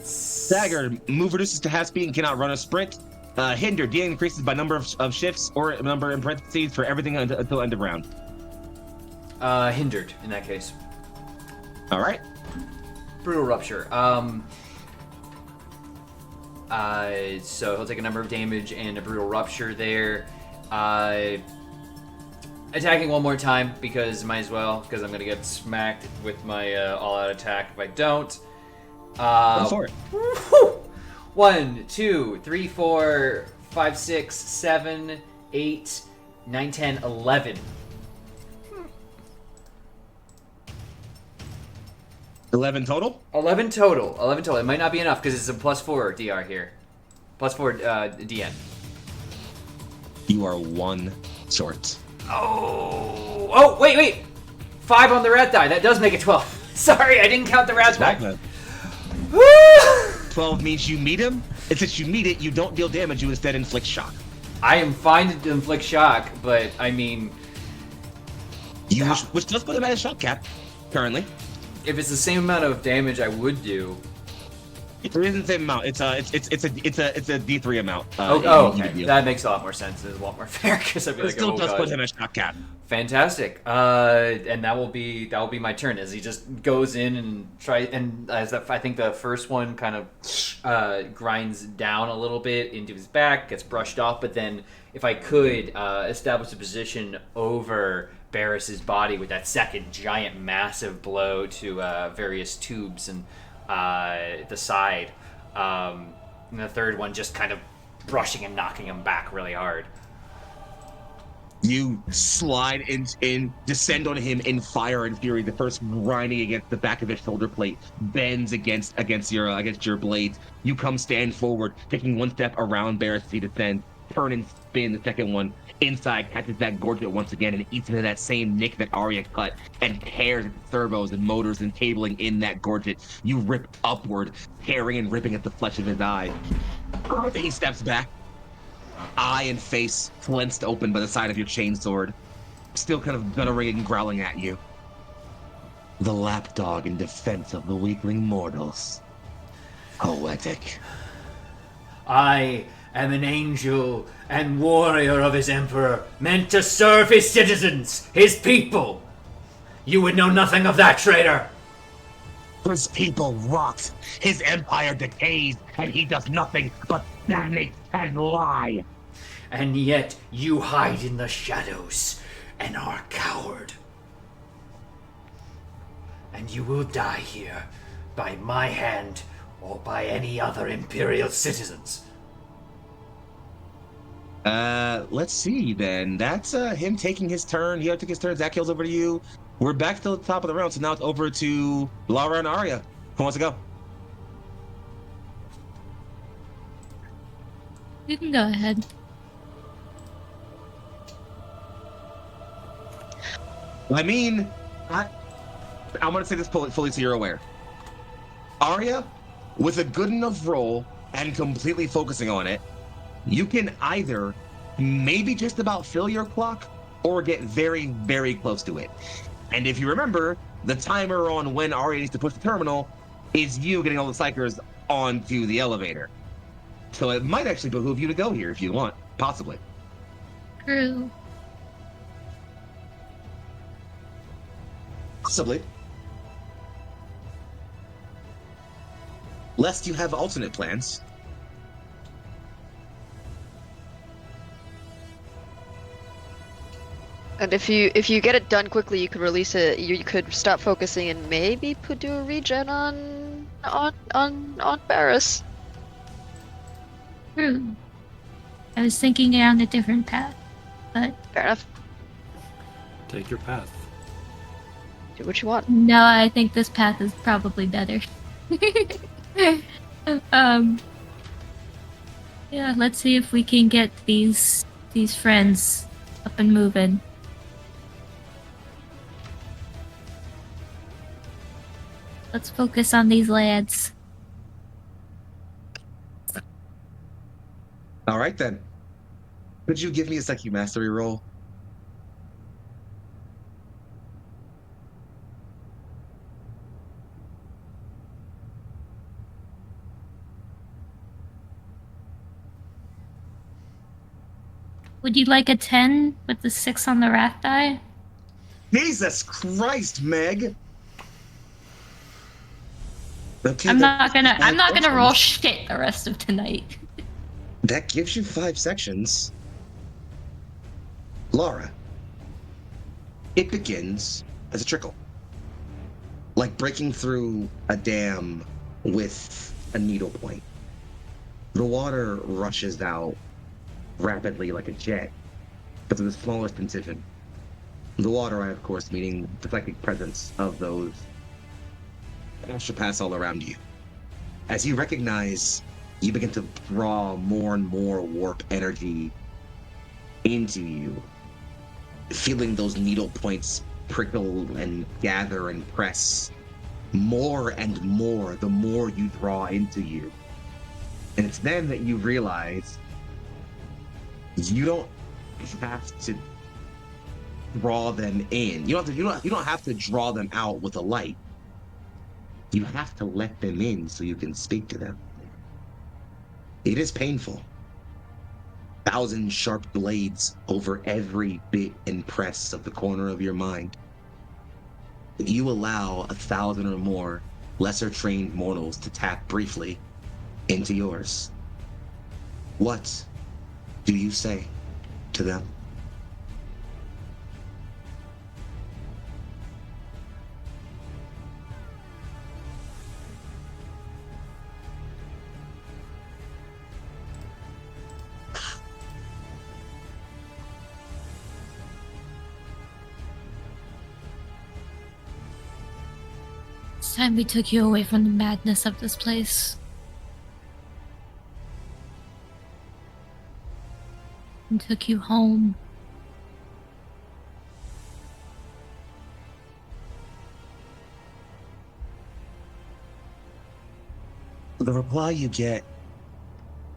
Staggered, move reduces to half speed and cannot run a sprint. Hindered. D increases by number of shifts or number in parentheses for everything until end of round. Hindered in that case. All right. Brutal rupture. So he'll take a number of damage and a brutal rupture there. Attacking one more time because might as well, because I'm gonna get smacked with my all-out attack if I don't. Go for it. Woo-hoo! 1, 2, 3, 4, 5, 6, 7, 8, 9, 10, 11. 11 total? 11 total. 11 total. It might not be enough because it's a +4 DR here. +4 DN. You are one short. Oh, wait. 5 on the rat die. That does make it 12. Sorry, I didn't count the rat die. 12 means you meet him, and since you meet it, you don't deal damage, you instead inflict shock. I am fine to inflict shock, but I mean... Which does put him at a shock cap, currently. If it's the same amount of damage I would do... It isn't the same amount. It's a D3 amount. Okay. That makes a lot more sense. It's a lot more fair because I'd be like, it still oh does god. put him at shock cap. Fantastic. And that will be my turn as he just goes in and I think the first one kind of grinds down a little bit into his back, gets brushed off, but then if I could establish a position over Barris's body with that second giant massive blow to various tubes and the side, and the third one just kind of brushing and knocking him back really hard. You slide in, descend on him in fire and fury. The first grinding against the back of his shoulder plate bends against your blades. You come stand forward, taking one step around Barris as he descends, turn and spin. The second one inside catches that gorget once again and eats into that same nick that Aria cut and tears at the servos and motors and cabling in that gorget. You rip upward, tearing and ripping at the flesh of his eye. He steps back. Eye and face flensed open by the side of your chainsword, still kind of guttering and growling at you. The lapdog in defense of the weakling mortals. Poetic. I am an angel and warrior of his emperor, meant to serve his citizens, his people. You would know nothing of that, traitor. His people rot, his empire decays, and he does nothing but stagnate and lie. And yet you hide in the shadows and are coward. And you will die here by my hand or by any other Imperial citizens. Let's see then. That's him taking his turn. He took his turn. Zach kills over to you. We're back to the top of the round, so now it's over to Laura and Aria. Who wants to go? You can go ahead. I mean, I'm going to say this fully so you're aware. Aria, with a good enough roll and completely focusing on it, you can either maybe just about fill your clock or get very, very close to it. And if you remember, the timer on when Aria needs to push the terminal is you getting all the psychers onto the elevator. So it might actually behoove you to go here if you want, possibly. True. Possibly. Lest you have alternate plans. And if you get it done quickly, you could release it. You could stop focusing and maybe do a regen on Barris. True. I was thinking down a different path, but Fair enough. Take your path. Do what you want. no, I think this path is probably better. Yeah, let's see if we can get these friends up and moving. Let's focus on these lads. All right, then. Could you give me a Psychic Mastery roll? Would you like a 10 with the 6 on the wrath die? Jesus Christ, Meg! Okay, I'm not gonna roll sections. shit the rest of tonight. That gives you 5 sections. Laura, it begins as a trickle. Like breaking through a dam with a needle point. The water rushes out rapidly like a jet, but to the smallest incision. The water, I of course, meaning the psychic presence of those astropaths all around you. As you recognize, you begin to draw more and more warp energy into you, feeling those needle points prickle and gather and press more and more the more you draw into you. And it's then that you realize you don't have to draw them in. You don't have to draw them out with a light. You have to let them in so you can speak to them. It is painful. 1,000 sharp blades over every bit and press of the corner of your mind. You allow 1,000 or more lesser trained mortals to tap briefly into yours. What do you say to them? It's time we took you away from the madness of this place. And took you home. The reply you get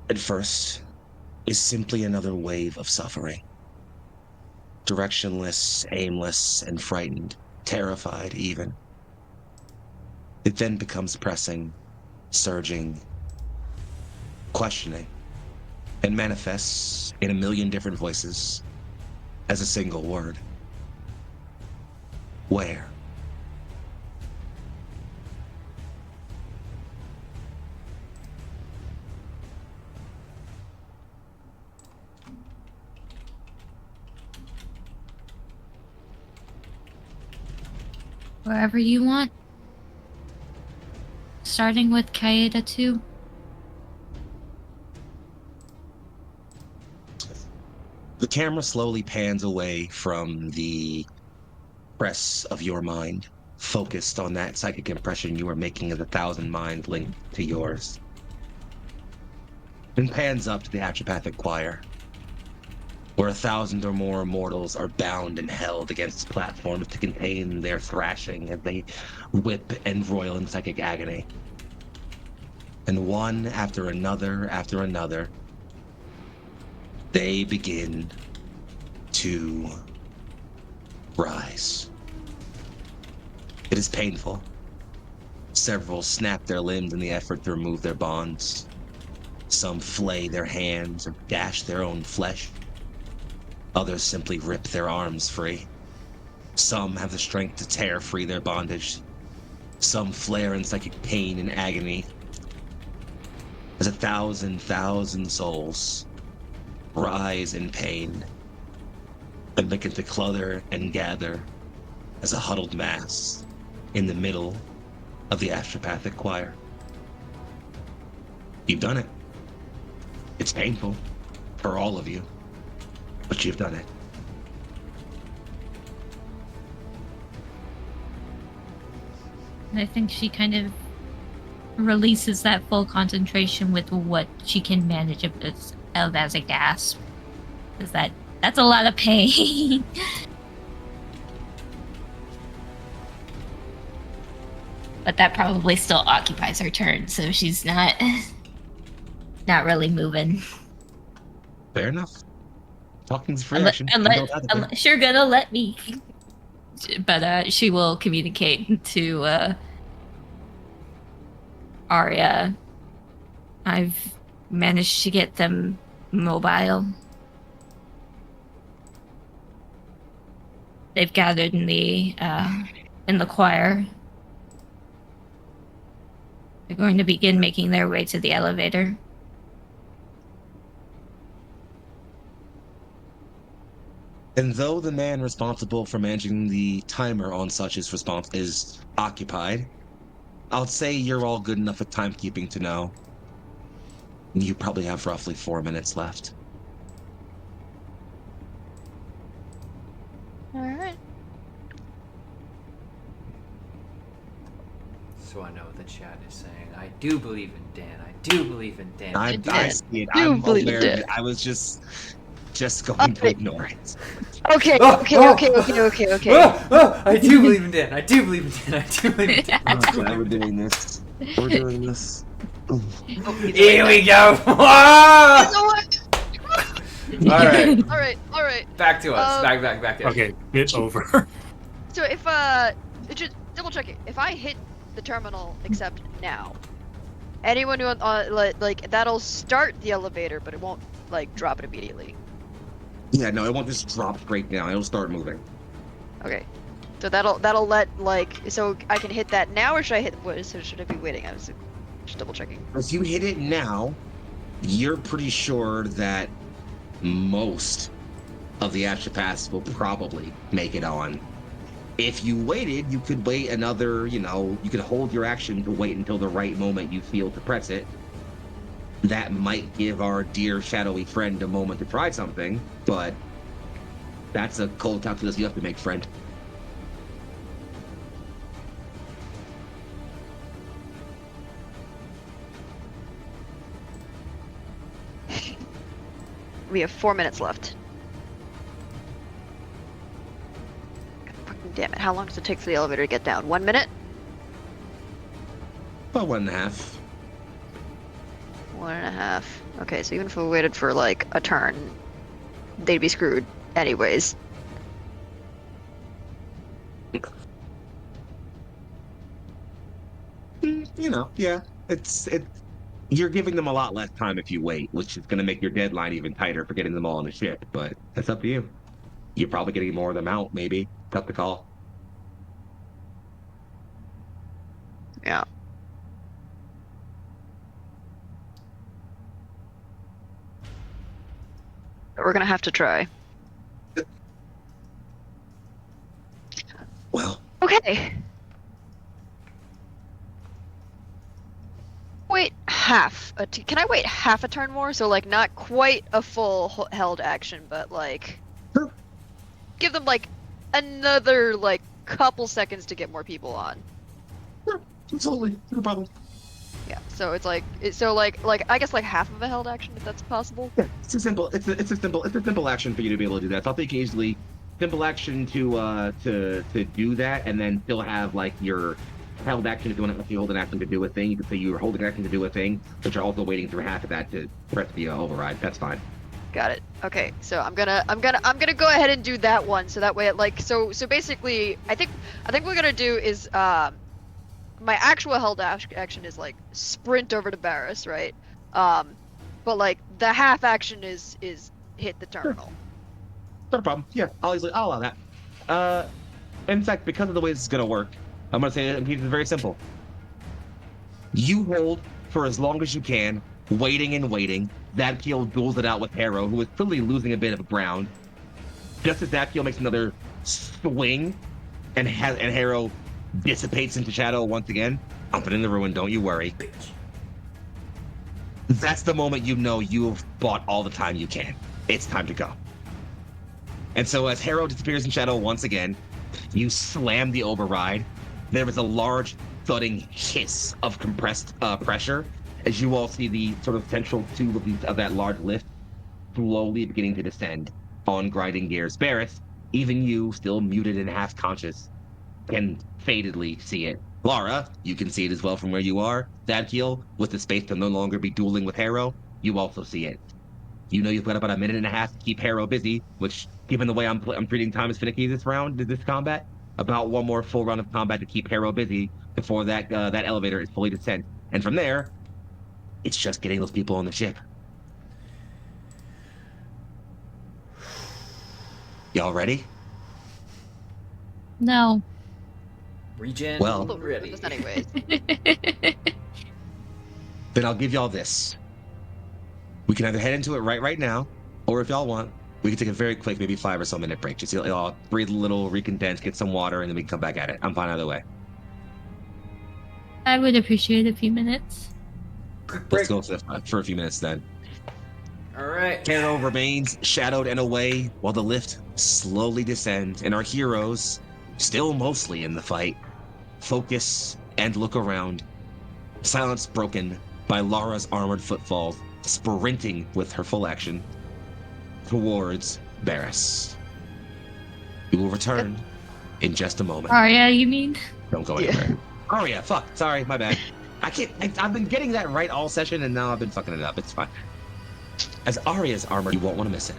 at first is simply another wave of suffering. Directionless, aimless, and frightened, terrified even. It then becomes pressing, surging, questioning, and manifests in a million different voices as a single word. Where? Wherever you want. Starting with Kaeda 2. The camera slowly pans away from the press of your mind, focused on that psychic impression you are making as 1,000 minds linked to yours. And pans up to the Atropathic Choir, where 1,000 or more mortals are bound and held against platforms to contain their thrashing as they whip and roil in psychic agony. And one after another, they begin to rise. It is painful. Several snap their limbs in the effort to remove their bonds. Some flay their hands or dash their own flesh. Others simply rip their arms free. Some have the strength to tear free their bondage. Some flare in psychic pain and agony. As 1,000 souls rise in pain and begin to clutter and gather as a huddled mass in the middle of the Astropathic Choir. You've done it. It's painful for all of you, but you've done it. And I think she kind of releases that full concentration with what she can manage of as a gasp. Because that's a lot of pain. But that probably still occupies her turn, so she's not really moving. Fair enough. Talking's free action. Unless you're gonna let me. But she will communicate to Aria. I've managed to get them mobile. they've gathered in the choir. They're going to begin making their way to the elevator. And though the man responsible for managing the timer on such is occupied, I'll say you're all good enough at timekeeping to know you probably have roughly 4 minutes left. All right. So I know what the chat is saying. I do believe in Dan. I do believe in Dan. I did. see it. You I'm believed aware of it. it. I was just going to Okay. ignore it. Okay. Oh, Okay. oh, Okay. I do believe in Dan. I do believe in Dan. I do believe in Dan. Oh, God, we're doing this. We're doing this. Oh, Here we go. He's away. All right. All right. Back to us. Um, Back to us. Okay, bit over. So if just double checking. If I hit the terminal except now, anyone who like that'll start the elevator, but it won't like drop it immediately. Yeah, no, it won't just drop straight down. It'll start moving. Okay. So that'll let like so I can hit that now, or should I hit what? So should I be waiting? I was just double checking. If you hit it now, you're pretty sure that most of the astropaths will probably make it on. If you waited, you could wait another, you could hold your action to wait until the right moment you feel to press it. That might give our dear shadowy friend a moment to try something, but that's a cold calculus you have to make, friend. We have 4 minutes left. Fucking damn it! How long does it take for the elevator to get down? 1 minute? About 1.5. 1.5. Okay, so even if we waited for like a turn, they'd be screwed anyways. Yeah. You're giving them a lot less time if you wait, which is going to make your deadline even tighter for getting them all on the ship, but that's up to you. You're probably getting more of them out, maybe. Tough to call. Yeah. But we're gonna have to try. Well, Okay. Wait can I wait half a turn more? So like not quite a full held action, but like Sure. give them like another like couple seconds to get more people on. absolutely. No problem. Yeah. So it's like I guess like half of a held action if that's possible. Yeah, it's a simple action for you to be able to do that. So I'll think easily simple action to do that, and then still have like your held action if you want to actually hold an action to do a thing. You can say you're holding an action to do a thing, but you're also waiting through half of that to press the override. That's fine. Got it. Okay, so I'm gonna go ahead and do that one, so that way it like so basically I think what we're gonna do is my actual held action is like sprint over to Barris, right? But like the half action is hit the terminal. Not a problem. Yeah, I'll allow that. In fact, because of the way this is gonna work, I'm gonna say it's very simple. You hold for as long as you can, waiting and waiting. Zadkiel duels it out with Harrow, who is clearly losing a bit of ground. Just as Zadkiel makes another swing, and Harrow dissipates into shadow once again. I'll put in the ruin, don't you worry. That's the moment you know you've bought all the time you can. It's time to go. And so as Harrow disappears in shadow once again, you slam the override. There is a large thudding hiss of compressed pressure as you all see the sort of central tube of that large lift slowly beginning to descend on grinding gears. Barris, even you, still muted and half conscious, can fadedly see it. Lara, you can see it as well from where you are. Zadkiel, with the space to no longer be dueling with Harrow, you also see it. You know you've got about a minute and a half to keep Harrow busy, which, given the way I'm treating time as finicky this combat, about one more full run of combat to keep Harrow busy before that elevator is fully descent. And from there, it's just getting those people on the ship. Y'all ready? No. Regen Well- We'll ready. this anyways. Then I'll give y'all this. We can either head into it right now, or if y'all want, we can take a very quick, maybe 5 or so minute break. Just y'all breathe a little, recondense, get some water, and then we can come back at it. I'm fine either way. I would appreciate a few minutes. Let's go for a few minutes then. All right. Cannon remains shadowed and away while the lift slowly descends, and our heroes, still mostly in the fight, focus and look around. Silence broken by Lara's armored footfall, sprinting with her full action towards Barris. We will return in just a moment. Arya, you mean? Don't go Yeah. anywhere. Oh yeah, fuck. Sorry, my bad. I've been getting that right all session, and now I've been fucking it up. It's fine. As Aria's armor, you won't want to miss it.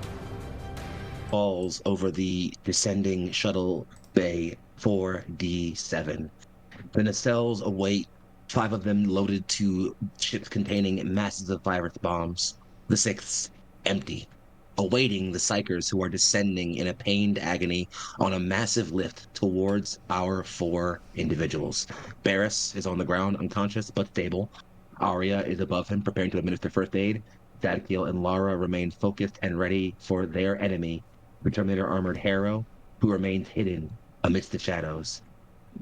Falls over the descending shuttle bay 4D7. The nacelles await, 5 of them loaded to ships containing masses of virus bombs. The 6th empty, awaiting the psychers who are descending in a pained agony on a massive lift towards our 4 individuals. Barris is on the ground, unconscious but stable. Aria is above him, preparing to administer first aid. Zadkiel and Lara remain focused and ready for their enemy, the Terminator armored Harrow, who remains hidden amidst the shadows.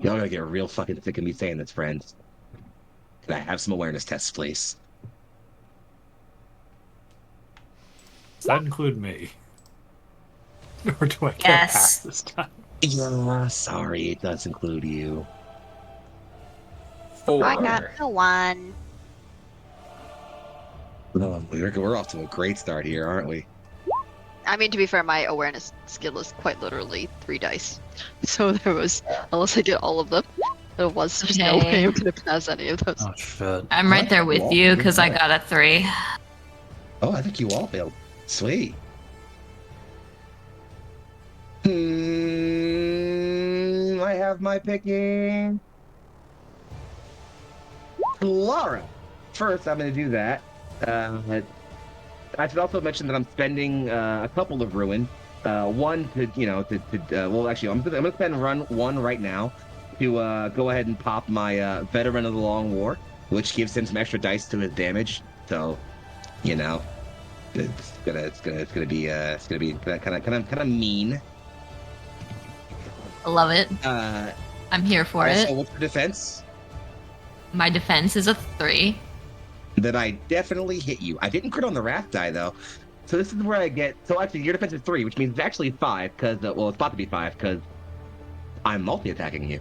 Y'all gotta get real fucking sick of me saying this, friends. Can I have some awareness tests, please? Does that include me? Or do I get Yes. past this time? Yeah, sorry, it does include you. 4. I got the 1. Oh, we're off to a great start here, aren't we? I mean, to be fair, my awareness skill is quite literally 3 dice. So there was, unless I get all of them, there's no Okay. way I'm gonna pass any of those. Oh shit. I'm right there with Well, you you're because I fine. got a 3. Oh, I think you all failed. Sweet. I have my picking. Lara. First, I'm going to do that. I should also mention that I'm spending a couple of ruin. One to, well, actually, I'm going to spend run 1 right now to go ahead and pop my Veteran of the Long War, which gives him some extra dice to his damage. So, it's gonna be kind of mean. I love it. I'm here for Also, it. what's your defense? My defense is a 3. That I definitely hit you. I didn't crit on the wrath die though, so this is where I get. So actually, your defense is 3, which means it's actually 5 because well, it's about to be 5 because I'm multi-attacking you.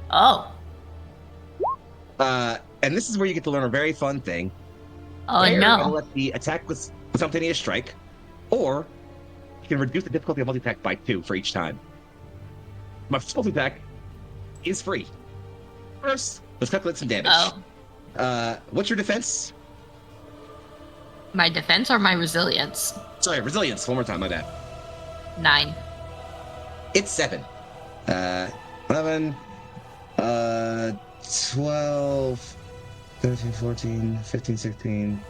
Oh. And this is where you get to learn a very fun thing. Oh Where no. it'll let the attack with simultaneous strike, or you can reduce the difficulty of multi-attack by 2 for each time. My first multi-attack is free. First, let's calculate some damage. Oh. What's your defense? My defense or my resilience? Sorry, resilience. One more time, my bad. 9. It's 7. 11, 12, 13, 14, 15, 16,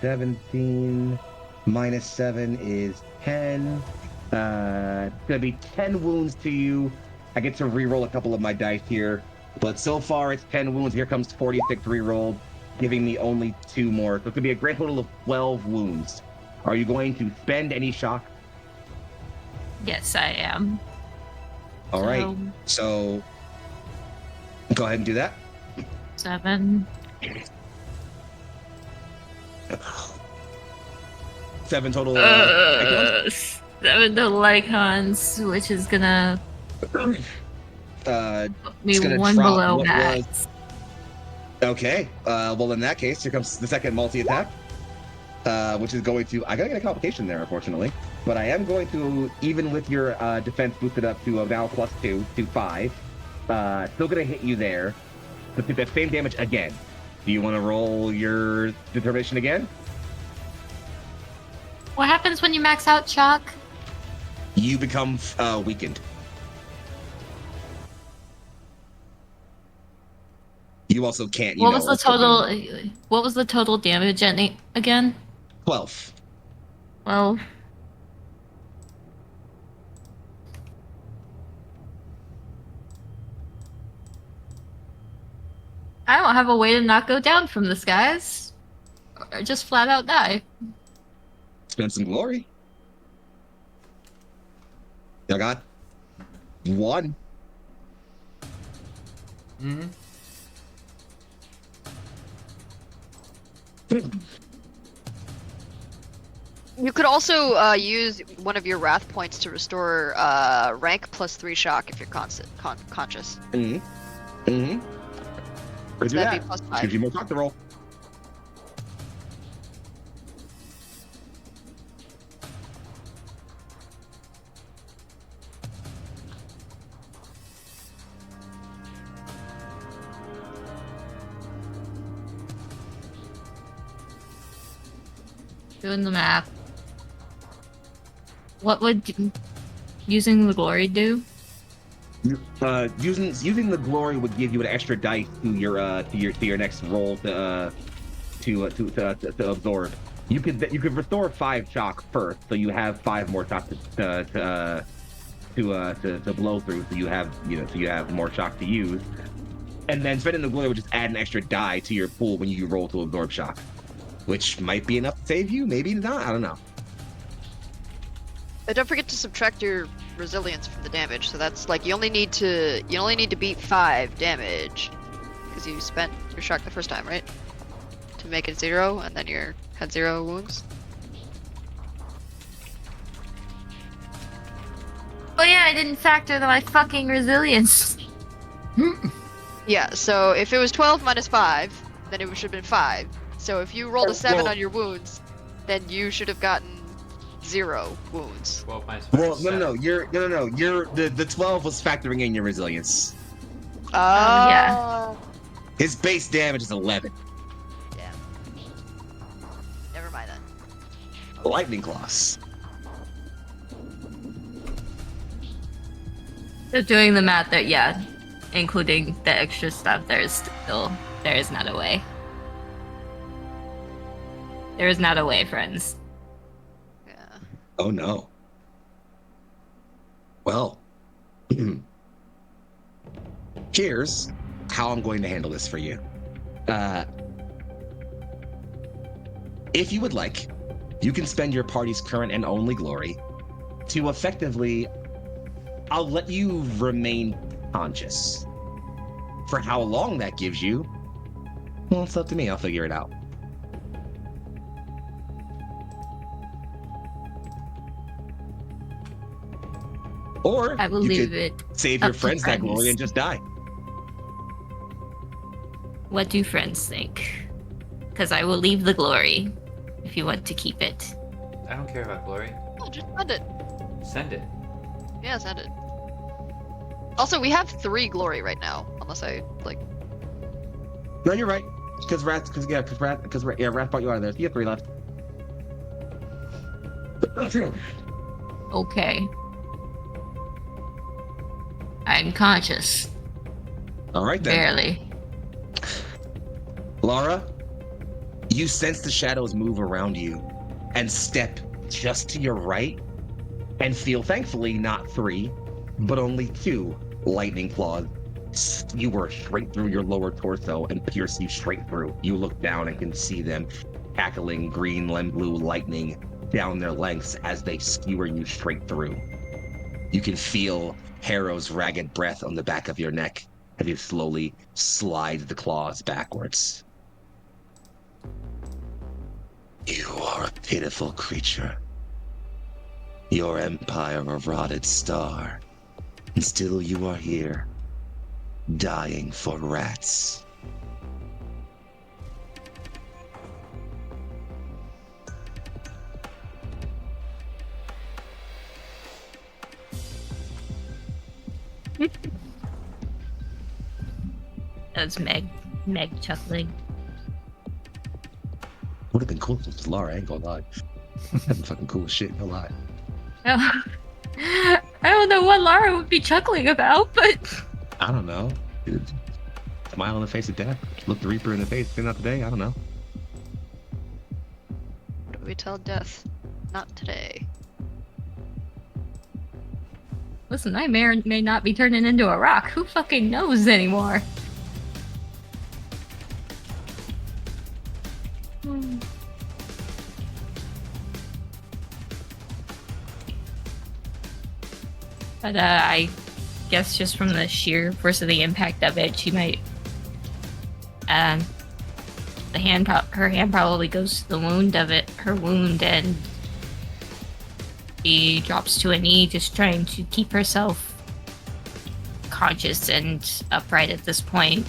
17, minus 7 is 10. It's gonna be 10 wounds to you. I get to re-roll a couple of my dice here, but so far it's 10 wounds. Here comes 46 re-rolled, giving me only 2 more. So it's gonna be a grand total of 12 wounds. Are you going to spend any shock? Yes, I am. All right. So go ahead and do that. 7. 7 total. 7 total icons, which is gonna Uh, put me It's gonna 1 drop below what max. okay. Well, in that case, here comes the second multi-attack, which is going to. I gotta get a complication there, unfortunately, but I am going to, even with your defense boosted up to now +2 to 5, still gonna hit you there. But do that same damage again. Do you want to roll your determination again? What happens when you max out shock? You become weakened. You also can't. What was the total? What was the total damage again? 12. Well, I don't have a way to not go down from the skies. Or just flat out die. Spend some glory. I got one. Mm-hmm. You could also use one of your wrath points to restore rank plus 3 shock if you're conscious. Mm-hmm. Mm-hmm. Let's do That'd that. be plus Just 5. gives you more shock to roll. Doing the math. What would using the glory do? Using the glory would give you an extra dice to your next roll to absorb. You could restore 5 shock first, so you have 5 more shock to blow through. So you have more shock to use, and then spending the glory would just add an extra die to your pool when you roll to absorb shock, which might be enough to save you, maybe not. I don't know. But don't forget to subtract your resilience from the damage. So that's like you only need to beat 5 damage because you spent your shock the first time, right? To make it 0, and then you had 0 wounds. Oh yeah, I didn't factor my fucking resilience. Yeah. So if it was 12 minus 5, then it should have been 5. So if you rolled a 7 Well- on your wounds, then you should have gotten 0 wounds. 12 minus 5 Well, is no, 7. you're the 12 was factoring in your resilience. yeah. His base damage is 11. Damn. Never mind then. Lightning claws. So doing the math there, yeah, including the extra stuff, there is not a way. There is not a way, friends. Yeah. Oh no. Well, here's how I'm going to handle this for you. If you would like, you can spend your party's current and only glory to effectively, I'll let you remain conscious. For how long that gives you, well, it's up to me. I'll figure it out. Or I will you leave could it. save up your to friends that glory friends. and just die. What do friends think? Because I will leave the glory if you want to keep it. I don't care about glory. Oh, just send it. Send it. Yeah, send it. Also, we have 3 glory right now, unless I like. No, you're right. Because Wrath brought you out of there. So you have 3 left. Okay. I'm conscious. All right then. Barely. Laura, you sense the shadows move around you and step just to your right and feel, thankfully, not 3, but only 2 lightning claws skewer straight through your lower torso and pierce you straight through. You look down and can see them cackling green and blue lightning down their lengths as they skewer you straight through. You can feel Harrow's ragged breath on the back of your neck as you slowly slide the claws backwards. You are a pitiful creature. Your empire a rotted star. And still you are here, dying for rats. That's Meg chuckling. Would have been cool if it was Laura, I ain't gonna lie. That'd be fucking cool as shit, no lie. Oh. I don't know what Lara would be chuckling about, but I don't know. Smile on the face of death. Look the Reaper in the face, not today, I don't know. What do we tell Death? Not today. listen, I may or may not be turning into a rock. Who fucking knows anymore? But I guess just from the sheer force of the impact of it, she might. Her hand probably goes to the wound of it, her wound, and she drops to a knee, just trying to keep herself conscious and upright at this point.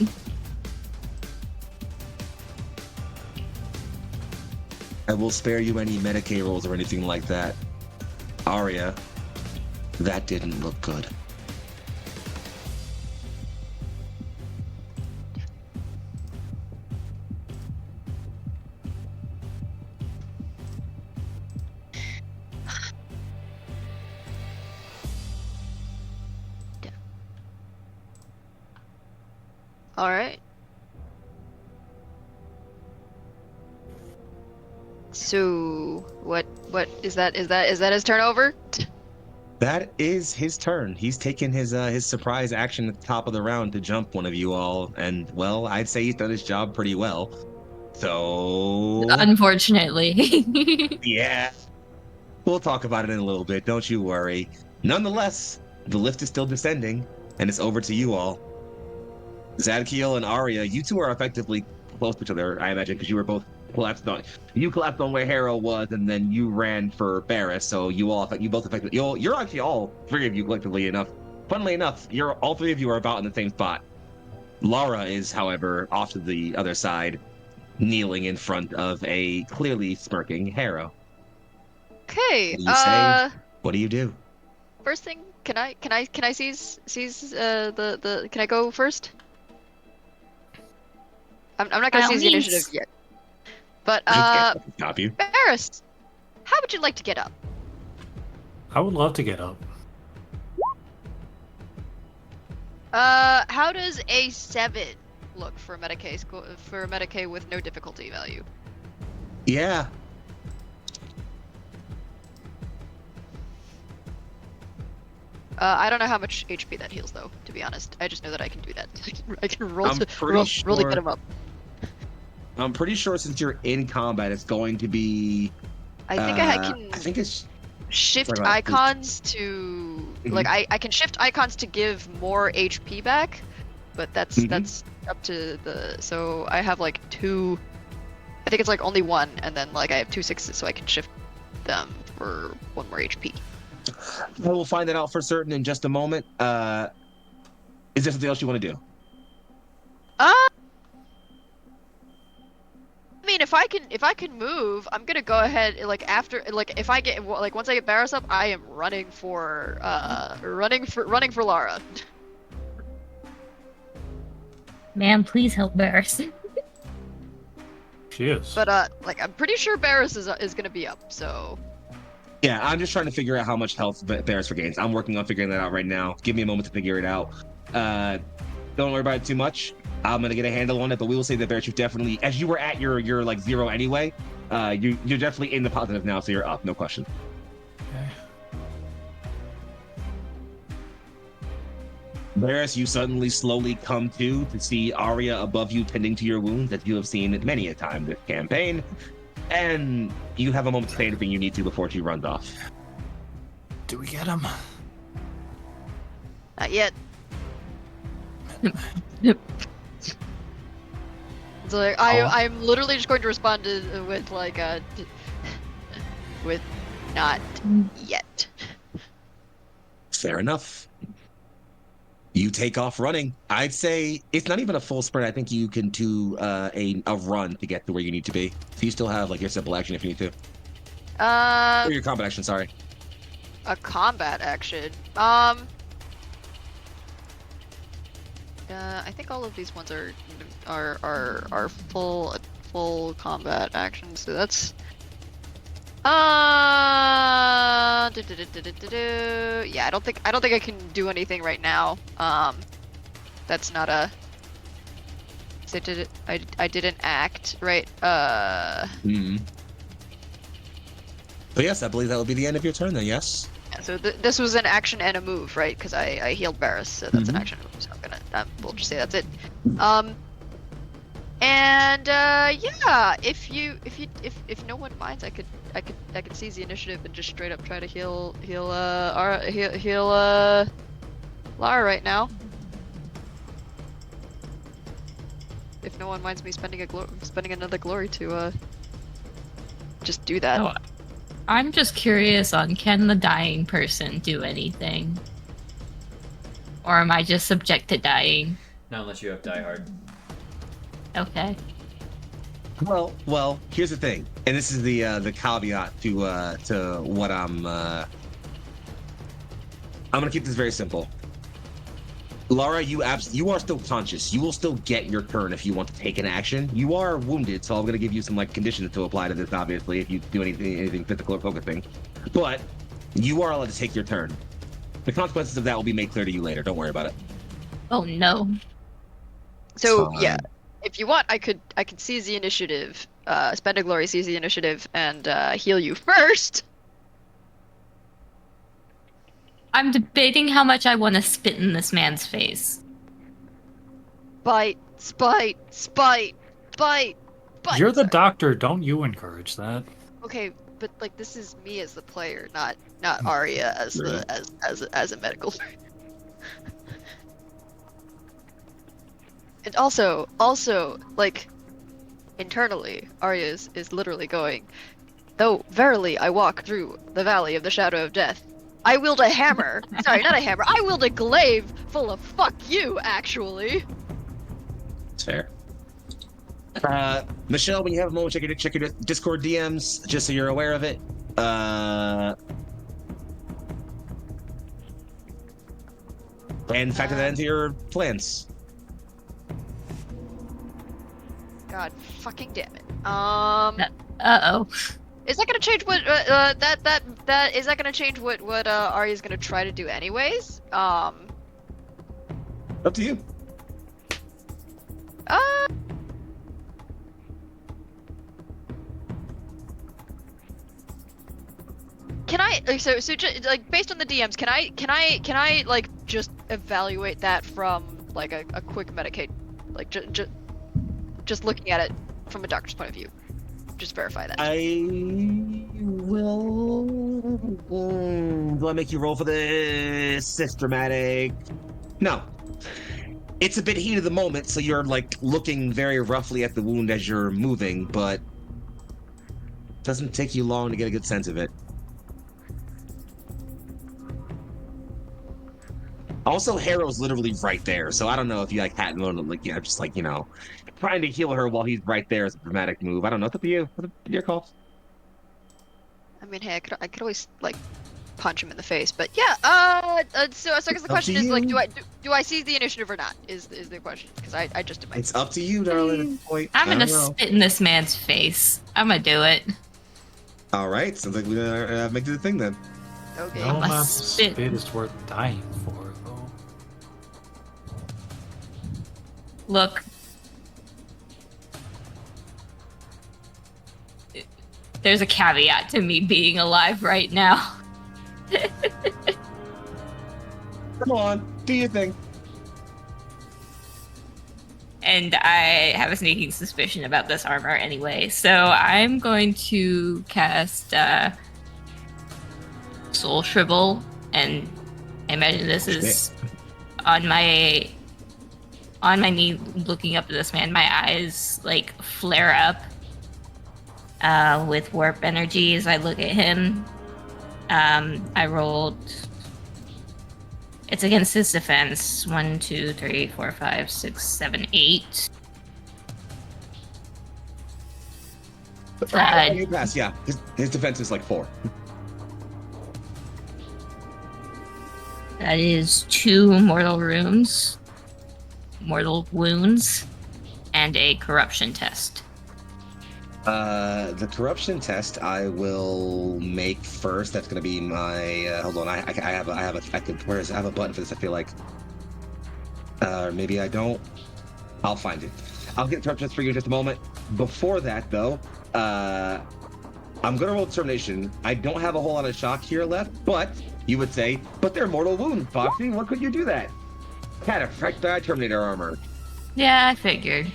I will spare you any Medicaid rolls or anything like that. Aria, that didn't look good. All right. So what is that? Is that his turnover? That is his turn. He's taken his surprise action at the top of the round to jump one of you all, and well, I'd say he's done his job pretty well. So Unfortunately. yeah, we'll talk about it in a little bit. Don't you worry. Nonetheless, the lift is still descending, and it's over to you all. Zadkiel and Aria, you two are effectively close to each other, I imagine, because you were both collapsed on. You collapsed on where Harrow was, and then you ran for Barris. So you both effectively. You're actually all three of you collectively enough. Funnily enough, all three of you are about in the same spot. Lara is, however, off to the other side, kneeling in front of a clearly smirking Harrow. Okay. What do you say? What do you do? First thing, can I seize the can I go first? I'm not gonna By all seize the means. initiative yet. But I can't stop you. Barris, how would you like to get up? I would love to get up. How does a 7 look for Medicaid with no difficulty value? Yeah. I don't know how much HP that heals though, to be honest. I just know that I can do that. I can roll I'm to pretty roll to sure- get him up. I'm pretty sure since you're in combat, it's going to be. I think I can I think it's. shift sorry about that, please. icons to like I can shift icons to give more HP back, but that's up to the so I have like 2. I think it's like only 1, and then like I have 2 6s, so I can shift them for 1 more HP. I will find that out for certain in just a moment. Is there something else you want to do? I mean, if I can move, I'm gonna go ahead like after like if I get like once I get Barris up, I am running for Lara. Man, please help Barris. She is. But like I'm pretty sure Barris is gonna be up, so. Yeah, I'm just trying to figure out how much health Barris regains. I'm working on figuring that out right now. Give me a moment to figure it out. Don't worry about it too much. I'm gonna get a handle on it, but we will say that Barris, you definitely, as you were at your like 0 anyway, you're definitely in the positive now, so you're up, no question. Okay. Barris, you suddenly slowly come to see Aria above you tending to your wounds that you have seen many a time this campaign, and you have a moment to say anything you need to before she runs off. Do we get him? Not yet. So like, I'm literally just going to respond with like with not yet. Fair enough. You take off running. I'd say it's not even a full sprint. I think you can do a run to get to where you need to be. So you still have like your simple action if you need to. Or your combat action, sorry. A combat action. I think all of these ones are full combat actions. So that's yeah. I don't think I can do anything right now. That's not a. I didn't act right. But yes, I believe that would be the end of your turn then. Yes. Yeah, so this was an action and a move, right? Because I healed Barris, so that's an action and a move. So we'll just say that's it. And yeah, if no one minds, I could seize the initiative and just straight up try to heal Lara right now. If no one minds me spending another glory to just do that. Oh, I'm just curious on, can the dying person do anything? Or am I just subject to dying? Not unless you have Die Hard. Okay. Well, here's the thing, and this is the caveat to what I'm gonna keep this very simple. Lara, you are still conscious. You will still get your turn if you want to take an action. You are wounded, so I'm gonna give you some like conditions to apply to this. Obviously, if you do anything physical or focusing, but you are allowed to take your turn. The consequences of that will be made clear to you later. Don't worry about it. Oh no. So Fine. yeah, if you want, I could seize the initiative, spend a glory, seize the initiative, and heal you first. I'm debating how much I want to spit in this man's face. Spite. You're the Sorry. doctor. Don't you encourage that? Okay, but like this is me as the player, not Aria as the as a medical. And also like internally, Arya is literally going, though verily I walk through the valley of the shadow of death, I wield a hammer. Sorry, not a hammer. I wield a glaive full of fuck you, actually. It's fair. Michelle, when you have a moment, check your Discord DMs, just so you're aware of it. And factor that into your plans. God fucking damn it. Uh-oh. Is that gonna change what that is that gonna change what Arya's gonna try to do anyways? Up to you. Can I like based on the DMs, can I like just evaluate that from like a quick medicate, like just looking at it from a doctor's point of view, just verify that. I will. Do I make you roll for this? Systematic. No. It's a bit heat of the moment, so you're like looking very roughly at the wound as you're moving, but it doesn't take you long to get a good sense of it. Also, Harrow's literally right there, so I don't know if you like hadn't like just like trying to heal her while he's right there is a dramatic move. I don't know. It's up to you. It's your call. I mean, hey, I could always like punch him in the face, but yeah. So I guess the question is like, do I seize the initiative or not? Is the question, because I just did my. It's up to you, darling. At this point. I'm gonna I don't know. spit in this man's face. I'm gonna do it. All right, sounds like we're gonna make the thing then. Okay. No I'm a amount of spit. spit is worth dying for, though. Look. There's a caveat to me being alive right now. Come on, do your thing. And I have a sneaking suspicion about this armor anyway, so I'm going to cast Soul Shrivel, and I imagine this is on my knee looking up at this man. My eyes like flare up with warp energy as I look at him. I rolled. It's against his defense. 1, 2, 3, 4, 5, 6, 7, 8. You pass, yeah. His defense is like 4. That is 2 mortal wounds, and a corruption test. The corruption test I will make first. That's gonna be my. Hold on, I have a button for this. I feel like. Maybe I don't. I'll find it. I'll get corruption test for you in just a moment. Before that, though, I'm gonna roll determination. I don't have a whole lot of shock here left, but you would say, but they're mortal wounds, Foxy. What could you do that? Had a fresh Terminator armor. Yeah, I figured.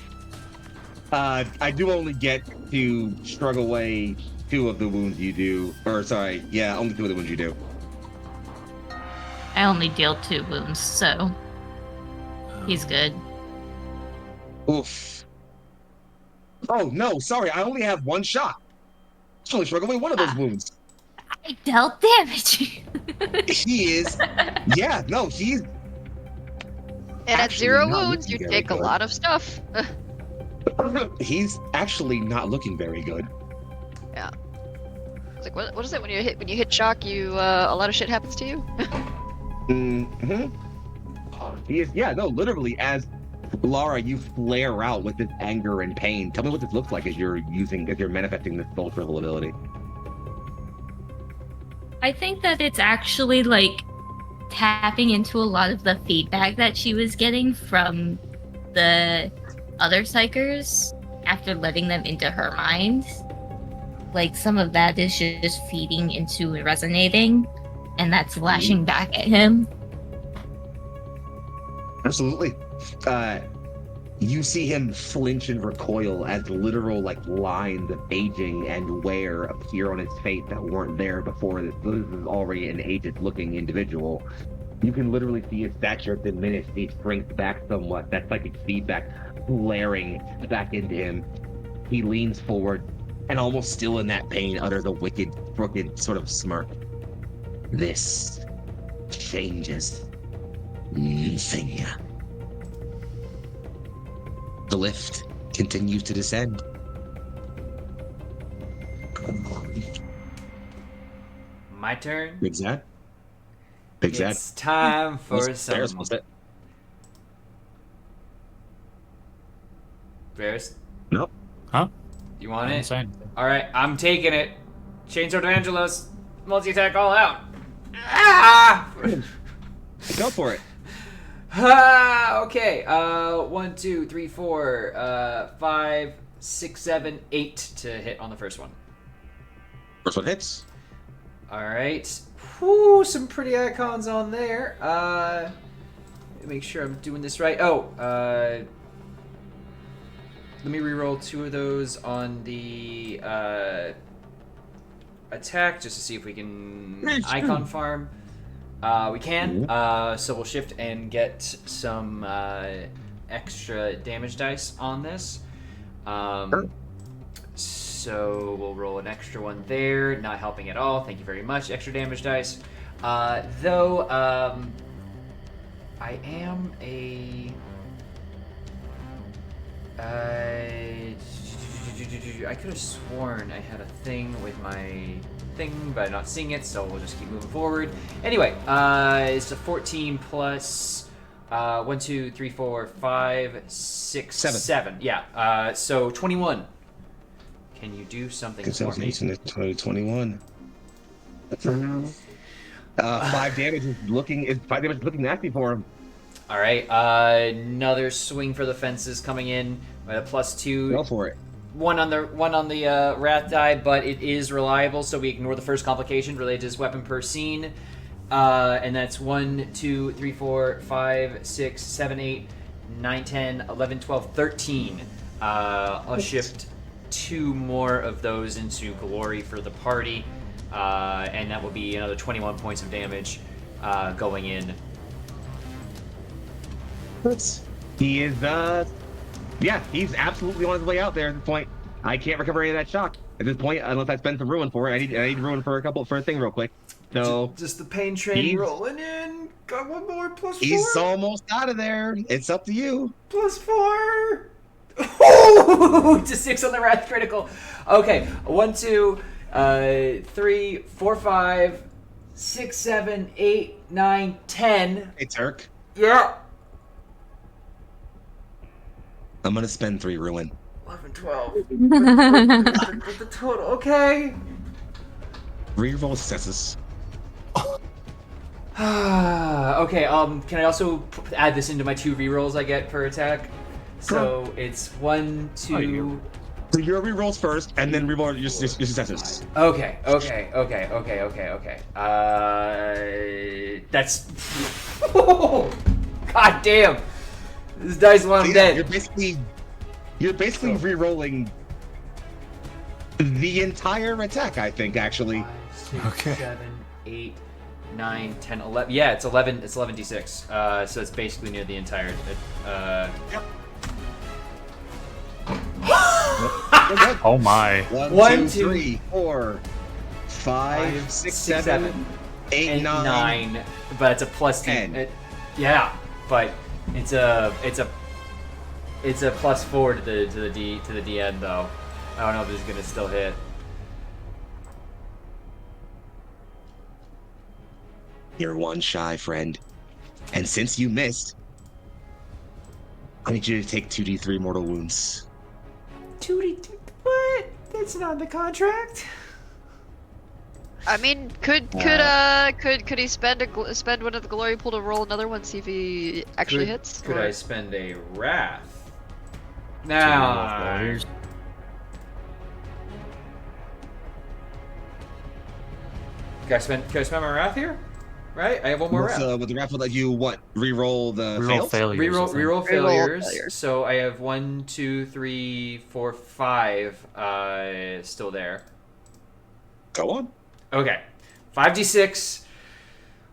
I do only get to shrug away 2 of the wounds you do. Or, sorry, yeah, only 2 of the wounds you do. I only deal 2 wounds, so he's good. Oof. Oh, no, sorry, I only have 1 shot. I only shrug away 1 of those wounds. I dealt damage. He is. Yeah, no, he's. And at Actually 0 not wounds, looking you very take a good. lot of stuff. He's actually not looking very good. Yeah. It's like, what is it when you hit shock? You a lot of shit happens to you. Mm-hmm. He is. Yeah, no, literally, as Lara, you flare out with this anger and pain. Tell me what this looks like as you're manifesting this soul shrivel ability. I think that it's actually like tapping into a lot of the feedback that she was getting from the other psychers after letting them into her mind. Like some of that is just feeding into and resonating, and that's lashing back at him. Absolutely. You see him flinch and recoil as literal lines of aging and wear appear on his face that weren't there before. This is already an aged-looking individual. You can literally see his stature diminish. He shrinks back somewhat. That psychic feedback blaring back into him. He leans forward and, almost still in that pain, utters a wicked, crooked sort of smirk. This changes nothing. The lift continues to descend. My turn. Big Zad? Big Zad? It's time for some. Bears, what's that? Bears, Nope. Huh? you want I didn't it? say anything. All right, I'm taking it. Chainsaw Evangelist, multi-attack all out. Ah! Go for it. Ah, okay. 1, 2, 3, 4, 5, 6, 7, 8 to hit on the first one. First one hits. All right. Whew, some pretty icons on there. Let me make sure I'm doing this right. Let me reroll 2 of those on the attack just to see if we can icon farm. We can. So we'll shift and get some extra damage dice on this. So we'll roll an extra one there. Not helping at all. Thank you very much. Extra damage dice. Though I am a. I could have sworn I had a thing with my thing, but I'm not seeing it, so we'll just keep moving forward. Anyway, it's a 14 plus 1, 2, 3, 4, 5, 6, 7. Yeah, so 21. Can you do something for me? 21. 5 damage is looking. 5 damage is looking nasty for him. All right, another swing for the fences coming in at a +2. Go for it. One on the wrath die, but it is reliable, so we ignore the first complication related to this weapon per scene. And that's 1, 2, 3, 4, 5, 6, 7, 8, 9, 10, 11, 12, 13. I'll shift 2 more of those into glory for the party, and that will be another 21 points of damage going in. He is, yeah, he's absolutely on his way out there at this point. I can't recover any of that shock at this point unless I spend some ruin for it. I need ruin for a thing real quick. So just the pain train rolling in. Got one more +4. He's almost out of there. It's up to you. +4. Oh, to 6 on the wrath critical. Okay, 1, 2, 3, 4, 5, 6, 7, 8, 9, 10. Hey, Turk. Yeah. I'm gonna spend 3 ruin. 11, 12. With the total, okay. Reroll successes. Okay, can I also add this into my 2 rerolls I get per attack? So it's 1, 2. So your rerolls first, and then reroll your successes. Okay. That's. God damn! This dice while I'm dead. You're basically re-rolling the entire attack, I think, actually. 5, 6, Okay. 7, 8, 9, 10, 11. Yeah, it's 11. It's 11d6. So it's basically near the entire. Yep. Oh my. 1, 2, 3, 4, 5, 6, 7, 8, 9. But it's a plus 10. Yeah, but it's a plus 4 to the DN though. I don't know if this is gonna still hit. You're one shy, friend. And since you missed, I need you to take 2d3 mortal wounds. 2d. What? That's not in the contract. I mean, could he spend one of the glory pool to roll another one, see if he actually hits? Could or- I spend a wrath? Nah. Can I spend my wrath here? Right? I have one more wrath. With the raffle that you what? Reroll the Reroll fails? failures. Reroll, I think. reroll failures. failures. So I have 1, 2, 3, 4, 5 still there. Go on. Okay. 5d6.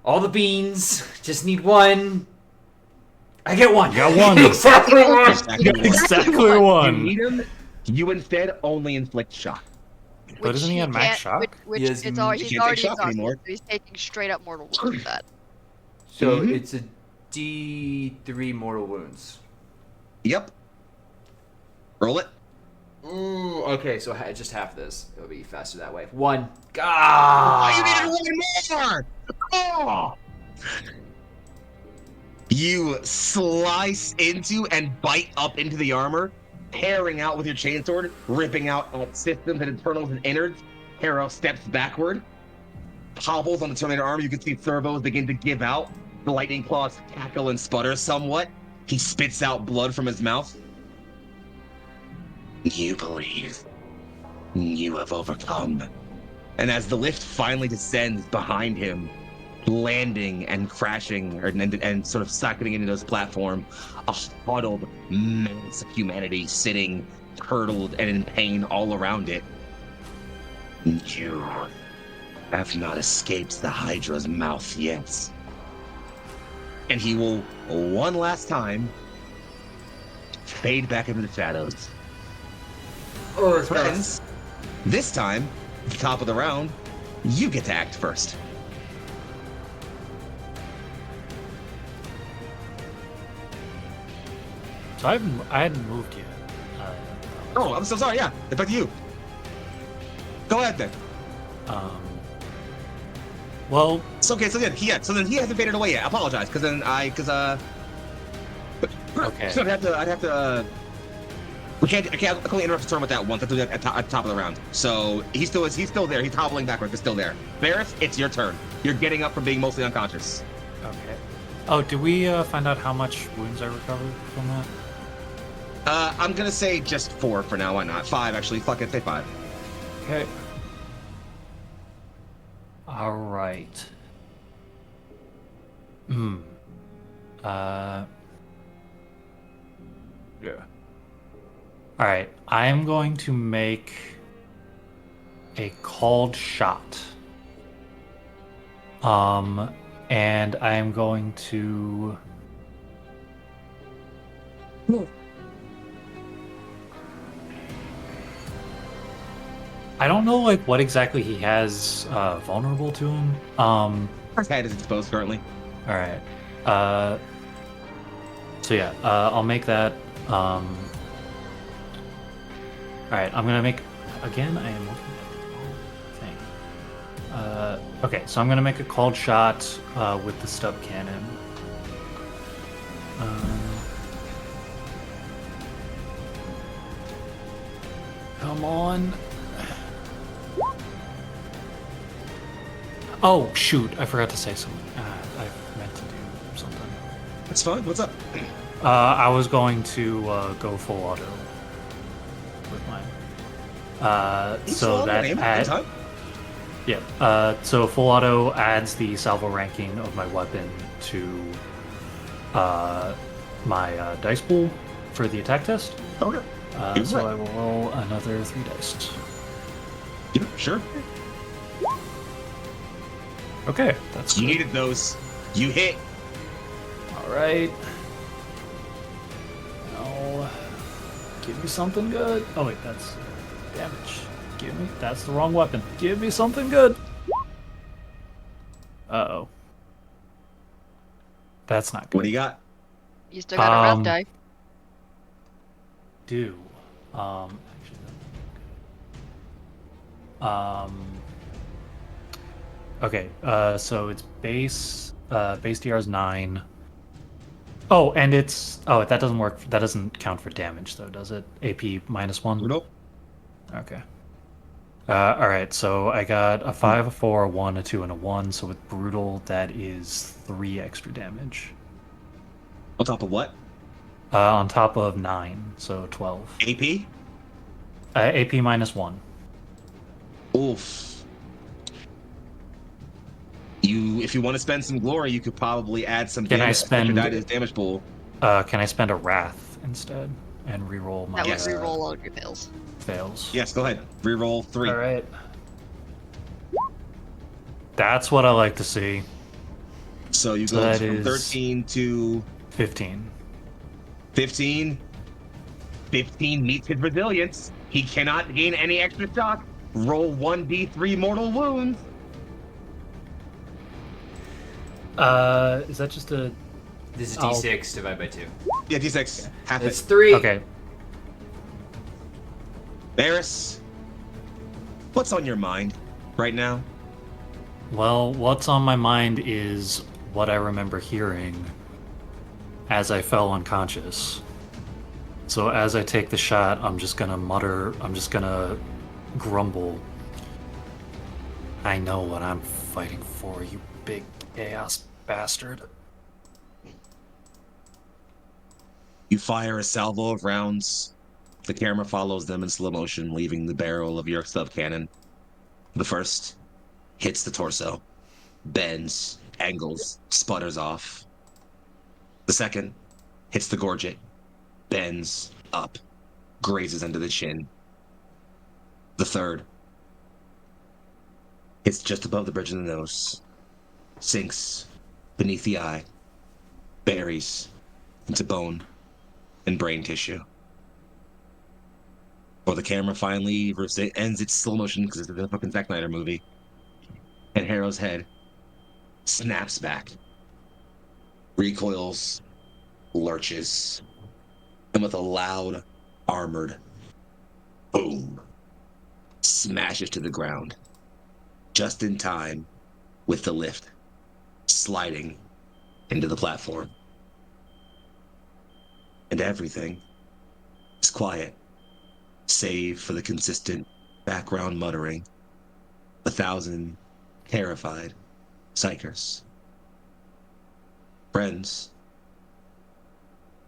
All the beans. Just need one. I get one. You got one. Exactly one. Exactly You one. need him. You instead only inflict shock. But isn't he he on max can't- shock? Which Yes, it's you all, can't he's take already shock exhausted, anymore. so he's taking straight up mortal wounds with that. So Mhm. it's a D3 mortal wounds. Yep. Roll it. Ooh, okay, so just half this. It'll be faster that way. 1. Oh, God. you needed one more! Oh! You slice into and bite up into the armor, tearing out with your chainsword, ripping out systems and internals and innards. Hero steps backward, hobbles on the Terminator armor. You can see servos begin to give out. The lightning claws cackle and sputter somewhat. He spits out blood from his mouth. You believe you have overcome. And as the lift finally descends behind him, landing and crashing and sort of socketing into this platform, a huddled mass of humanity sitting, curdled and in pain all around it. You have not escaped the Hydra's mouth yet. And he will, one last time, fade back into the shadows. Oh, Friends, this time, at the top of the round, you get to act first. So I hadn't moved yet. Oh, I'm so sorry. Yeah, back to you. Go ahead then. Well, So okay, so then he hasn't faded away yet. I apologize, Okay. So I'd have to. I can't interrupt the turn with that once. I have to do that at the top of the round. So he's still there. He's hobbling backwards, but still there. Varys, it's your turn. You're getting up from being mostly unconscious. okay. Oh, did we find out how much wounds I recovered from that? I'm gonna say just 4 for now. Why not? 5 actually. Fuck it, say 5. Okay. All right. Yeah. All right. I am going to make a called shot. And I am going to. I don't know like what exactly he has vulnerable to him. His head is exposed currently. All right. So yeah, I'll make that. All right, I'm gonna make again. I am looking at the wrong thing. Okay, so I'm gonna make a called shot with the stub cannon. Come on. Oh shoot! I forgot to say something. I meant to do something. That's fine. What's up? I was going to go full auto with mine. So that so full auto adds the salvo ranking of my weapon to my dice pool for the attack test. Okay. So I will roll another 3 dice. Yeah, sure. Okay, that's You good. needed those. You hit. All right. Now, give me something good. Oh wait, that's damage. Give me. That's the wrong weapon. Give me something good. Uh-oh. That's not good. What do you got? You still got a wrath die. Do. Okay, so it's base DR is 9. Oh, and it's that doesn't work. That doesn't count for damage though, does it? AP -1. Nope. Okay. All right, so I got a 5, a 4, a 1, a 2, and a 1. So with brutal, that is 3 extra damage. On top of what? On top of 9, so 12. AP? AP -1. Oof. If you want to spend some glory, you could probably add some Can I damage. spend- Die to his damage pool. Can I spend a wrath instead and reroll my That would Yes. reroll all of your fails. fails? Yes, go ahead. Reroll 3. All right. That's what I like to see. So you So go that from is- 13 to 15. 15. 15 meets his resilience. He cannot gain any extra shock. Roll 1d3 mortal wounds. Is that just a... This is I'll- D6 divided by 2. Yeah, d6. Half It's it. 3. Okay. Varys, what's on your mind right now? Well, what's on my mind is what I remember hearing as I fell unconscious. So as I take the shot, I'm just gonna mutter, I'm just gonna grumble. I know what I'm fighting for, you big chaos bastard. You fire a salvo of rounds. The camera follows them in slow motion, leaving the barrel of your sub-cannon. The first hits the torso, bends, angles, sputters off. The second hits the gorget, bends, up, grazes under the chin. The third hits just above the bridge of the nose, sinks beneath the eye, buries into bone and brain tissue. Or the camera finally ends its slow motion because it's a fucking Zack Snyder movie. And Harrow's head snaps back, recoils, lurches, and with a loud, armored boom, smashes to the ground, just in time with the lift sliding into the platform. And everything is quiet, save for the consistent background muttering. 1,000 terrified psychers. Friends,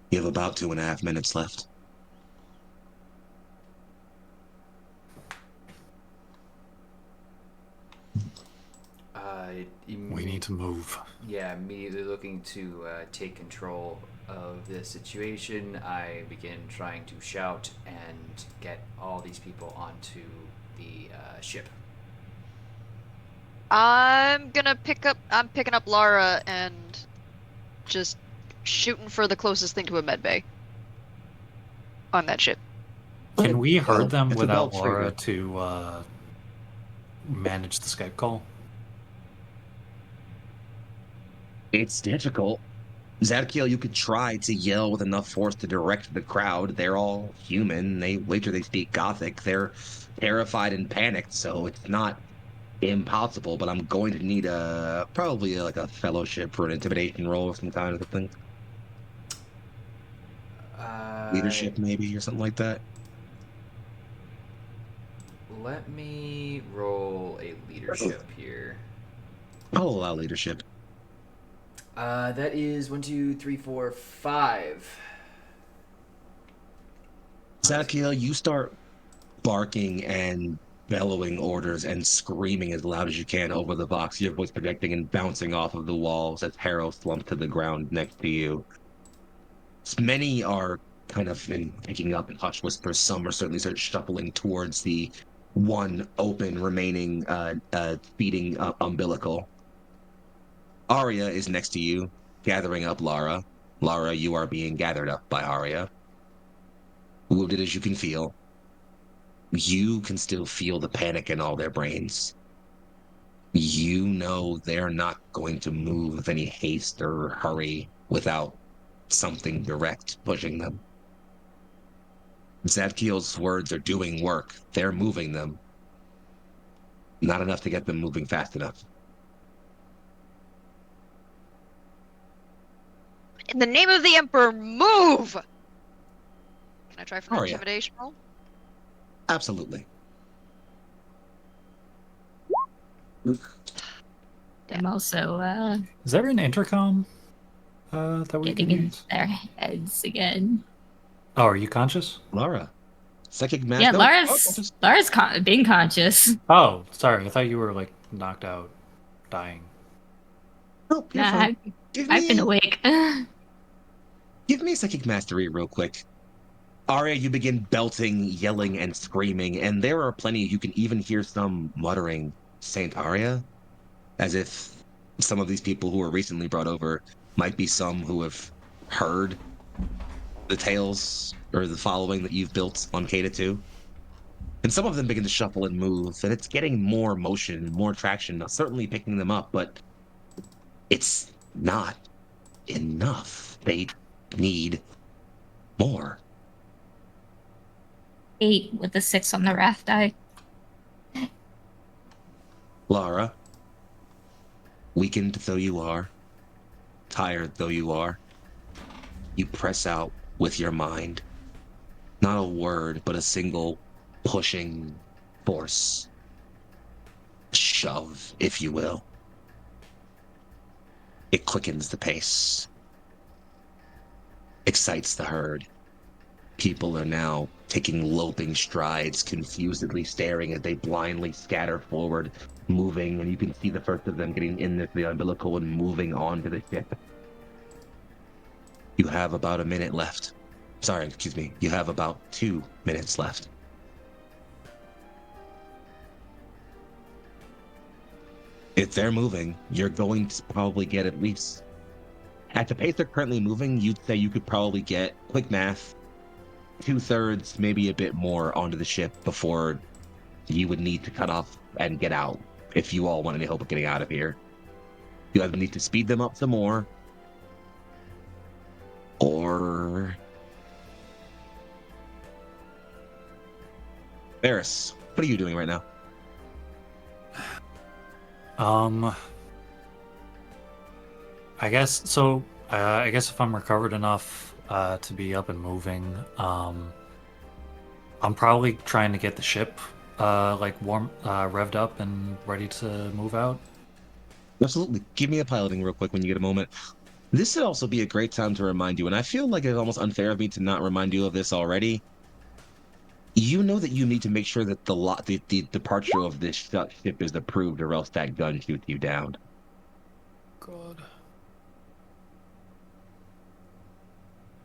you have about 2.5 minutes left. We need to move. Yeah, immediately looking to take control of the situation, I begin trying to shout and get all these people onto the ship. I'm picking up Lara and just shooting for the closest thing to a medbay on that ship. Can we herd them It's a without belt Laura trigger. to manage the Skype call? It's difficult. Zadkiel, you could try to yell with enough force to direct the crowd. They're all human. They speak Gothic. They're terrified and panicked, so it's not impossible, but I'm going to need probably like a fellowship or an intimidation roll of some kind or something. Leadership maybe or something like that. Let me roll a leadership here. I'll allow leadership. That is 1, 2, 3, 4, 5. Zadkiel, you start barking and bellowing orders and screaming as loud as you can over the box, your voice projecting and bouncing off of the walls as Harrow slumps to the ground next to you. Many are kind of been picking up in hushed whispers. Some are certainly start shuffling towards the one open remaining feeding umbilical. Aria is next to you, gathering up Lara. Lara, you are being gathered up by Aria. Wounded as you can feel, you can still feel the panic in all their brains. You know they're not going to move with any haste or hurry without something direct pushing them. Zadkiel's words are doing work. They're moving them. Not enough to get them moving fast enough. In the name of the Emperor, move! Can I try for an Aria. intimidation roll? Absolutely. I'm also Is there an intercom that we can getting in use? their heads again. Oh, are you conscious? Lara. Psychic mass. Yeah, No, Lara's being conscious. Oh, sorry. I thought you were like knocked out, dying. no, you're Nah, fine. Give I've been me, awake. give me psychic mastery real quick. Aria, you begin belting, yelling, and screaming, and there are plenty. You can even hear some muttering, Saint Aria, as if some of these people who were recently brought over might be some who have heard the tales or the following that you've built on Kata 2. And some of them begin to shuffle and move, and it's getting more motion, more traction, certainly picking them up, but it's not enough. They need more. 8 with the 6 on the wrath die. Lara, weakened though you are, tired though you are, you press out with your mind. Not a word, but a single pushing force. Shove, if you will. It quickens the pace, excites the herd. People are now taking loping strides, confusedly staring as they blindly scatter forward, moving, and you can see the first of them getting in the umbilical and moving onto the ship. You have about a minute left. Sorry, excuse me. You have about 2 minutes left. If they're moving, you're going to probably get at least, at the pace they're currently moving, you'd say you could probably get, quick math, 2/3, maybe a bit more onto the ship before you would need to cut off and get out if you all want any hope of getting out of here. You either need to speed them up some more, or... Varys, what are you doing right now? I guess so. I guess if I'm recovered enough to be up and moving, I'm probably trying to get the ship like revved up and ready to move out. Absolutely. Give me a piloting real quick when you get a moment. This would also be a great time to remind you, and I feel like it's almost unfair of me to not remind you of this already. You know that you need to make sure that the departure of this ship is approved, or else that gun shoots you down. God.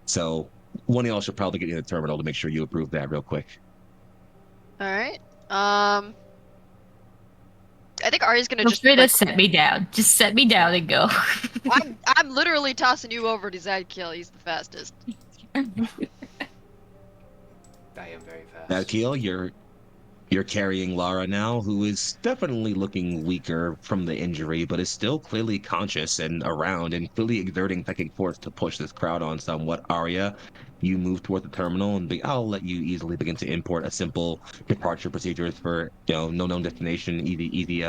So one of y'all should probably get in the terminal to make sure you approve that real quick. All right. I think Ari's gonna Feel just free to like, set me down. Just set me down and go. I'm literally tossing you over to Zadkiel. He's the fastest. I am very fast. Now, Keel, you're carrying Lara now, who is definitely looking weaker from the injury, but is still clearly conscious and around and clearly exerting psychic force to push this crowd on somewhat. Aria, you move toward the terminal, and I'll let you easily begin to import a simple departure procedures for no known destination, easy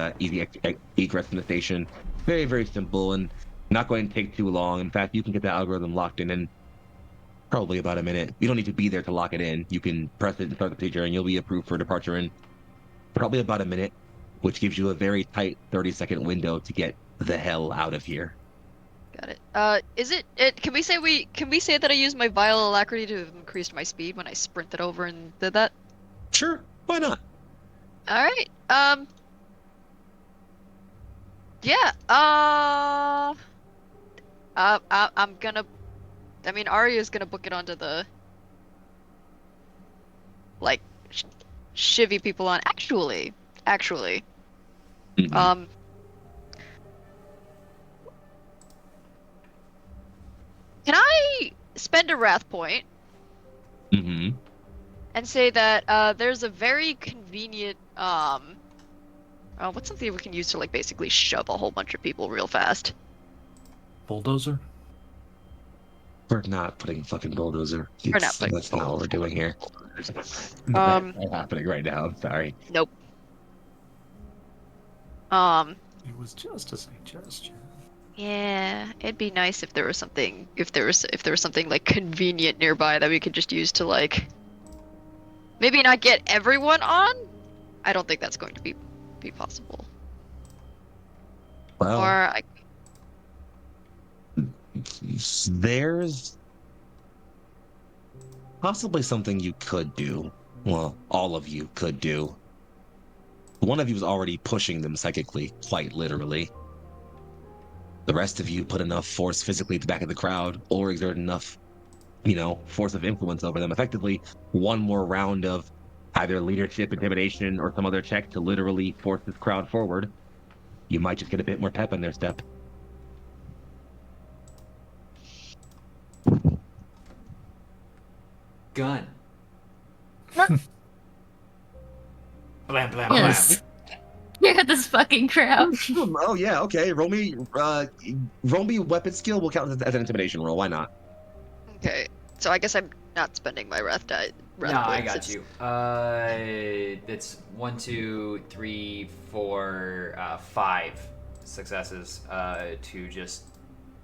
egress from the station. Very, very simple and not going to take too long. In fact, you can get the algorithm locked in probably about a minute. You don't need to be there to lock it in. You can press it and start the procedure, and you'll be approved for departure in probably about a minute, which gives you a very tight 30-second window to get the hell out of here. Got it. Is it? Can we say that I used my vile alacrity to increase my speed when I sprinted over and did that? Sure, why not? All right. Yeah. I'm gonna. I mean, Arya's gonna book it onto the like shivvy people on. Actually, Mhm. can I spend a wrath point Mhm. and say that there's a very convenient what's something we can use to like basically shove a whole bunch of people real fast? Bulldozer? We're not putting fucking bulldozer. Or not putting That's not what we're doing here. Um, That's happening right now. I'm sorry. Nope. It was just a suggestion. Yeah, it'd be nice if there was something if there was something like convenient nearby that we could just use to like maybe not get everyone on. I don't think that's going to be possible. Well, Or I there's possibly something you could do. Well, all of you could do. One of you is already pushing them psychically, quite literally. The rest of you put enough force physically at the back of the crowd or exert enough, force of influence over them. Effectively, one more round of either leadership, intimidation, or some other check to literally force this crowd forward. You might just get a bit more pep in their step. Gun. Blam, blam, Yes. Look at this fucking crowd. Oh yeah, okay. Roll me weapon skill will count as an intimidation roll. Why not? Okay. So I guess I'm not spending my wrath No, I points. got you. It's 1, 2, 3, 4, 5 successes to just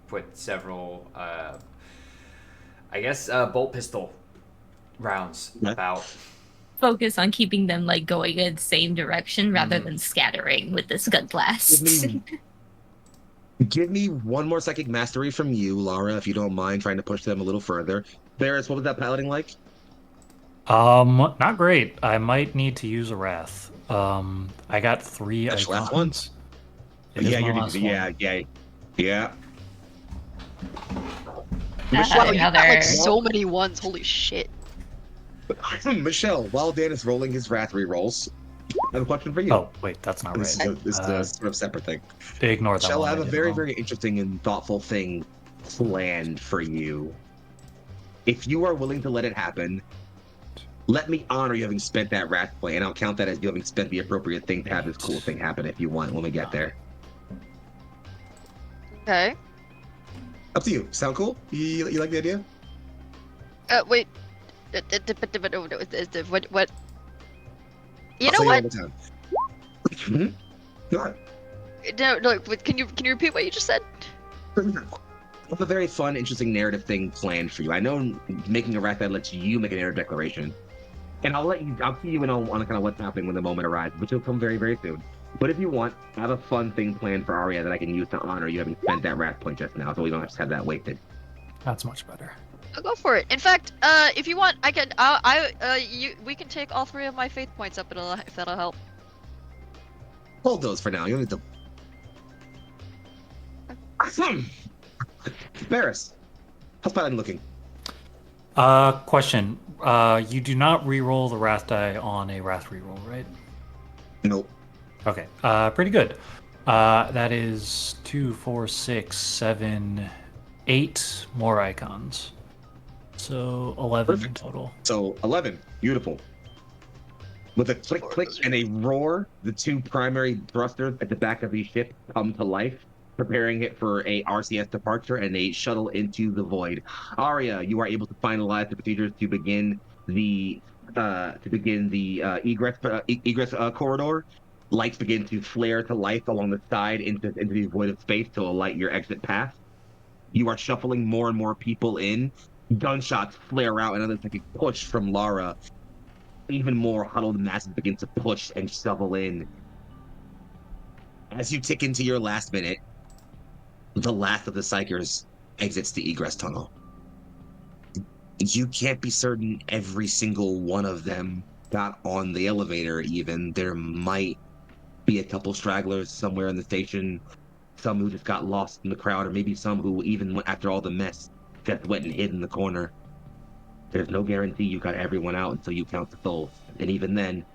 put several, I guess, bolt pistol rounds Yeah. about. Focus on keeping them like going in the same direction rather Mhm. than scattering with this gun blast. Give me one more psychic mastery from you, Lara, if you don't mind trying to push them a little further. Barris, what was that piloting like? Not great. I might need to use a wrath. I got 3 That's your last icons. It is Yeah, my you're last one. yeah. Wow, Michelle, you got Another. like so many ones. Holy shit. Michelle, while Dan is rolling his wrath rerolls, I have a question for you. Oh, wait, that's not This right. is a sort of separate thing. Ignore that Michelle, one. I have a did very, wrong. very interesting and thoughtful thing planned for you. If you are willing to let it happen, let me honor you having spent that wrath point, and I'll count that as you having spent the appropriate thing to have this cool thing happen if you want when we get there. Okay. Up to you. Sound cool? You like the idea? Wait. What? You know I'll what? say it one more time. Go on. No, can you repeat what you just said? I have a very fun, interesting narrative thing planned for you. I know making a wrath that lets you make a narrative declaration. And I'll see you in on kind of what's happening when the moment arrives, which will come very, very soon. But if you want, I have a fun thing planned for Aria that I can use to honor you having spent that wrath point just now, so we don't have to have that wasted. That's much better. I'll go for it. In fact, if you want, I can. We can take all 3 of my faith points up. If that'll help. Hold those for now. You'll need to. Barris, how's piloting looking? Question. You do not re-roll the wrath die on a wrath re-roll, right? Nope. Okay. Pretty good. That is 2, 4, 6, 7, 8 more icons. So 11 in Perfect. total. So 11. Beautiful. With a click, click, and a roar, the 2 primary thrusters at the back of the ship come to life, preparing it for a RCS departure and a shuttle into the void. Aria, you are able to finalize the procedures to begin the egress corridor. Lights begin to flare to life along the side into the void of space to light your exit path. You are shuffling more and more people in. Gunshots flare out, and others like a push from Lara. Even more huddled masses begin to push and shovel in. As you tick into your last minute, the last of the Psychers exits the egress tunnel. You can't be certain every single one of them got on the elevator even. There might be a couple stragglers somewhere in the station, some who just got lost in the crowd, or maybe some who, even after all the mess, just went and hid in the corner. There's no guarantee you got everyone out until you count the souls. And even then,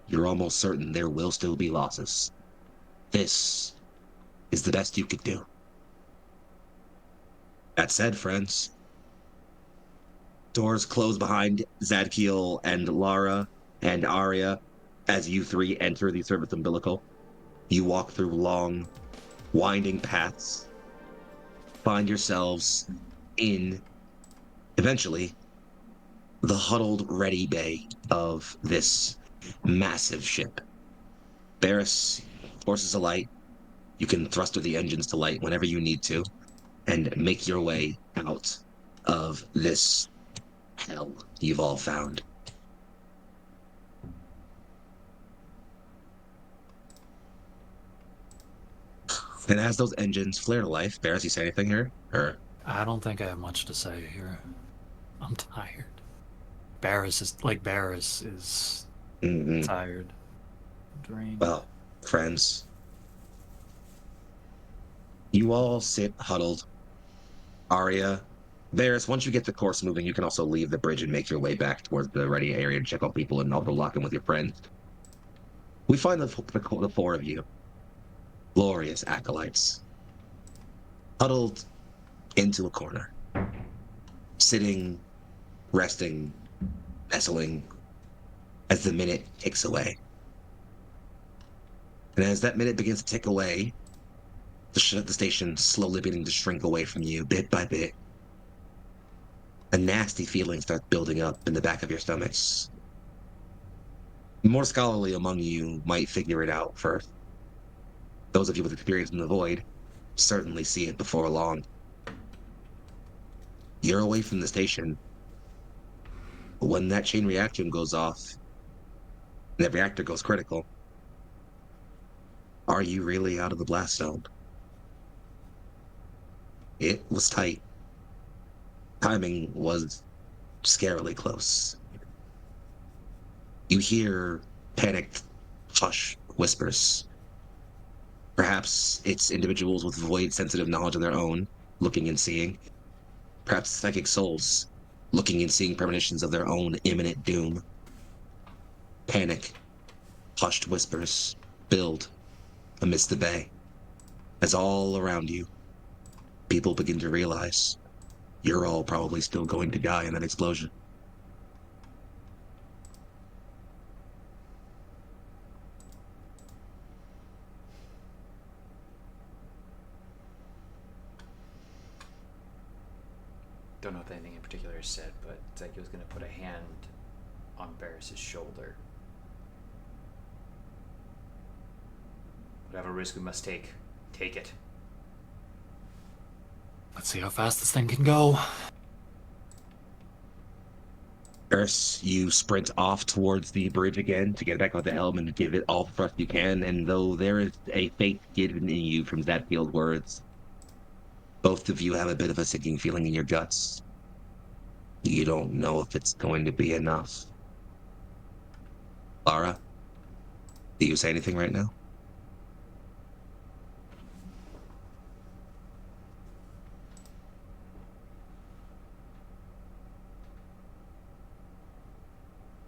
you're almost certain there will still be losses. This is the best you could do. That said, friends, doors close behind Zadkiel and Lara and Aria as you three enter the service umbilical. You walk through long, winding paths, find yourselves in, eventually, the huddled ready bay of this massive ship. Barris forces a light. You can thruster the engines to light whenever you need to and make your way out of this hell you've all found. And as those engines flare to life, Barris, you say anything here? Or I don't think I have much to say here. I'm tired. Barris is tired. Drained. well, friends, you all sit huddled. Aria, Varys, once you get the course moving, you can also leave the bridge and make your way back towards the ready area to check on people and also lock in with your friends. We find the four of you, glorious acolytes, huddled into a corner, sitting, resting, nestling, as the minute ticks away. And as that minute begins to tick away, the station slowly beginning to shrink away from you bit by bit. A nasty feeling starts building up in the back of your stomachs. The more scholarly among you might figure it out first. Those of you with experience in the void certainly see it before long. You're away from the station. But when that chain reaction goes off, and that reactor goes critical, are you really out of the blast zone? It was tight. Timing was scarily close. You hear panicked, hush whispers. Perhaps it's individuals with void-sensitive knowledge of their own, looking and seeing. Perhaps psychic souls, looking and seeing premonitions of their own imminent doom. Panic, hushed whispers build amidst the bay, as all around you, people begin to realize you're all probably still going to die in that explosion. Don't know if anything in particular is said, but Zekiel's going to put a hand on Barris's shoulder. Whatever risk we must take it. Let's see how fast this thing can go. First, you sprint off towards the bridge again to get back on the helm and give it all the thrust you can, and though there is a faith given in you from Zadfield's words, both of you have a bit of a sinking feeling in your guts. You don't know if it's going to be enough. Lara, do you say anything right now?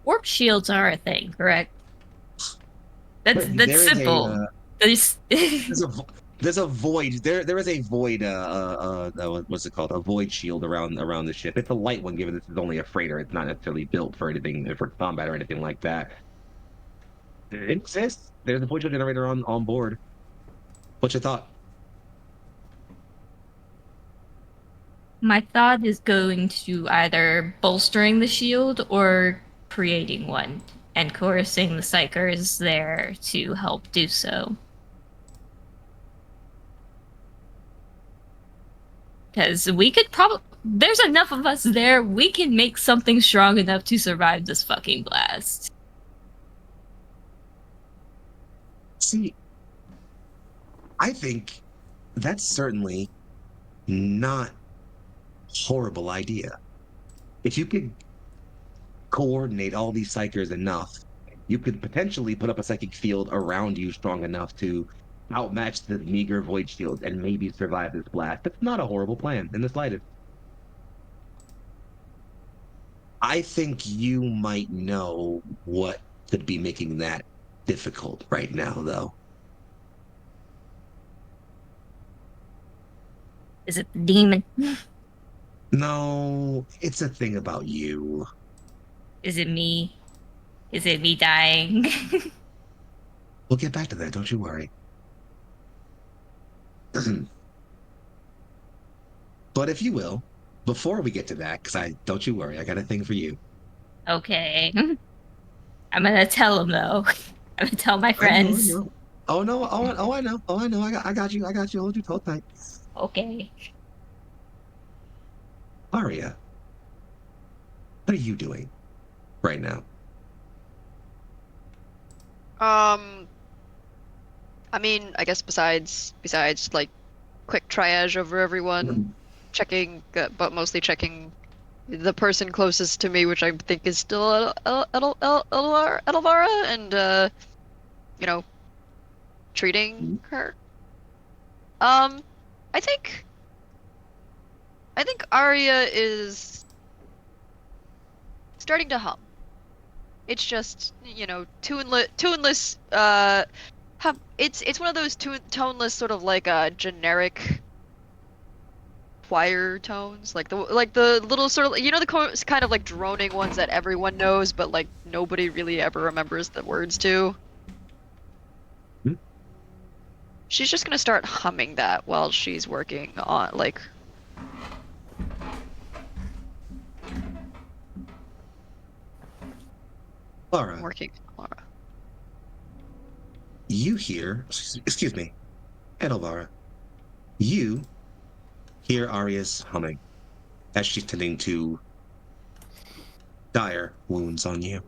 Warp shields are a thing, correct? That's There is simple. There's There's a void. There is a void. What's it called? A void shield around the ship. It's a light one, given this is only a freighter. It's not necessarily built for anything for combat or anything like that. It exists. There's a void shield generator on board. What's your thought? my thought is going to either bolstering the shield or creating one and coercing the psychers there to help do so. Because we could probably... There's enough of us there, we can make something strong enough to survive this fucking blast. See, I think that's certainly not a horrible idea. If you could coordinate all these psychers enough, you could potentially put up a psychic field around you strong enough to outmatch the meager void shield and maybe survive this blast. That's not a horrible plan in the slightest. I think you might know what could be making that difficult right now, though. Is it the demon? No, it's a thing about you. Is it me? Is it me dying? We'll get back to that, don't you worry. But if you will, before we get to that, because I don't you worry, I got a thing for you. Okay. I'm gonna tell him though. I'm gonna tell my I know, I friends. know. Oh no, oh I know, oh I know. I got you. Hold tight. Okay. Aria, what are you doing right now? Um, I mean, I guess besides like quick triage over everyone, checking, but mostly checking the person closest to me, which I think is still Edelvara, and you know, treating her. Um, I think I think Arya is starting to hum. It's just, tuneless. It's one of those toneless, sort of like generic choir tones, like the little sort of, kind of like droning ones that everyone knows, but like nobody really ever remembers the words to. Hmm? She's just gonna start humming that while she's working on like Laura, working on Laura. you hear, excuse me, Edelvara, you hear Aria's humming as she's tending to dire wounds on you.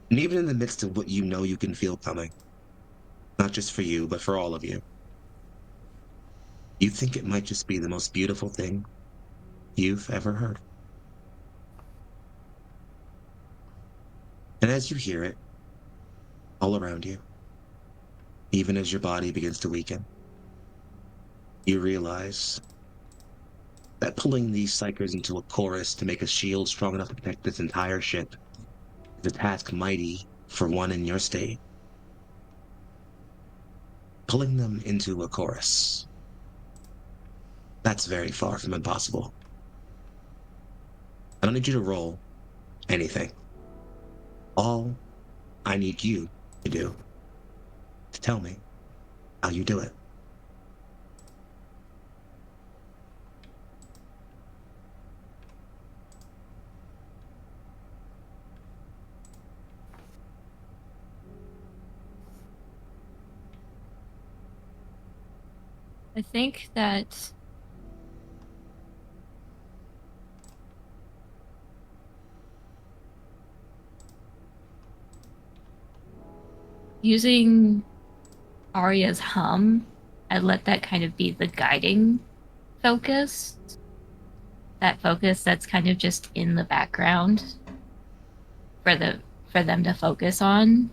And even in the midst of what you know you can feel coming, not just for you, but for all of you, you think it might just be the most beautiful thing you've ever heard. And as you hear it, all around you, even as your body begins to weaken, you realize that pulling these psychers into a chorus to make a shield strong enough to protect this entire ship is a task mighty for one in your state. Pulling them into a chorus, that's very far from impossible. I don't need you to roll anything. All I need you to do is tell me how you do it. I think that using Arya's hum, I let that kind of be the guiding focus. That focus that's kind of just in the background for them to focus on.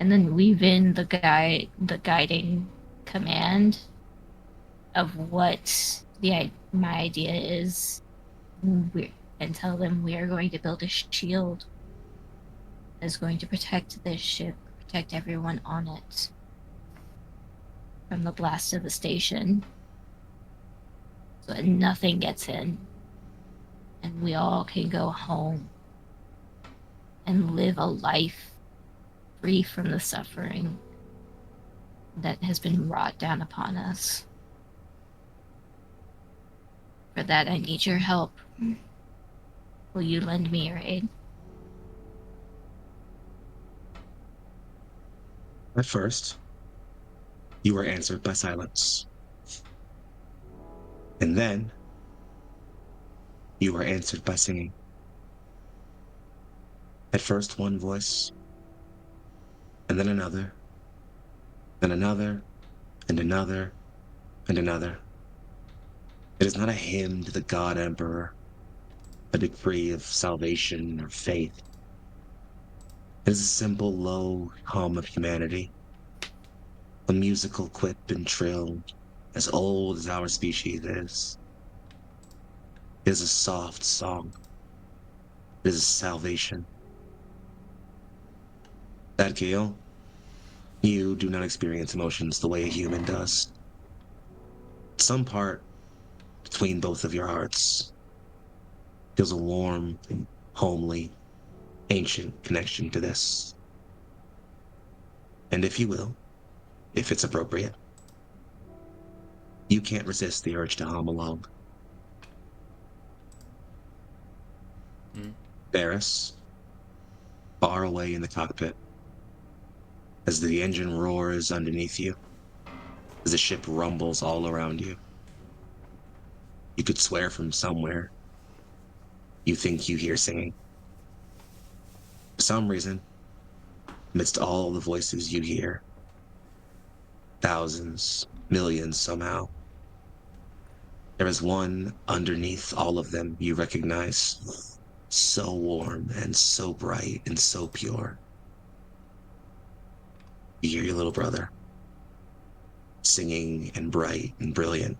And then weave in the guiding command of what my idea is, and tell them we are going to build a shield that's going to protect this ship, protect everyone on it from the blast of the station, so that nothing gets in, and we all can go home and live a life free from the suffering that has been wrought down upon us. For that, I need your help. Will you lend me your aid? At first, you were answered by silence. And then, you were answered by singing. At first, one voice, and then another, and another, and another, and another. It is not a hymn to the God Emperor, a decree of salvation or faith. It is a simple, low hum of humanity, a musical quip and trill as old as our species is. It is a soft song. It is a salvation. That Gale, you do not experience emotions the way a human does. Some part between both of your hearts feels a warm, homely, ancient connection to this. And if you will, if it's appropriate, you can't resist the urge to hum along. Barris, far away in the cockpit, as the engine roars underneath you, as the ship rumbles all around you. You could swear from somewhere you think you hear singing. For some reason, amidst all the voices you hear, thousands, millions somehow, there is one underneath all of them you recognize, so warm and so bright and so pure. You hear your little brother, singing and bright and brilliant.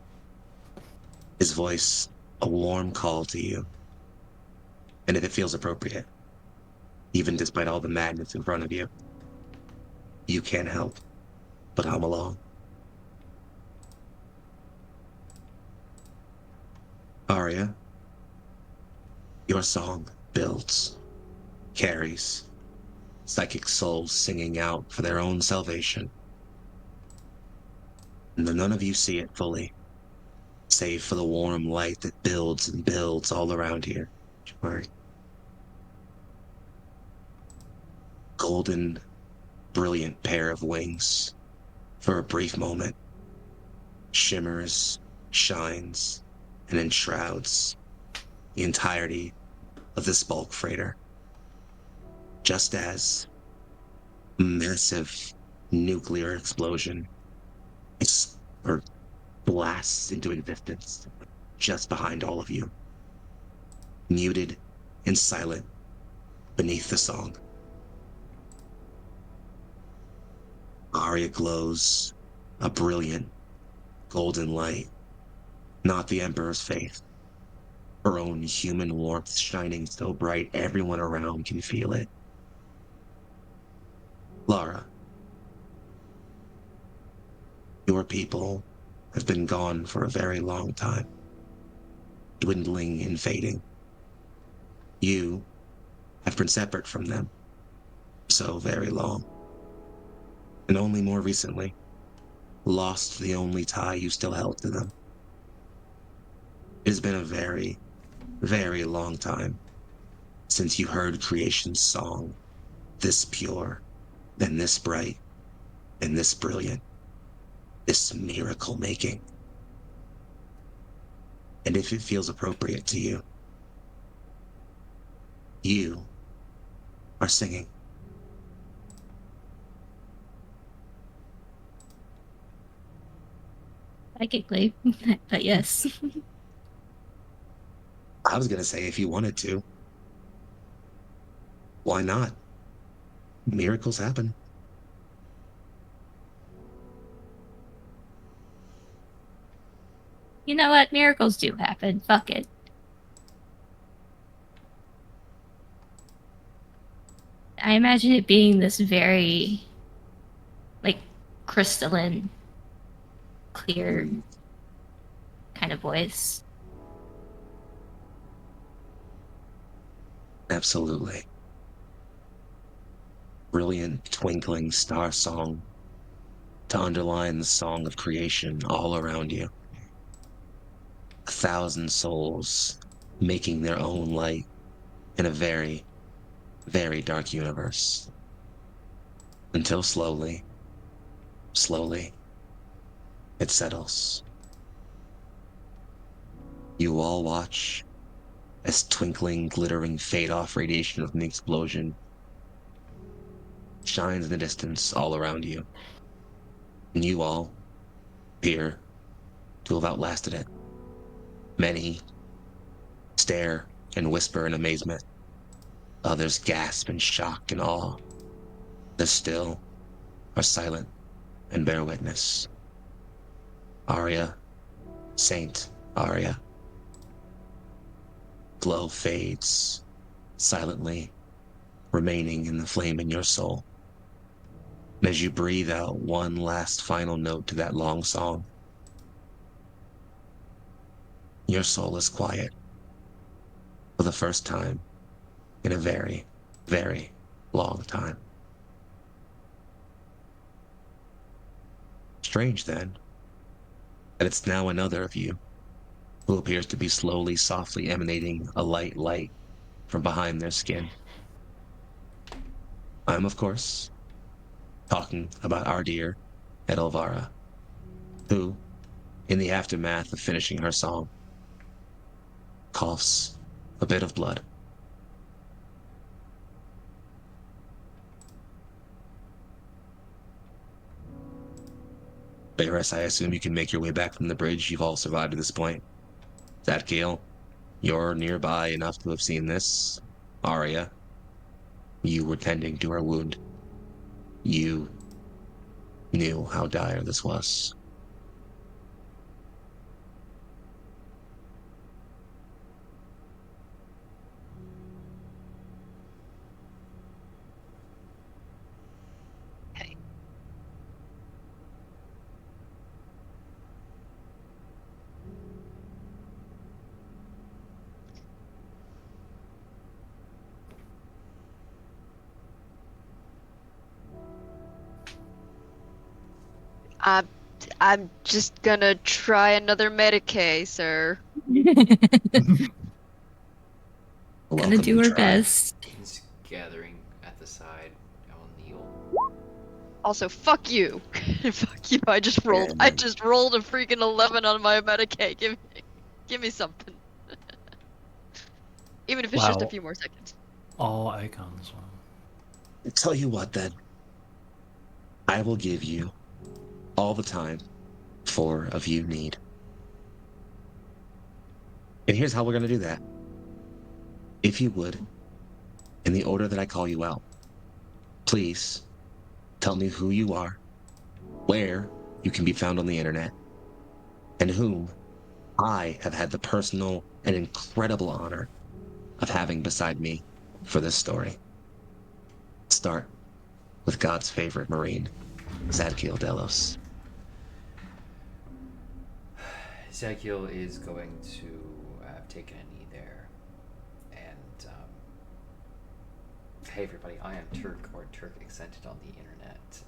His voice, a warm call to you. And if it feels appropriate, even despite all the madness in front of you, you can't help but hum along. Aria, your song builds, carries, psychic souls singing out for their own salvation. And none of you see it fully, save for the warm light that builds and builds all around here. Don't worry. Golden, brilliant pair of wings, for a brief moment, shimmers, shines, and enshrouds the entirety of this bulk freighter. Just as a massive nuclear explosion or blasts into existence just behind all of you, muted and silent beneath the song. Aria glows a brilliant golden light, not the Emperor's faith, her own human warmth shining so bright everyone around can feel it. Lara, your people have been gone for a very long time, dwindling and fading. You have been separate from them so very long, and only more recently lost the only tie you still held to them. It has been a very, very long time since you heard creation's song, this pure, and this bright, and this brilliant, this miracle making. And if it feels appropriate to you, you are singing. Psychically, but yes. I was going to say if you wanted to. Why not? Miracles happen. You know what? Miracles do happen. Fuck it. I imagine it being this very, like, crystalline, clear kind of voice. Absolutely. Brilliant twinkling star song to underline the song of creation all around you. 1,000 souls making their own light in a very, very dark universe. Until slowly, slowly, it settles. You all watch as twinkling, glittering, fade-off radiation from the explosion shines in the distance all around you. And you all appear to have outlasted it. Many stare and whisper in amazement. Others gasp in shock and awe. Others still are silent and bear witness. Aria, Saint Aria, glow fades, silently remaining in the flame in your soul. And as you breathe out one last final note to that long song, your soul is quiet for the first time in a very, very long time. Strange, then, that it's now another of you who appears to be slowly, softly emanating a light from behind their skin. I'm, of course, talking about our dear Edelvara, who, in the aftermath of finishing her song, coughs a bit of blood. Barris, I assume you can make your way back from the bridge. You've all survived to this point. Zadkiel, you're nearby enough to have seen this. Aria, you were tending to her wound. You knew how dire this was. Hey. I'm just gonna try another Medicaid, sir. Gonna do her best. He's gathering at the side. I will kneel. Also, fuck you. Fuck you. I just rolled a freaking 11 on my Medicaid. Give me something. Even if it's just a Wow. few more seconds. All icons. Wow. Tell you what, then. I will give you all the time 4 of you need. And here's how we're going to do that. If you would, in the order that I call you out, please tell me who you are, where you can be found on the internet, and whom I have had the personal and incredible honor of having beside me for this story. Start with God's favorite Marine, Zadkiel Delos. Zadkiel is going to have taken a knee there. And, hey everybody, I am Turk, or Turk Accented on the internet.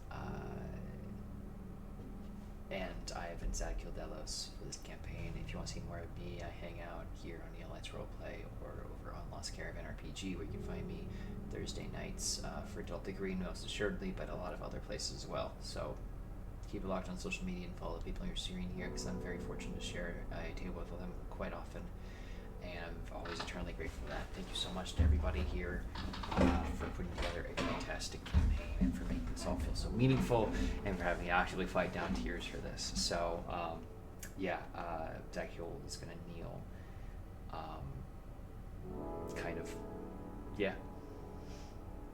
And I have been Zadkiel Delos for this campaign. If you want to see more of me, I hang out here on Neon Lights Roleplay or over on Lost Caravan RPG, where you can find me Thursday nights for Adult Degree, most assuredly, but a lot of other places as well. So keep it locked on social media and follow the people you're seeing here, because I'm very fortunate to share a table with them quite often. And I'm always eternally grateful for that. Thank you so much to everybody here for putting together a fantastic campaign and for making this all feel so meaningful and for having me actually fight down tears for this. So, Zadkiel is going to kneel. I'm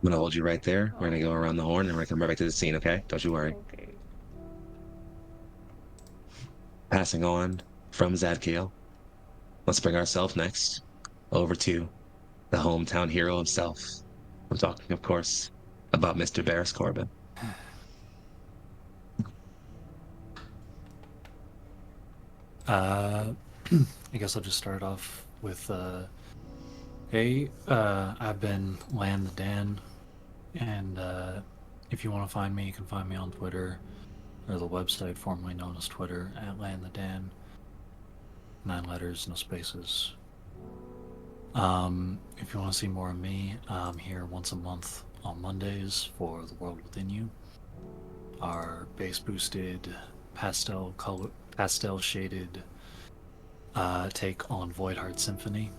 going to hold you right there. We're going to go around the horn and we're going to come right back to the scene, okay? Don't you worry. Okay. Passing on from Zadkiel, let's bring ourselves next over to the hometown hero himself. I'm talking, of course, about Mr. Barris Corbin. I guess I'll just start off with, hey, I've been Land the Dan, and if you want to find me, you can find me on Twitter, or the website formerly known as Twitter, at Land the Dan. 9 letters, no spaces. If you want to see more of me, I'm here once a month on Mondays for The World Within You. Our base boosted pastel shaded take on Voidheart Symphony,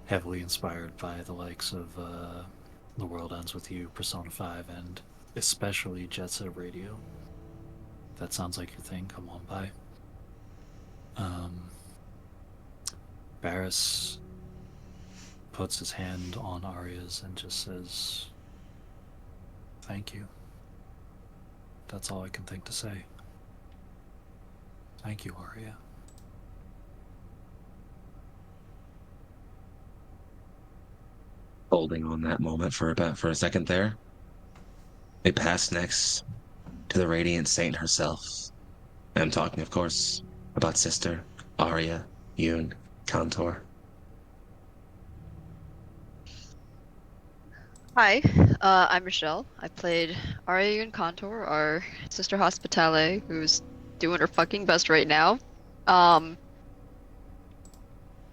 heavily inspired by the likes of The World Ends With You, Persona 5, and especially Jet Set Radio. If that sounds like your thing, come on by. Barris puts his hand on Aria's and just says, "Thank you." That's all I can think to say. Thank you, Aria. Holding on that moment for a second there, we pass next to the Radiant Saint herself. I'm talking, of course, about Sister Aria Yun Kantor. Hi, I'm Michelle. I played Aria Yun Contour, our sister Hospitale, who's doing her fucking best right now. Um,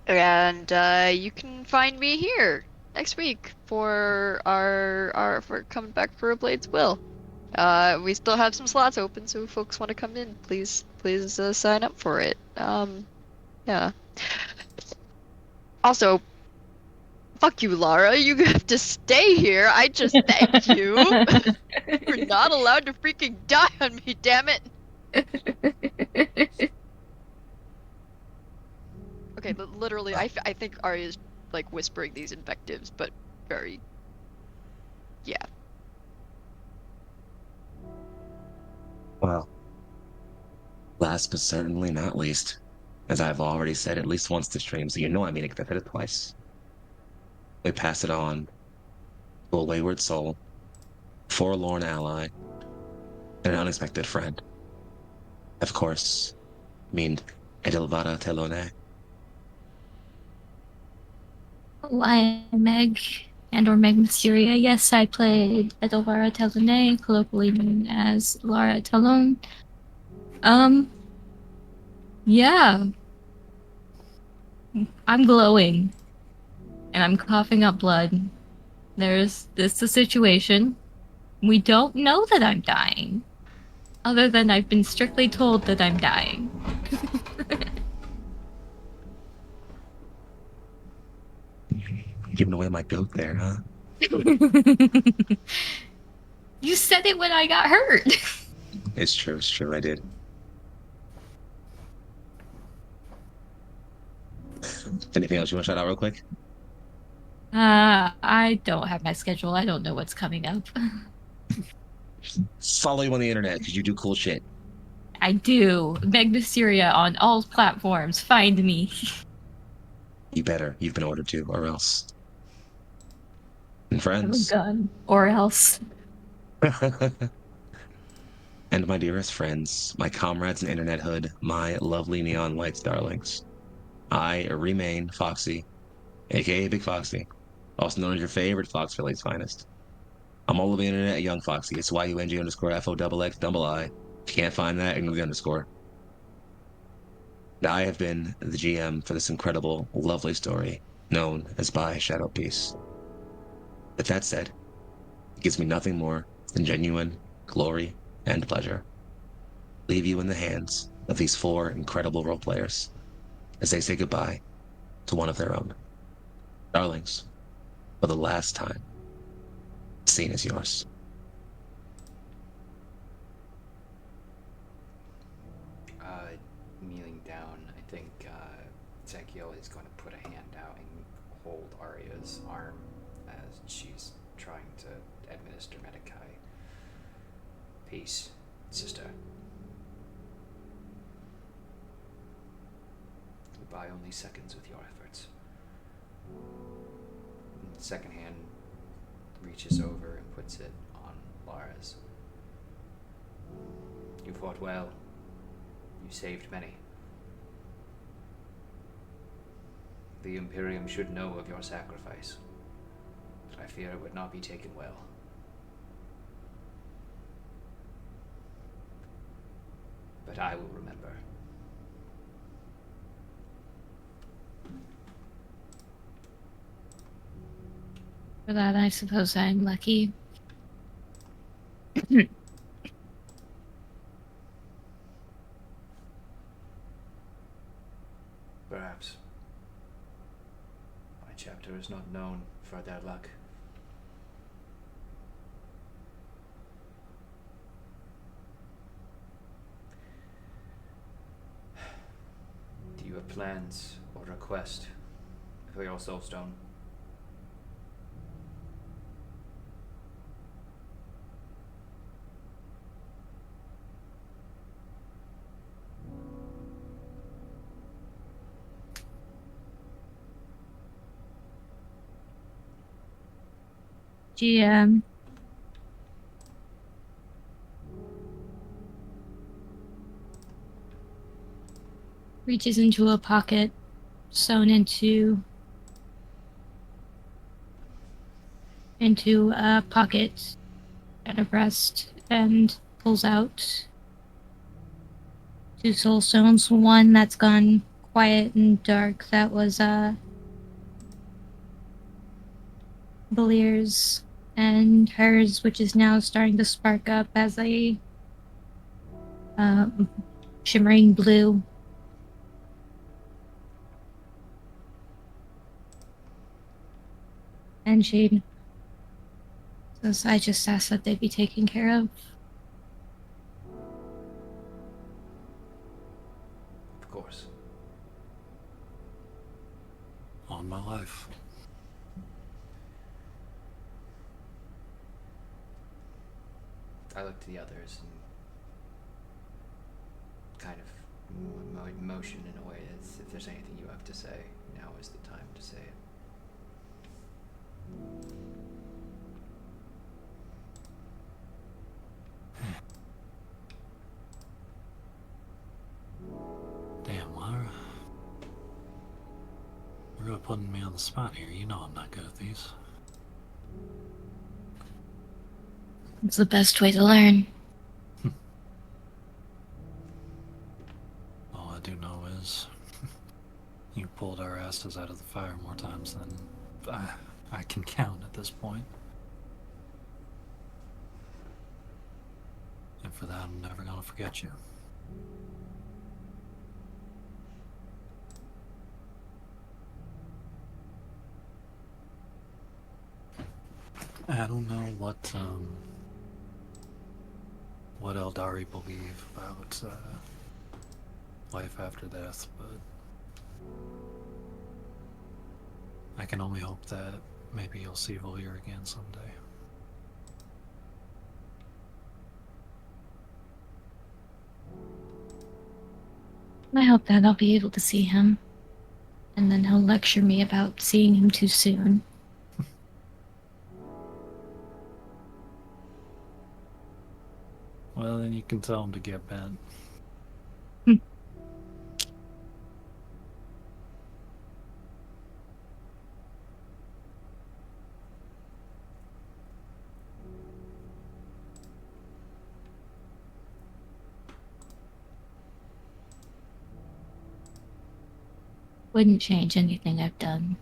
and you can find me here next week for our for coming back for a Blade's Will. We still have some slots open, so if folks want to come in, please sign up for it. Yeah. Also, fuck you, Lara. You have to stay here. I just thanked you. You're not allowed to freaking die on me, damn it. Okay, literally, I think Arya is like whispering these invectives, but very, yeah. Well, last but certainly not least, as I've already said at least once this stream, so you know I mean it, I've said it twice. We pass it on to a wayward soul, forlorn ally, and an unexpected friend. Of course, mean Edelvara Telone. Oh, I am Meg, and or Meg Mysteria. Yes, I played Edelvara Telene, colloquially known as Lara Talon. Yeah, I'm glowing, and I'm coughing up blood. There's this a situation. We don't know that I'm dying, other than I've been strictly told that I'm dying. Giving away my goat there, huh? You said it when I got hurt. It's true, I did. Anything else you want to shout out real quick? I don't have my schedule. I don't know what's coming up. Follow you on the internet because you do cool shit. I do. Meg Mysteria on all platforms. Find me. You better. You've been ordered to, or else. And I have a friends. gun. Or else. And my dearest friends, my comrades in internethood, my lovely neon lights darlings. I remain Foxy, aka Big Foxy, also known as your favorite Fox Philly's finest. I'm all over the internet at Young Foxy. It's YUNG underscore FOXX double I. If you can't find that, ignore the underscore. I have been the GM for this incredible, lovely story known as By Shadow Peace. With that said, it gives me nothing more than genuine glory and pleasure. Leave you in the hands of these four incredible role players as they say goodbye to one of their own. Darlings, for the last time, the scene is yours. Kneeling down, I think Zekiel is going to put a hand out and hold Arya's arm as she's trying to administer Medicae. Peace, sister. We buy only seconds with your efforts. And the second hand reaches over and puts it on Lara's. You fought well. You saved many. The Imperium should know of your sacrifice, but I fear it would not be taken well. But I will remember. For that, I suppose I'm lucky. Perhaps. My chapter is not known for their luck. Do you have plans or request for your soulstone? She reaches into a pocket sewn into a pocket at her breast and pulls out 2 soul stones. One that's gone quiet and dark. That was Belier's, and hers, which is now starting to spark up as a shimmering blue. And she says, I just asked that they be taken care of. Of course. On my life. I look to the others and kind of motion in a way as if there's anything you have to say, now is the time to say it. Damn, Lara. You're really putting me on the spot here. You know I'm not good at these. It's the best way to learn. All I do know is you pulled our asses out of the fire more times than I can count at this point. And for that, I'm never gonna forget you. I don't know what Eldari believe about life after death, but I can only hope that maybe you'll see Valir again someday. I hope that I'll be able to see him. And then he'll lecture me about seeing him too soon. Well, then you can tell him to get bent. Wouldn't change anything I've done.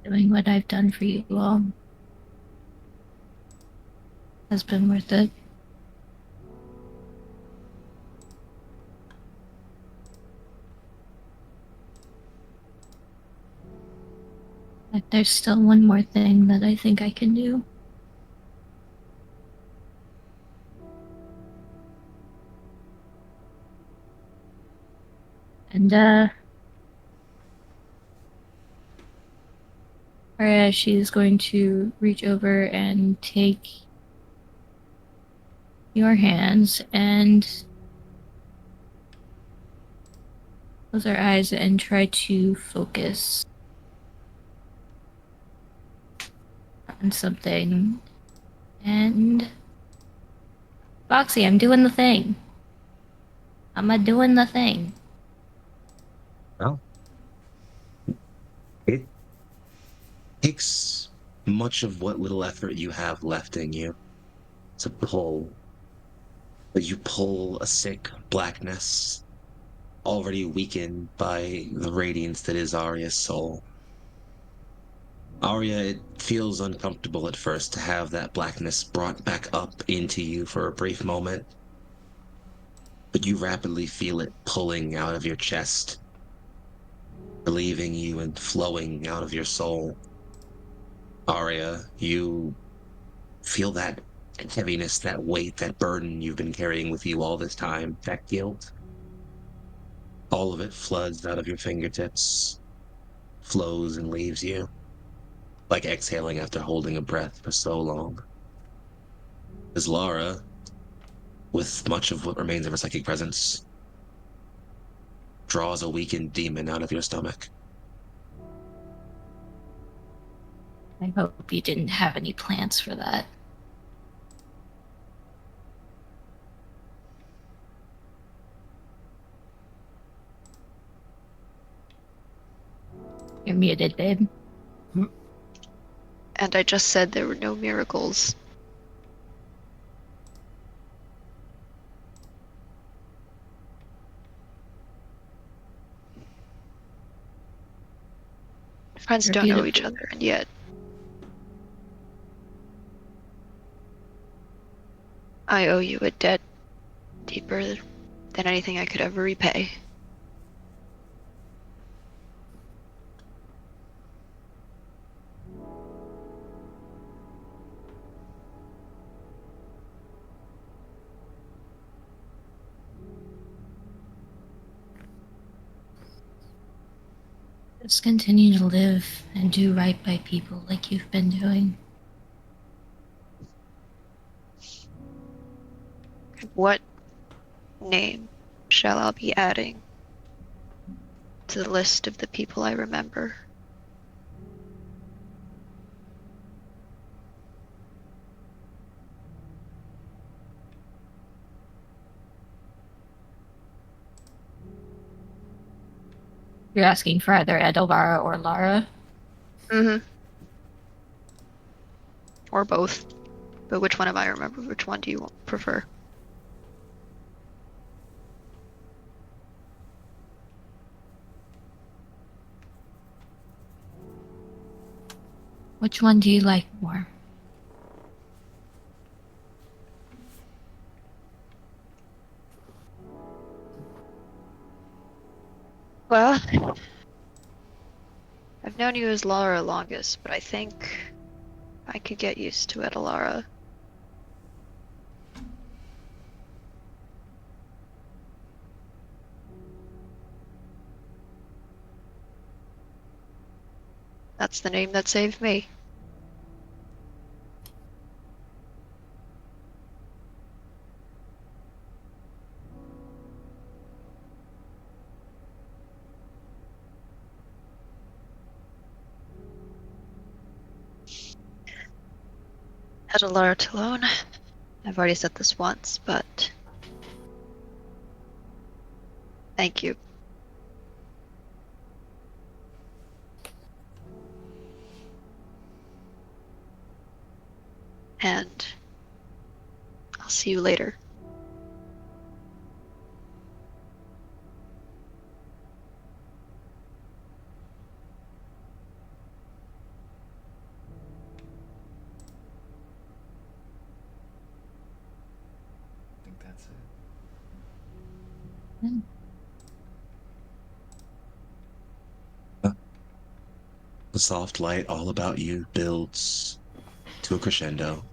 Doing what I've done for you all has been worth it. But there's still one more thing that I think I can do. And, Aria, she's going to reach over and take your hands and close her eyes and try to focus on something. And Foxy, I'm doing the thing. I'm a doing the thing. Well, it takes much of what little effort you have left in you to pull. But you pull a sick blackness, already weakened by the radiance that is Aria's soul. Aria, it feels uncomfortable at first to have that blackness brought back up into you for a brief moment, but you rapidly feel it pulling out of your chest, relieving you and flowing out of your soul. Aria, you feel that heaviness, that weight, that burden you've been carrying with you all this time, that guilt. All of it floods out of your fingertips, flows and leaves you, like exhaling after holding a breath for so long. As Lara, with much of what remains of her psychic presence, draws a weakened demon out of your stomach. I hope you didn't have any plans for that. You're muted, babe. And I just said there were no miracles. Friends You're don't know beautiful. each other, and yet I owe you a debt deeper than anything I could ever repay. Just continue to live and do right by people like you've been doing. What name shall I be adding to the list of the people I remember? You're asking for either Edelvara or Lara? Mm-hmm. Or both. But which one of I remember? Which one do you prefer? Which one do you like more? Well, I've known you as Lara longest, but I think I could get used to Edelara. That's the name that saved me. Edelara Talone. I've already said this once, but thank you. And I'll see you later. I think that's it. The soft light all about you builds to a crescendo.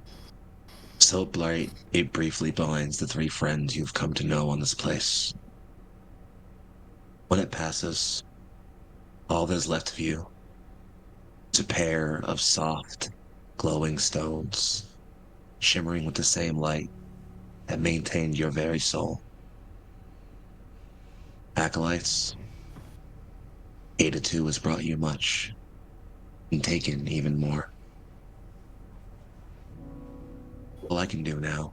So bright, it briefly blinds the three friends you've come to know on this place. When it passes, all there's left of you is a pair of soft, glowing stones, shimmering with the same light that maintained your very soul. Acolytes, Ada too has brought you much, and taken even more. All I can do now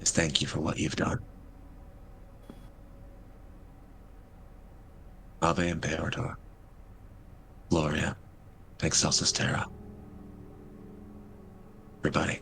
is thank you for what you've done. Ave Imperator, Gloria, Excelsis Terra. Everybody.